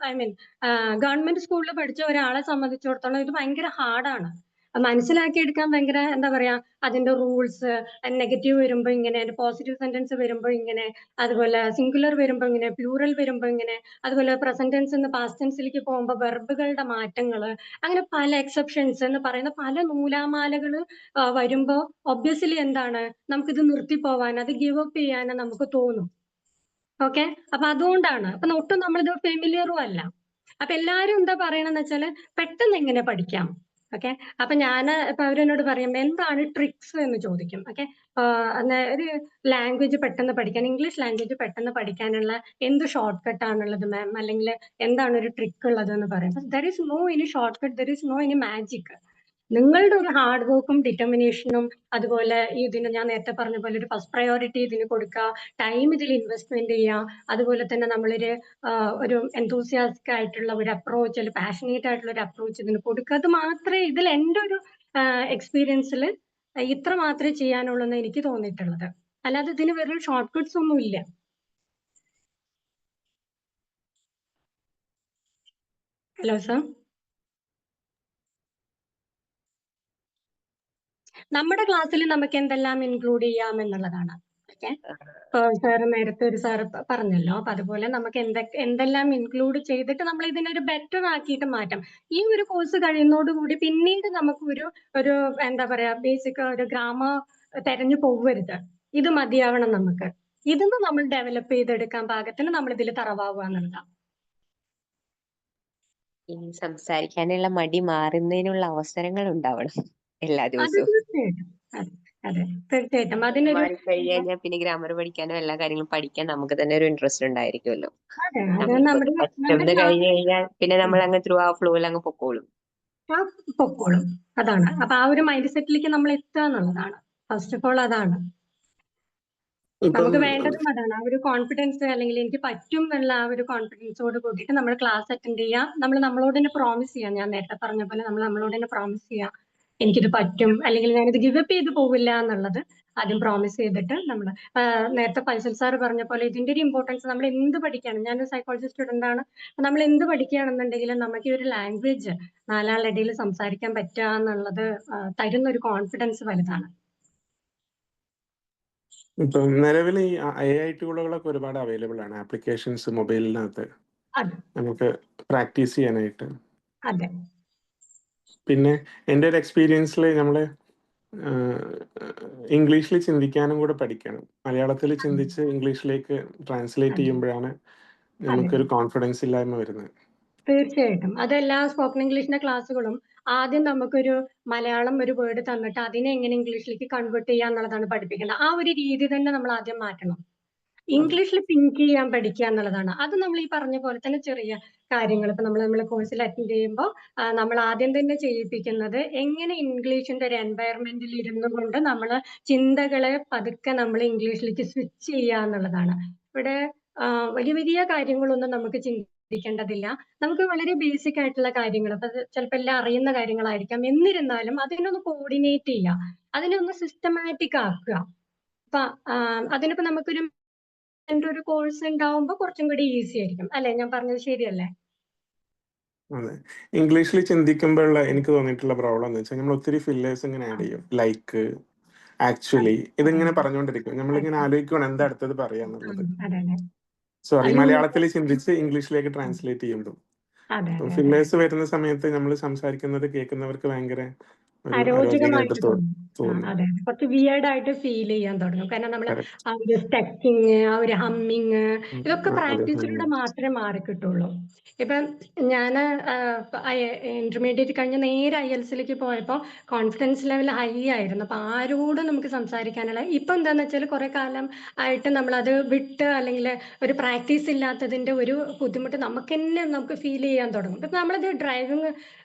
ഗവൺമെന്റ് സ്കൂളിൽ പഠിച്ച ഒരാളെ സംബന്ധിച്ചിടത്തോളം ഇത് ഭയങ്കര ഹാർഡാണ്. മനസ്സിലാക്കിയെടുക്കാൻ ഭയങ്കര എന്താ പറയാ, അതിന്റെ റൂൾസ്, നെഗറ്റീവ് വരുമ്പോ ഇങ്ങനെ, പോസിറ്റീവ് സെന്റൻസ് വരുമ്പോ ഇങ്ങനെ, അതുപോലെ സിംഗുലർ വരുമ്പോ ഇങ്ങനെ, പ്ലൂറൽ വരുമ്പോ ഇങ്ങനെ, അതുപോലെ പ്രസന്റ് ടെൻസ് നിന്ന് പാസ്റ്റ് ടെൻസിലേക്ക് പോകുമ്പോ വെർബുകളുടെ മാറ്റങ്ങള്, അങ്ങനെ പല എക്സെപ്ഷൻസ് എന്ന് പറയുന്ന പല നൂലാമാലകള് വരുമ്പോ ഒബ്വിയസ്ലി എന്താണ്, നമുക്കിത് നിർത്തി പോവാൻ, അത് ഗിവ് അപ്പ് ചെയ്യാൻ നമുക്ക് തോന്നും. ഓക്കെ, അപ്പൊ അതുകൊണ്ടാണ്. അപ്പൊ ഒട്ടും നമ്മളിത് ഫെമിലിയറും അല്ല. അപ്പൊ എല്ലാരും എന്താ പറയണെന്ന് വെച്ചാല് പെട്ടെന്ന് എങ്ങനെ പഠിക്കാം. ഓക്കെ, അപ്പൊ ഇപ്പൊ അവരെന്നോട് പറയും എന്താണ് ട്രിക്സ് എന്ന് ചോദിക്കും. ഓക്കെ, ഒരു ലാംഗ്വേജ് പെട്ടെന്ന് പഠിക്കാൻ, ഇംഗ്ലീഷ് ലാംഗ്വേജ് പെട്ടെന്ന് പഠിക്കാനുള്ള എന്ത് ഷോർട്ട് കട്ട് ആണുള്ളത് മാം, അല്ലെങ്കിൽ എന്താണ് ഒരു ട്രിക്ക് ഉള്ളത് എന്ന് പറയും. There is no any shortcut, there is no any magic. നിങ്ങളുടെ ഒരു ഹാർഡ് വർക്കും ഡിറ്റർമിനേഷനും, അതുപോലെ ഇതിന് ഞാൻ നേരത്തെ പറഞ്ഞ പോലെ ഒരു ഫസ്റ്റ് പ്രയോറിറ്റി ഇതിന് കൊടുക്കുക, ടൈം ഇതിൽ ഇൻവെസ്റ്റ്മെന്റ് ചെയ്യുക, അതുപോലെ തന്നെ ഒരു എന്തൂസിയാസ്റ്റിക് ആയിട്ടുള്ള ഒരു അപ്രോച്ച്, അല്ലെങ്കിൽ പാഷനേറ്റ് ആയിട്ടുള്ള ഒരു അപ്രോച്ച് ഇതിന് കൊടുക്കുക. അത് മാത്രമേ ഇതിൽ എൻ്റെ ഒരു എക്സ്പീരിയൻസിൽ ഇത്ര മാത്രമേ ചെയ്യാനുള്ളൂ എന്ന് എനിക്ക് തോന്നിയിട്ടുള്ളത്. അല്ലാതെ ഇതിന് വേറെ ഷോർട്ട് കട്ട്സ് ഒന്നും ഇല്ല. ഹലോ സർ, നമ്മുടെ ക്ലാസ്സിൽ നമുക്ക് എന്തെല്ലാം ഇൻക്ലൂഡ് ചെയ്യാം എന്നുള്ളതാണ്. ഓക്കെ, സാറ് നേരത്തെ ഒരു സാറ് പറഞ്ഞല്ലോ, അപ്പൊ അതുപോലെ നമുക്ക് എന്തെല്ലാം ഇൻക്ലൂഡ് ചെയ്തിട്ട് നമ്മൾ ഇതിനൊരു ബെറ്റർ ആക്കിയിട്ട് മാറ്റാം. ഈ ഒരു കോഴ്സ് കഴിയുന്നതോടുകൂടി പിന്നീട് നമുക്ക് ഒരു എന്താ പറയാ, ബേസിക് ഒരു ഗ്രാമർ തെരഞ്ഞു പോവരുത്. ഇത് മതിയാവണം നമുക്ക്. ഇതൊന്ന് നമ്മൾ ഡെവലപ്പ് ചെയ്തെടുക്കാൻ പാകത്തിന് നമ്മൾ ഇതിൽ തറവാവുക എന്നുള്ളതാണ്. ഇനി സംസാരിക്കാനുള്ള മടി മാറുന്നതിനുള്ള അവസരങ്ങൾ ഉണ്ടാവണം എല്ലാ അത് ദിവസവും. തീർച്ചയായിട്ടും, അതെ തീർച്ചയായിട്ടും അതിനൊരു മാറിക്കഴിഞ്ഞാൽ പിന്നെ ഗ്രാമർ പഠിക്കാനോ എല്ലാ കാര്യങ്ങളും പഠിക്കാൻ നമുക്ക് തന്നെ ഒരു ഇൻട്രസ്റ്റ് ഉണ്ടായിരിക്കുമല്ലോ. അതെ, അത് നമ്മളിപ്പോ നമ്മുടെ പറ്റുമെന്ന് കഴിഞ്ഞു കഴിഞ്ഞാൽ പിന്നെ നമ്മൾ അങ്ങ് ത്രൂ ആ ഫ്ലോയിൽ അങ്ങ് പൊക്കോളും. പൊക്കോളും. അതാണ്. അപ്പൊ ആ ഒരു മൈൻഡ് സെറ്റിലേക്ക് നമ്മൾ എത്തുക എന്നുള്ളതാണ്. ഫസ്റ്റ് ഓഫ് ഓൾ അതാണ് നമുക്ക് വേണ്ടതും. അതാണ് ആ ഒരു കോൺഫിഡൻസ്, അല്ലെങ്കിൽ എനിക്ക് പറ്റും എന്നുള്ള ആ ഒരു കോൺഫിഡൻസോട് കൂടിയിട്ട് നമ്മൾ ക്ലാസ് അറ്റൻഡ് ചെയ്യാം. നമ്മളോട് തന്നെ പ്രോമിസ് ചെയ്യാം. ഞാൻ നേരത്തെ പറഞ്ഞ പോലെ നമ്മളോട് തന്നെ പ്രോമിസ് ചെയ്യാം, എനിക്കിത് പറ്റും, അല്ലെങ്കിൽ ഞാനിത് ഗിവ് അപ്പ് ചെയ്ത് പോവില്ല എന്നുള്ളത് ആദ്യം പ്രോമിസ് ചെയ്തിട്ട് നമ്മൾ നേരത്തെ ഫൈസൽ സാർ പറഞ്ഞ പോലെ ഇതിന്റെ ഒരു ഇമ്പോർട്ടൻസ്, നമ്മൾ എന്ത് പഠിക്കുകയാണ്, ഞാനൊരു സൈക്കോളജി സ്റ്റുഡന്റ് ആണ്, നമ്മൾ എന്ത് പഠിക്കുകയാണെന്നുണ്ടെങ്കിലും നമുക്ക് ഈ ഒരു ലാംഗ്വേജ് നാലാളുടെ ഇടയിൽ സംസാരിക്കാൻ പറ്റുക എന്നുള്ളത് തരുന്ന ഒരു കോൺഫിഡൻസ് വലുതാണ്. ഇപ്പൊ നിലവിൽ ഈ AI ടൂളുകളൊക്കെ ഒരുപാട് അവൈലബിൾ ആണ്, ആപ്ലിക്കേഷൻസ് മൊബൈലിനകത്ത് നമുക്ക് പ്രാക്ടീസ് ചെയ്യാനായിട്ട്. അതെ, പിന്നെ എൻ്റെ ഒരു എക്സ്പീരിയൻസിൽ നമ്മൾ ഇംഗ്ലീഷിൽ ചിന്തിക്കാനും കൂടെ പഠിക്കണം. മലയാളത്തിൽ ചിന്തിച്ച് ഇംഗ്ലീഷിലേക്ക് ട്രാൻസ്ലേറ്റ് ചെയ്യുമ്പോഴാണ് നമുക്കൊരു കോൺഫിഡൻസ് ഇല്ലായ്മ വരുന്നത്. തീർച്ചയായിട്ടും. അതെല്ലാ സ്പോക്കൺ ഇംഗ്ലീഷിന്റെ ക്ലാസ്സുകളും ആദ്യം നമുക്കൊരു മലയാളം ഒരു വേർഡ് തന്നിട്ട് അതിനെ എങ്ങനെ ഇംഗ്ലീഷിലേക്ക് കൺവേർട്ട് ചെയ്യുക എന്നുള്ളതാണ് പഠിപ്പിക്കുന്നത്. ആ ഒരു രീതി തന്നെ നമ്മൾ ആദ്യം മാറ്റണം. ഇംഗ്ലീഷിൽ തിങ്ക് ചെയ്യാൻ പഠിക്കുക എന്നുള്ളതാണ്. അത് നമ്മൾ ഈ പറഞ്ഞ പോലെ തന്നെ ചെറിയ കാര്യങ്ങൾ ഇപ്പൊ നമ്മളെ കോഴ്സിൽ അറ്റൻഡ് ചെയ്യുമ്പോൾ നമ്മൾ ആദ്യം തന്നെ ചെയ്യിപ്പിക്കുന്നത് എങ്ങനെ ഇംഗ്ലീഷിന്റെ ഒരു എൻവയറമെന്റിൽ ഇരുന്നു കൊണ്ട് നമ്മൾ ചിന്തകളെ പതുക്കെ നമ്മൾ ഇംഗ്ലീഷിലേക്ക് സ്വിച്ച് ചെയ്യുക എന്നുള്ളതാണ്. ഇവിടെ വലിയ വലിയ കാര്യങ്ങളൊന്നും നമുക്ക് ചിന്തിക്കേണ്ടതില്ല. നമുക്ക് വളരെ ബേസിക് ആയിട്ടുള്ള കാര്യങ്ങൾ, അപ്പൊ ചിലപ്പോൾ എല്ലാം അറിയുന്ന കാര്യങ്ങളായിരിക്കാം, എന്നിരുന്നാലും അതിനൊന്ന് കോർഡിനേറ്റ് ചെയ്യുക, അതിനൊന്ന് സിസ്റ്റമാറ്റിക് ആക്കുക. അപ്പൊ അതിനിപ്പോ നമുക്കൊരു ഒരു കോഴ്സ് ഉണ്ടാവുമ്പോൾ കുറച്ചും കൂടി ഈസി ആയിരിക്കും അല്ലെ? ഞാൻ പറഞ്ഞത് ശരിയല്ലേ? അതെ, ഇംഗ്ലീഷിൽ ചിന്തിക്കുമ്പോഴുള്ള എനിക്ക് തോന്നിയിട്ടുള്ള പ്രോബ്ലം എന്ന് വെച്ചാൽ നമ്മൾ ഒത്തിരി ഫില്ലേഴ്സ് ഇങ്ങനെ ആഡ് ചെയ്യും, ലൈക്ക്, ആക്ച്വലി, ഇതിങ്ങനെ പറഞ്ഞുകൊണ്ടിരിക്കും. നമ്മളിങ്ങനെ ആലോചിക്കണം എന്താ അടുത്തത് പറയാന്നുള്ളത്. സോറി, മലയാളത്തിൽ ചിന്തിച്ച് ഇംഗ്ലീഷിലേക്ക് ട്രാൻസ്ലേറ്റ് ചെയ്യുമ്പോൾ ഫില്ലേഴ്സ് വരുന്ന സമയത്ത് നമ്മൾ സംസാരിക്കുന്നത് കേൾക്കുന്നവർക്ക് ഭയങ്കര അരോചകമായിട്ട് അരോചകമായിട്ട് തോന്നും. തോന്നും. അതെ, കുറച്ച് വിയേർഡായിട്ട് ഫീൽ ചെയ്യാൻ തുടങ്ങും. കാരണം നമ്മൾ Correct. ആ ഒരു സ്റ്റക്കിങ്, ആ ഒരു ഹമ്മിങ്, ഇതൊക്കെ അതെ. പ്രാക്ടീസിലൂടെ മാത്രമേ മാറിക്കിട്ടുള്ളൂ. ഇപ്പം ഞാൻ ഇന്റർമീഡിയറ്റ് കഴിഞ്ഞ് നേരെ IELTS പോയപ്പോൾ കോൺഫിഡൻസ് ലെവൽ ഹൈ ആയിരുന്നു. അപ്പൊ ആരോടും നമുക്ക് സംസാരിക്കാനുള്ള, ഇപ്പൊ എന്താന്ന് വെച്ചാൽ കുറെ കാലം ആയിട്ട് നമ്മളത് വിട്ട്, അല്ലെങ്കിൽ ഒരു പ്രാക്ടീസ് ഇല്ലാത്തതിന്റെ ഒരു ബുദ്ധിമുട്ട് നമുക്ക് ഫീൽ ചെയ്യാൻ തുടങ്ങും. ഇപ്പൊ നമ്മളത് ഡ്രൈവിംഗ്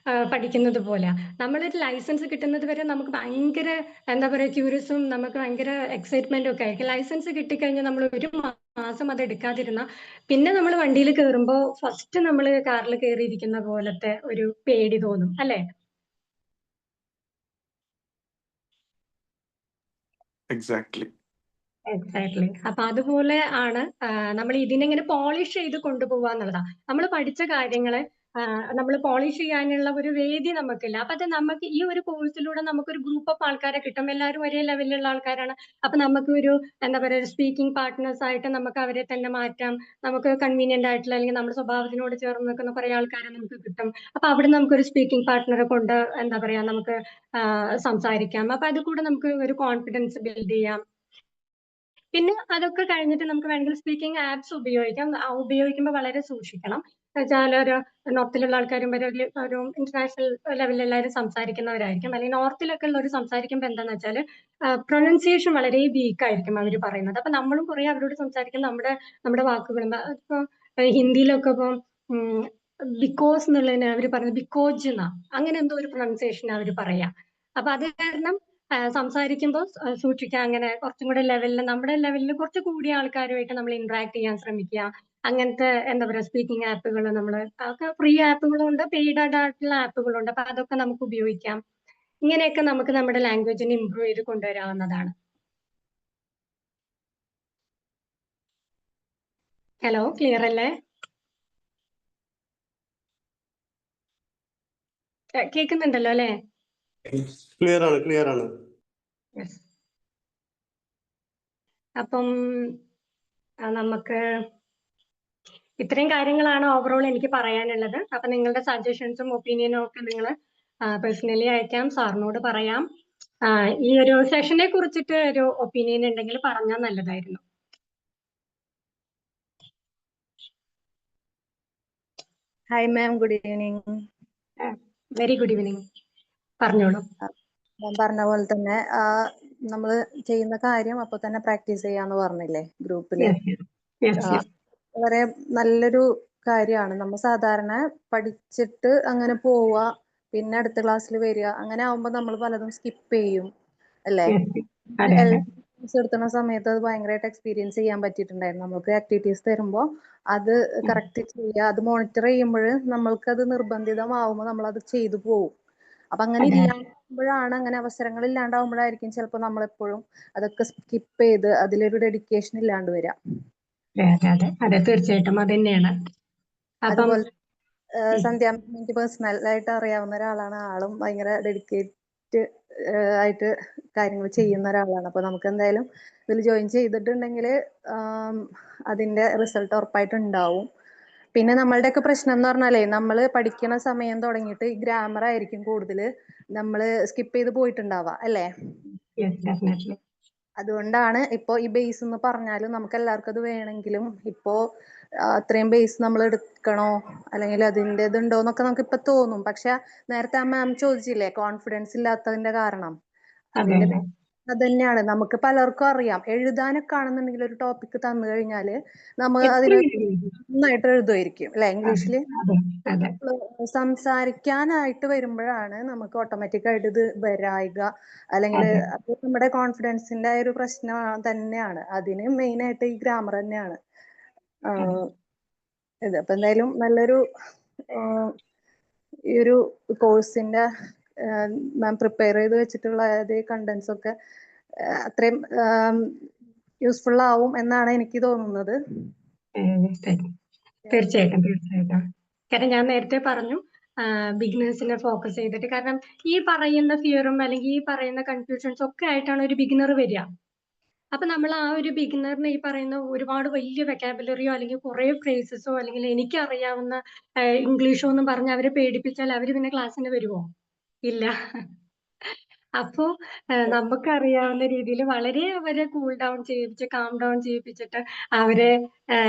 പഠിക്കുന്നത് പോലെ, നമ്മളൊരു ലൈസൻസ് കിട്ടുന്നത് വരെ നമുക്ക് ഭയങ്കര എന്താ പറയുക, ക്യൂരിയസും നമുക്ക് ഭയങ്കര എക്സൈറ്റ്മെന്റും ഒക്കെ ആയിരിക്കും. ലൈസൻസ് കിട്ടിക്കഴിഞ്ഞാൽ നമ്മൾ ഒരു മാസം അത് എടുക്കാതിരുന്ന പിന്നെ നമ്മൾ വണ്ടിയിൽ കയറുമ്പോൾ ഫസ്റ്റ് നമ്മൾ കാറിൽ കയറിയിരിക്കുന്ന പോലത്തെ ഒരു പേടി തോന്നും, അല്ലെ? എക്സാക്ട്ലി. അപ്പൊ അതുപോലെ ആണ് നമ്മൾ ഇതിനെങ്ങനെ പോളിഷ് ചെയ്ത് കൊണ്ടുപോകുക എന്നുള്ളതാ. നമ്മൾ പഠിച്ച കാര്യങ്ങളെ നമ്മൾ പോളിഷ് ചെയ്യാനുള്ള ഒരു വേദി നമുക്കില്ല. അപ്പൊ അത് നമുക്ക് ഈ ഒരു കോഴ്സിലൂടെ നമുക്കൊരു ഗ്രൂപ്പ് ഓഫ് ആൾക്കാരെ കിട്ടും. എല്ലാവരും ഒരേ ലെവലിലുള്ള ആൾക്കാരാണ്. അപ്പൊ നമുക്ക് ഒരു എന്താ പറയുക, സ്പീക്കിംഗ് പാർട്ട്നേഴ്സ് ആയിട്ട് നമുക്ക് അവരെ തന്നെ മാറ്റാം. നമുക്ക് കൺവീനിയന്റ് ആയിട്ടുള്ള, അല്ലെങ്കിൽ നമ്മുടെ സ്വഭാവത്തിനോട് ചേർന്ന് നിൽക്കുന്ന കുറെ ആൾക്കാരെ നമുക്ക് കിട്ടും. അപ്പൊ അവിടെ നമുക്കൊരു സ്പീക്കിംഗ് പാർട്ട്ണറെ കൊണ്ട് എന്താ പറയാ, നമുക്ക് സംസാരിക്കാം. അപ്പൊ അത് കൂടെ നമുക്ക് ഒരു കോൺഫിഡൻസ് ബിൽഡ് ചെയ്യാം. പിന്നെ അതൊക്കെ കഴിഞ്ഞിട്ട് നമുക്ക് വേണമെങ്കിൽ സ്പീക്കിംഗ് ആപ്സ് ഉപയോഗിക്കാം. ഉപയോഗിക്കുമ്പോൾ വളരെ സൂക്ഷിക്കണം. വെച്ചാൽ ഒരു നോർത്തിലുള്ള ആൾക്കാരും ഒരു ഇന്റർനാഷണൽ ലെവലിൽ എല്ലാവരും സംസാരിക്കുന്നവരായിരിക്കും. അല്ലെങ്കിൽ നോർത്തിലൊക്കെ ഉള്ളവർ സംസാരിക്കുമ്പോൾ എന്താന്ന് വെച്ചാൽ പ്രൊനൗൺസിയേഷൻ വളരെ വീക്ക് ആയിരിക്കും അവർ പറയുന്നത്. അപ്പൊ നമ്മളും കുറെ അവരോട് സംസാരിക്കും, നമ്മുടെ വാക്കുകളും. ഇപ്പൊ ഹിന്ദിയിലൊക്കെ ഇപ്പൊ ബിക്കോസ് എന്നുള്ളതിന് അവർ പറയുന്നത് ബിക്കോജ് എന്നാ, അങ്ങനെ എന്തോ ഒരു പ്രൊനൗൺസിയേഷൻ അവർ പറയാം. അപ്പൊ അത് കാരണം സംസാരിക്കുമ്പോൾ സൂക്ഷിക്കുക. അങ്ങനെ കുറച്ചും കൂടെ ലെവലിൽ, നമ്മുടെ ലെവലിൽ കുറച്ച് കൂടിയ ആൾക്കാരുമായിട്ട് നമ്മൾ ഇന്ററാക്ട് ചെയ്യാൻ ശ്രമിക്കുക. അങ്ങനത്തെ എന്താ പറയുക, സ്പീക്കിംഗ് ആപ്പുകൾ നമ്മൾ ഫ്രീ ആപ്പുകളുണ്ട്, പെയ്ഡ് ആയിട്ടുള്ള ആപ്പുകളുണ്ട്. അപ്പൊ അതൊക്കെ നമുക്ക് ഉപയോഗിക്കാം. ഇങ്ങനെയൊക്കെ നമുക്ക് നമ്മുടെ ലാംഗ്വേജിനെ ഇംപ്രൂവ് ചെയ്ത് കൊണ്ടുവരാവുന്നതാണ്. ഹലോ, ക്ലിയർ അല്ലേ? കേൾക്കുന്നുണ്ടല്ലോ അല്ലേ? ക്ലിയർ ആണ്. അപ്പം നമുക്ക് ഇത്രയും കാര്യങ്ങളാണ് ഓവറോൾ എനിക്ക് പറയാനുള്ളത്. അപ്പൊ നിങ്ങളുടെ സജഷൻസും ഒപ്പീനിയനും ഒക്കെ നിങ്ങൾ പേഴ്സണലി അയക്കാം, സാറിനോട് പറയാം. ഈ ഒരു സെഷനെ കുറിച്ചിട്ട് ഒരു ഒപ്പീനിയൻ ഉണ്ടെങ്കിൽ പറഞ്ഞാൽ നല്ലതായിരുന്നു. Hi ma'am, good evening. Very good evening, പറഞ്ഞോളൂ. ഞാൻ പറഞ്ഞ പോലെ തന്നെ നമ്മൾ ചെയ്യുന്ന കാര്യം അപ്പൊ തന്നെ പ്രാക്ടീസ് ചെയ്യാന്ന് പറഞ്ഞില്ലേ ഗ്രൂപ്പില്. വളരെ നല്ലൊരു കാര്യമാണ്. നമ്മൾ സാധാരണ പഠിച്ചിട്ട് അങ്ങനെ പോവുക, പിന്നെ അടുത്ത ക്ലാസ്സിൽ വരിക, അങ്ങനെ ആവുമ്പോൾ നമ്മൾ പലതും സ്കിപ്പ് ചെയ്യും, അല്ലേ? എടുക്കുന്ന സമയത്ത് അത് ഭയങ്കരമായിട്ട് എക്സ്പീരിയൻസ് ചെയ്യാൻ പറ്റിയിട്ടുണ്ടായിരുന്നു. നമുക്ക് ആക്ടിവിറ്റീസ് തരുമ്പോൾ അത് കറക്റ്റ് ചെയ്യുക, അത് മോണിറ്റർ ചെയ്യുമ്പോൾ നമ്മൾക്ക് അത് നിർബന്ധിതമാവുമ്പോൾ നമ്മൾ അത് ചെയ്തു പോകും. അപ്പൊ അങ്ങനെ ഇല്ലാണ്ടാകുമ്പോഴാണ്, അങ്ങനെ അവസരങ്ങൾ ഇല്ലാണ്ടാവുമ്പോഴായിരിക്കും ചിലപ്പോൾ നമ്മളെപ്പോഴും അതൊക്കെ സ്കിപ്പ് ചെയ്ത് അതിലൊരു ഡെഡിക്കേഷൻ ഇല്ലാണ്ട് വരാം. അതെ, തീർച്ചയായിട്ടും അത് തന്നെയാണ്. അതുപോലെ സന്ധ്യ എനിക്ക് പേഴ്സണലായിട്ട് അറിയാവുന്ന ഒരാളാണ്. ആളും ഭയങ്കര ഡെഡിക്കേറ്റ് ആയിട്ട് കാര്യങ്ങൾ ചെയ്യുന്ന ഒരാളാണ്. അപ്പൊ നമുക്ക് എന്തായാലും ഇതിൽ ജോയിൻ ചെയ്തിട്ടുണ്ടെങ്കിൽ അതിന്റെ റിസൾട്ട് ഉറപ്പായിട്ട് ഉണ്ടാവും. പിന്നെ നമ്മളുടെയൊക്കെ പ്രശ്നം എന്ന് പറഞ്ഞാലേ, നമ്മൾ പഠിക്കണ സമയം തുടങ്ങിയിട്ട് ഈ ഗ്രാമർ ആയിരിക്കും കൂടുതൽ നമ്മൾ സ്കിപ്പ് ചെയ്ത് പോയിട്ടുണ്ടാവുക, അല്ലേ? അതുകൊണ്ടാണ് ഇപ്പോ ഈ ബേസ് എന്ന് പറഞ്ഞാലും നമുക്ക് എല്ലാവർക്കും അത് വേണമെങ്കിലും ഇപ്പോ അത്രയും ബേസ് നമ്മൾ എടുക്കണോ, അല്ലെങ്കിൽ അതിൻ്റെ ഇതുണ്ടോ എന്നൊക്കെ നമുക്ക് ഇപ്പൊ തോന്നും. പക്ഷെ നേരത്തെ ആ മാം ചോദിച്ചില്ലേ കോൺഫിഡൻസ് ഇല്ലാത്തതിന്റെ കാരണം, അതിന്റെ അത് തന്നെയാണ്. നമുക്ക് പലർക്കും അറിയാം, എഴുതാനൊക്കെ ആണെന്നുണ്ടെങ്കിൽ ഒരു ടോപ്പിക് തന്നു കഴിഞ്ഞാല് നമ്മൾ അതിന് നന്നായിട്ട് എഴുതുമായിരിക്കും, അല്ലെ? ഇംഗ്ലീഷില് സംസാരിക്കാനായിട്ട് വരുമ്പോഴാണ് നമുക്ക് ഓട്ടോമാറ്റിക് ആയിട്ട് ഇത് വരായിക, അല്ലെങ്കിൽ അത് നമ്മുടെ കോൺഫിഡൻസിന്റെ ഒരു പ്രശ്നം തന്നെയാണ്. അതിന് മെയിൻ ആയിട്ട് ഈ ഗ്രാമർ തന്നെയാണ് ഇത്. അപ്പൊ എന്തായാലും നല്ലൊരു ഈ ഒരു കോഴ്സിന്റെ മാം പ്രിപ്പയർ ചെയ്ത് വെച്ചിട്ടുള്ള കണ്ടന്റ്സ് ഒക്കെ അത്രയും യൂസ്ഫുൾ ആവും എന്നാണ് എനിക്ക് തോന്നുന്നത്. തീർച്ചയായിട്ടും. കാരണം ഞാൻ നേരത്തെ പറഞ്ഞു, ബിഗിനേഴ്സിനെ ഫോക്കസ് ചെയ്തിട്ട്. കാരണം ഈ പറയുന്ന ഫിയറും അല്ലെങ്കിൽ ഈ പറയുന്ന കൺഫ്യൂഷൻസ് ഒക്കെ ആയിട്ടാണ് ഒരു ബിഗിനർ വരിക. അപ്പൊ നമ്മൾ ആ ഒരു ബിഗിനറിന് ഈ പറയുന്ന ഒരുപാട് വലിയ വെക്കാബുലറിയോ അല്ലെങ്കിൽ കുറെ ഫ്രേസസോ അല്ലെങ്കിൽ എനിക്ക് അറിയാവുന്ന ഇംഗ്ലീഷോ ഒന്നും പറഞ്ഞ് അവരെ പേടിപ്പിച്ചാൽ അവര് പിന്നെ ക്ലാസ്സിന് വരുമോ? ഇല്ല. അപ്പോ നമുക്കറിയാവുന്ന രീതിയിൽ വളരെ അവരെ കൂൾ ഡൗൺ ചെയ്യിപ്പിച്ച് കാം ഡൗൺ ചെയ്യിപ്പിച്ചിട്ട് അവരെ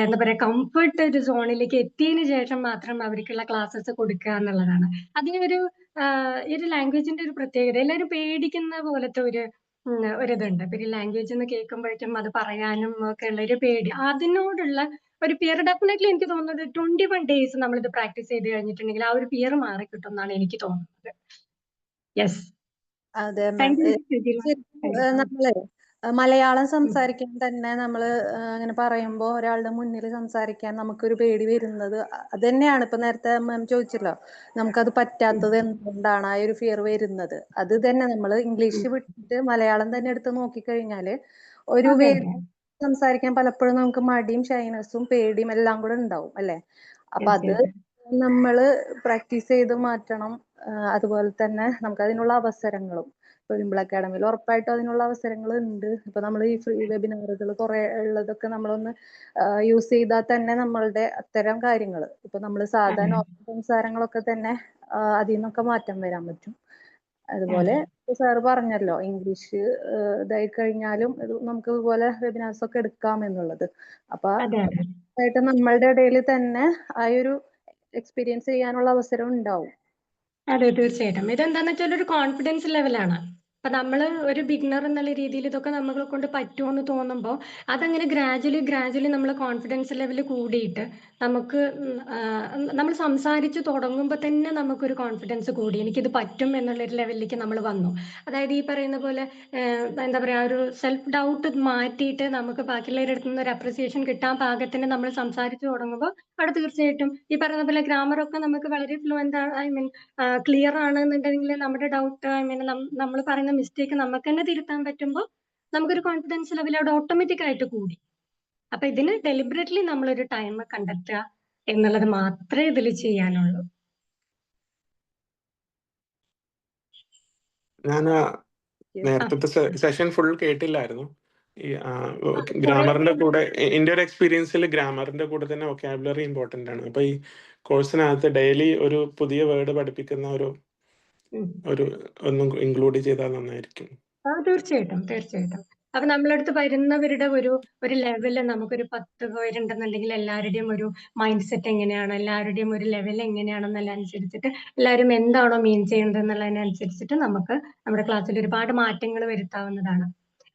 എന്താ പറയാ കംഫർട്ട് ഒരു സോണിലേക്ക് എത്തിയതിനു ശേഷം മാത്രം അവർക്കുള്ള ക്ലാസ്സസ് കൊടുക്കുക എന്നുള്ളതാണ്. അതിനൊരു ഈ ഒരു ലാംഗ്വേജിന്റെ ഒരു പ്രത്യേകത എല്ലാവരും പേടിക്കുന്ന പോലത്തെ ഒരിതുണ്ട്. ഇപ്പൊ ഈ ലാംഗ്വേജ് എന്ന് കേൾക്കുമ്പോഴേക്കും അത് പറയാനും ഒക്കെ ഉള്ള ഒരു പേടി, അതിനോടുള്ള ഒരു ഫിയർ ഡെഫിനറ്റ്ലി എനിക്ക് തോന്നുന്നത് 21 ഡേയ്സ് നമ്മളിത് പ്രാക്ടീസ് ചെയ്ത് കഴിഞ്ഞിട്ടുണ്ടെങ്കിൽ ആ ഒരു ഫിയർ മാറി കിട്ടും എന്നാണ് എനിക്ക് തോന്നുന്നത്. യെസ്, അതെ മാം. Thank U. നമ്മള് മലയാളം സംസാരിക്കാൻ തന്നെ നമ്മള് അങ്ങനെ പറയുമ്പോ ഒരാളുടെ മുന്നിൽ സംസാരിക്കാൻ നമുക്കൊരു പേടി വരുന്നത് അത് തന്നെയാണ്. ഇപ്പൊ നേരത്തെ മാം ചോദിച്ചല്ലോ, നമുക്കത് പറ്റാത്തത് എന്തുകൊണ്ടാണ് ആ ഒരു ഫിയർ വരുന്നത്. അത് തന്നെ നമ്മൾ ഇംഗ്ലീഷ് വിട്ടിട്ട് മലയാളം തന്നെ എടുത്ത് നോക്കിക്കഴിഞ്ഞാല് ഒരു സംസാരിക്കാൻ പലപ്പോഴും നമുക്ക് മടിയും ഷൈനസും പേടിയും എല്ലാം കൂടെ ഉണ്ടാവും അല്ലെ. അപ്പൊ അത് നമ്മള് പ്രാക്ടീസ് ചെയ്ത് മാറ്റണം. അതുപോലെ തന്നെ നമുക്ക് അതിനുള്ള അവസരങ്ങളും ഇപ്പൊ വിംബിൾ അക്കാഡമിയിൽ ഉറപ്പായിട്ടും അതിനുള്ള അവസരങ്ങൾ ഉണ്ട്. ഇപ്പൊ നമ്മൾ ഈ ഫ്രീ വെബിനാറുകൾ കുറെ ഉള്ളതൊക്കെ നമ്മളൊന്ന് യൂസ് ചെയ്താൽ തന്നെ നമ്മളുടെ അത്തരം കാര്യങ്ങൾ ഇപ്പൊ നമ്മൾ സാധാരണ സംസാരങ്ങളൊക്കെ തന്നെ അതിൽ നിന്നൊക്കെ മാറ്റം വരാൻ പറ്റും. അതുപോലെ സാറ് പറഞ്ഞല്ലോ ഇംഗ്ലീഷ് ഇതായി കഴിഞ്ഞാലും നമുക്ക് ഇതുപോലെ വെബിനാർസ് ഒക്കെ എടുക്കാം എന്നുള്ളത്. അപ്പൊ ആയിട്ട് നമ്മളുടെ ഇടയിൽ തന്നെ ആ ഒരു എക്സ്പീരിയൻസ് ചെയ്യാനുള്ള അവസരം ഉണ്ടാവും. അതെ, തീർച്ചയായിട്ടും. ഇതെന്താന്ന് വെച്ചാൽ ഒരു കോൺഫിഡൻസ് ലെവലാണ്. അപ്പൊ നമ്മള് ഒരു ബിഗിനർ എന്നുള്ള രീതിയിൽ ഇതൊക്കെ നമ്മളെ കൊണ്ട് പറ്റുമെന്ന് തോന്നുമ്പോൾ അതങ്ങനെ ഗ്രാജുവലി നമ്മളെ കോൺഫിഡൻസ് ലെവൽ കൂടിയിട്ട് നമുക്ക് നമ്മൾ സംസാരിച്ച് തുടങ്ങുമ്പോൾ തന്നെ നമുക്കൊരു കോൺഫിഡൻസ് കൂടി എനിക്കിത് പറ്റും എന്നുള്ളൊരു ലെവലിലേക്ക് നമ്മൾ വന്നു. അതായത് ഈ പറയുന്ന പോലെ എന്താ പറയാ ഒരു സെൽഫ് ഡൗട്ട് മാറ്റിയിട്ട് നമുക്ക് ബാക്കിയുള്ളവരുടെ അടുത്ത് നിന്ന് ഒരു അപ്രിസിയേഷൻ കിട്ടാൻ പാകത്തിന് നമ്മൾ സംസാരിച്ച് തുടങ്ങുമ്പോൾ അവിടെ തീർച്ചയായിട്ടും ഈ പറയുന്ന പോലെ ഗ്രാമറൊക്കെ നമുക്ക് വളരെ ഫ്ലുവൻ്റ് ആണ്, ഐ മീൻ ക്ലിയർ ആണെന്നുണ്ടെങ്കിൽ നമ്മുടെ ഡൗട്ട് ഐ മീൻ നമ്മൾ പറയുന്ന മിസ്റ്റേക്ക് നമുക്ക് തന്നെ തിരുത്താൻ പറ്റുമ്പോൾ നമുക്കൊരു കോൺഫിഡൻസ് ലെവൽ അവിടെ ഓട്ടോമാറ്റിക് ആയിട്ട് കൂടി. അപ്പൊ ഇതിന് ഡെലിബറേറ്റ്ലി നമ്മളൊരു ടൈം കണ്ടെത്തുക എന്നുള്ളത് മാത്രമേ ഇതിൽ ചെയ്യാനുള്ളൂ. ഞാൻ നേരത്തെ സെഷൻ ഫുൾ കേട്ടില്ലായിരുന്നു. ഈ ഗ്രാമറിന്റെ കൂടെ എൻ്റെ ഒരു എക്സ്പീരിയൻസിൽ ഗ്രാമറിന്റെ കൂടെ തന്നെ വൊക്കാബുലറി ഇമ്പോർട്ടൻ്റ് ആണ്. അപ്പൊ ഈ കോഴ്സിനകത്ത് ഡെയിലി ഒരു പുതിയ വേർഡ് പഠിപ്പിക്കുന്ന ഒരു ഒന്നും ഇൻക്ലൂഡ് ചെയ്താൽ നന്നായിരിക്കും. തീർച്ചയായിട്ടും. അപ്പൊ നമ്മളടുത്ത് വരുന്നവരുടെ ഒരു ലെവല് നമുക്കൊരു 10 പേരുണ്ടെന്നുണ്ടെങ്കിൽ എല്ലാവരുടെയും ഒരു മൈൻഡ് സെറ്റ് എങ്ങനെയാണ്, എല്ലാവരുടെയും ഒരു ലെവൽ എങ്ങനെയാണെന്നുള്ള അനുസരിച്ചിട്ട് എല്ലാവരും എന്താണോ മീൻ ചെയ്യുന്നത് എന്നുള്ളതിനനുസരിച്ചിട്ട് നമുക്ക് നമ്മുടെ ക്ലാസ്സിൽ ഒരുപാട് മാറ്റങ്ങൾ വരുത്താവുന്നതാണ്.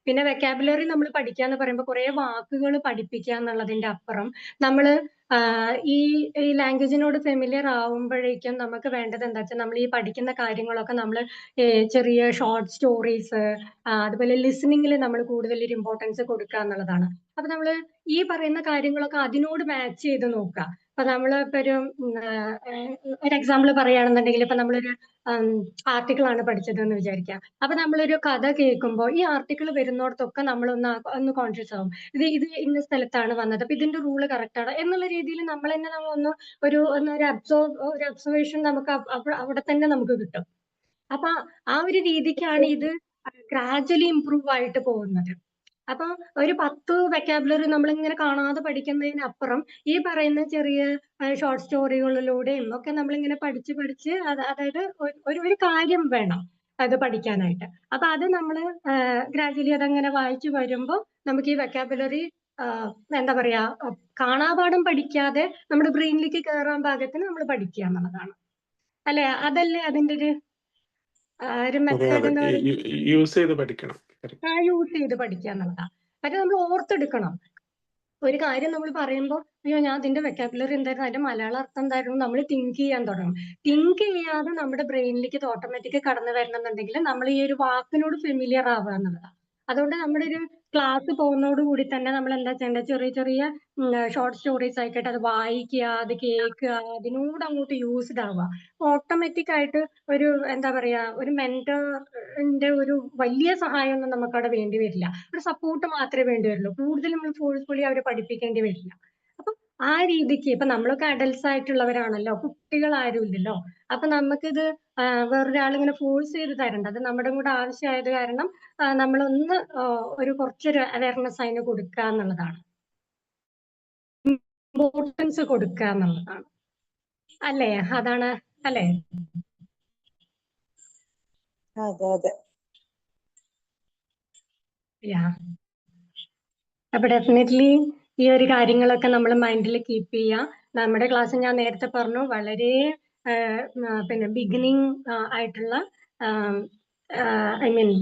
പിന്നെ വെക്കാബുലറി നമ്മൾ പഠിക്കുക എന്ന് പറയുമ്പോൾ കുറെ വാക്കുകൾ പഠിപ്പിക്കുക എന്നുള്ളതിന്റെ അപ്പുറം നമ്മള് ഈ ലാംഗ്വേജിനോട് ഫെമിലിയർ ആവുമ്പോഴേക്കും നമുക്ക് വേണ്ടത് എന്താ വെച്ചാൽ നമ്മൾ ഈ പഠിക്കുന്ന കാര്യങ്ങളൊക്കെ നമ്മൾ ചെറിയ ഷോർട്ട് സ്റ്റോറീസ് അതുപോലെ ലിസണിങ്ങിൽ നമ്മൾ കൂടുതൽ ഒരു ഇമ്പോർട്ടൻസ് കൊടുക്കുക എന്നുള്ളതാണ്. അപ്പൊ നമ്മൾ ഈ പറയുന്ന കാര്യങ്ങളൊക്കെ അതിനോട് മാച്ച് ചെയ്ത് നോക്കുക. അപ്പൊ നമ്മൾ ഇപ്പൊ ഒരു എക്സാമ്പിൾ പറയുകയാണെന്നുണ്ടെങ്കിൽ ഇപ്പൊ നമ്മളൊരു ആർട്ടിക്കിൾ ആണ് പഠിച്ചത് എന്ന് വിചാരിക്കുക. അപ്പൊ നമ്മളൊരു കഥ കേൾക്കുമ്പോൾ ഈ ആർട്ടിക്കിൾ വരുന്നിടത്തൊക്കെ നമ്മൾ ഒന്ന് കോൺഷ്യസ് ആവും, ഇത് ഇന്ന സ്ഥലത്താണ് വന്നത്, അപ്പൊ ഇതിന്റെ റൂള് കറക്റ്റ് ആണ് എന്നുള്ള രീതിയിൽ നമ്മൾ തന്നെ നമ്മളൊന്ന് ഒരു ഒബ്സർവേഷൻ നമുക്ക് അവിടെ തന്നെ നമുക്ക് കിട്ടും. അപ്പൊ ആ ഒരു രീതിക്കാണ് ഇത് ഗ്രാജുവലി ഇംപ്രൂവ് ആയിട്ട് പോകുന്നത്. അപ്പൊ ഒരു 10 വെക്കാബുലറി നമ്മളിങ്ങനെ കാണാതെ പഠിക്കുന്നതിനപ്പുറം ഈ പറയുന്ന ചെറിയ ഷോർട്ട് സ്റ്റോറികളിലൂടെയും ഒക്കെ നമ്മളിങ്ങനെ പഠിച്ച് അതായത് ഒരു കാര്യം വേണം അത് പഠിക്കാനായിട്ട്. അപ്പൊ അത് നമ്മൾ ഗ്രാജുവലി അതങ്ങനെ വായിച്ചു വരുമ്പോൾ നമുക്ക് ഈ വെക്കാബുലറി എന്താ പറയാ കാണാപാഠം പഠിക്കാതെ നമ്മുടെ ബ്രെയിനിലേക്ക് കയറാൻ പാകത്തിന് നമ്മൾ പഠിക്കുക എന്നുള്ളതാണ് അല്ലെ. അതല്ലേ അതിന്റെ ഒരു മെത്തേഡ് എന്ന് പറയുന്നത്. യൂസ് ചെയ്ത് പഠിക്കണം. യൂസ് ചെയ്ത് പഠിക്കുക എന്നുള്ളതാണ്. മറ്റേ നമ്മൾ ഓർത്തെടുക്കണം. ഒരു കാര്യം നമ്മൾ പറയുമ്പോൾ അയ്യോ ഞാൻ അതിന്റെ വെക്കാബുലറി എന്തായിരുന്നു, അതിന്റെ മലയാളം അർത്ഥം എന്തായിരുന്നു, നമ്മൾ തിങ്ക് ചെയ്യാൻ തുടങ്ങും. തിങ്ക് ചെയ്യാതെ നമ്മുടെ ബ്രെയിനിലേക്ക് ഇത് ഓട്ടോമാറ്റിക് കടന്നു വരണമെന്നുണ്ടെങ്കിൽ നമ്മൾ ഈ ഒരു വാക്കിനോട് ഫെമിലിയർ ആവുക എന്നുള്ളതാണ്. അതുകൊണ്ട് നമ്മുടെ ഒരു ക്ലാസ് പോകുന്നതോടുകൂടി തന്നെ നമ്മൾ എന്താ ചെയ്യേണ്ടത്, ചെറിയ ഷോർട്ട് സ്റ്റോറീസ് ആയിക്കോട്ടെ അത് വായിക്കുക, അത് കേൾക്കുക, അതിനോട് അങ്ങോട്ട് യൂസ്ഡ് ആവുക. ഓട്ടോമാറ്റിക് ആയിട്ട് ഒരു എന്താ പറയാ ഒരു മെന്ററിന്റെ ഒരു വലിയ സഹായം ഒന്നും നമുക്ക് അവിടെ വേണ്ടി വരില്ല. ഒരു സപ്പോർട്ട് മാത്രമേ വേണ്ടി വരുള്ളൂ. കൂടുതൽ നമ്മൾ ഫോഴ്സ്ഫുള്ളി അവരെ പഠിപ്പിക്കേണ്ടി വരില്ല. അപ്പൊ ആ രീതിക്ക് ഇപ്പൊ നമ്മളൊക്കെ അഡൽട്സ് ആയിട്ടുള്ളവരാണല്ലോ, കുട്ടികൾ ആരും ഇല്ലല്ലോ. അപ്പൊ നമുക്കിത് വേറൊരാൾ ഇങ്ങനെ ഫോഴ്സ് ചെയ്ത് തരണ്ട. അത് നമ്മുടെ കൂടെ ആവശ്യമായത് കാരണം നമ്മളൊന്ന് കുറച്ചൊരു അവയർനെസ് അതിന് കൊടുക്കുക എന്നുള്ളതാണ്, ഇമ്പോർട്ടൻസ് കൊടുക്കുക എന്നുള്ളതാണ് അല്ലേ. അതാണ് അല്ലേ. അതെ അപ്പൊ ഡെഫിനറ്റ്ലി ഈ ഒരു കാര്യങ്ങളൊക്കെ നമ്മൾ മൈൻഡിൽ കീപ്പ് ചെയ്യുക. നമ്മുടെ ക്ലാസ് ഞാൻ നേരത്തെ പറഞ്ഞു വളരെ പിന്നെ ബിഗിനിങ് ആയിട്ടുള്ള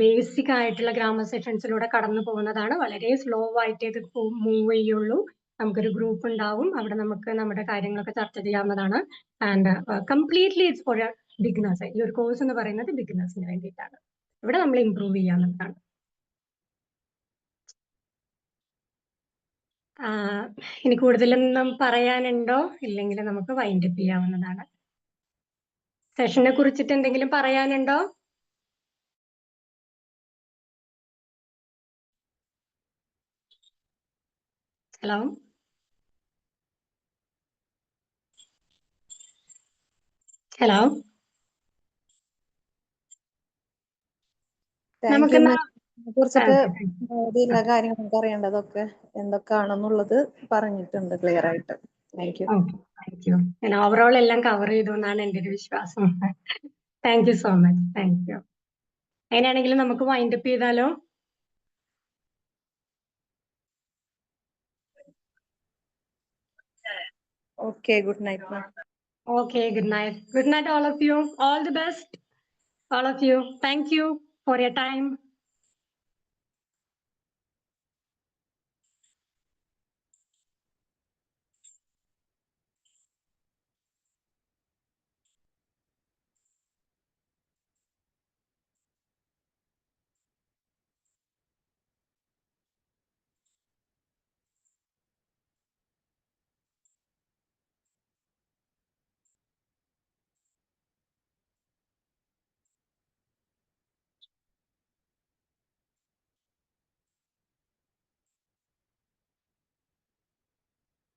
ബേസിക് ആയിട്ടുള്ള ഗ്രാമർ സെഷൻസിലൂടെ കടന്നു പോകുന്നതാണ്. വളരെ സ്ലോ ആയിട്ട് ഇത് മൂവ് ചെയ്യുള്ളൂ. നമുക്കൊരു ഗ്രൂപ്പ് ഉണ്ടാവും, അവിടെ നമുക്ക് നമ്മുടെ കാര്യങ്ങളൊക്കെ ചർച്ച ചെയ്യാവുന്നതാണ്. And completely it's for beginners. ഈ ഒരു കോഴ്സ് എന്ന് പറയുന്നത് ബിഗിനേഴ്സിന് വേണ്ടിയിട്ടാണ്. ഇവിടെ നമ്മൾ ഇംപ്രൂവ് ചെയ്യാവുന്നതാണ്. ഇനി കൂടുതലൊന്നും പറയാനുണ്ടോ? ഇല്ലെങ്കിൽ നമുക്ക് വൈൻഡപ്പ് ചെയ്യാവുന്നതാണ്. സെഷനെ കുറിച്ചിട്ട് എന്തെങ്കിലും പറയാനുണ്ടോ? ഹലോ, ഹലോ, നമുക്കെന്നാ കുറിച്ചിട്ട് എല്ലാ കാര്യങ്ങളും നമുക്ക് അറിയേണ്ടതൊക്കെ എന്തൊക്കെയാണെന്നുള്ളത് പറഞ്ഞിട്ടുണ്ട് ക്ലിയർ ആയിട്ട്. Thank you. Thank you. ഞാൻ ഓവറോൾ എല്ലാം കവർ ചെയ്തു എന്നാണ് എൻ്റെ ഒരു വിശ്വാസം. Thank you so much. Thank you. അങ്ങനെയാണെങ്കിൽ നമുക്ക് വൈൻഡപ്പ് ചെയ്താലോ? Okay, good night, ma'am. Okay, good night. Good night, all of you. All the best, all of you. Thank you for your time.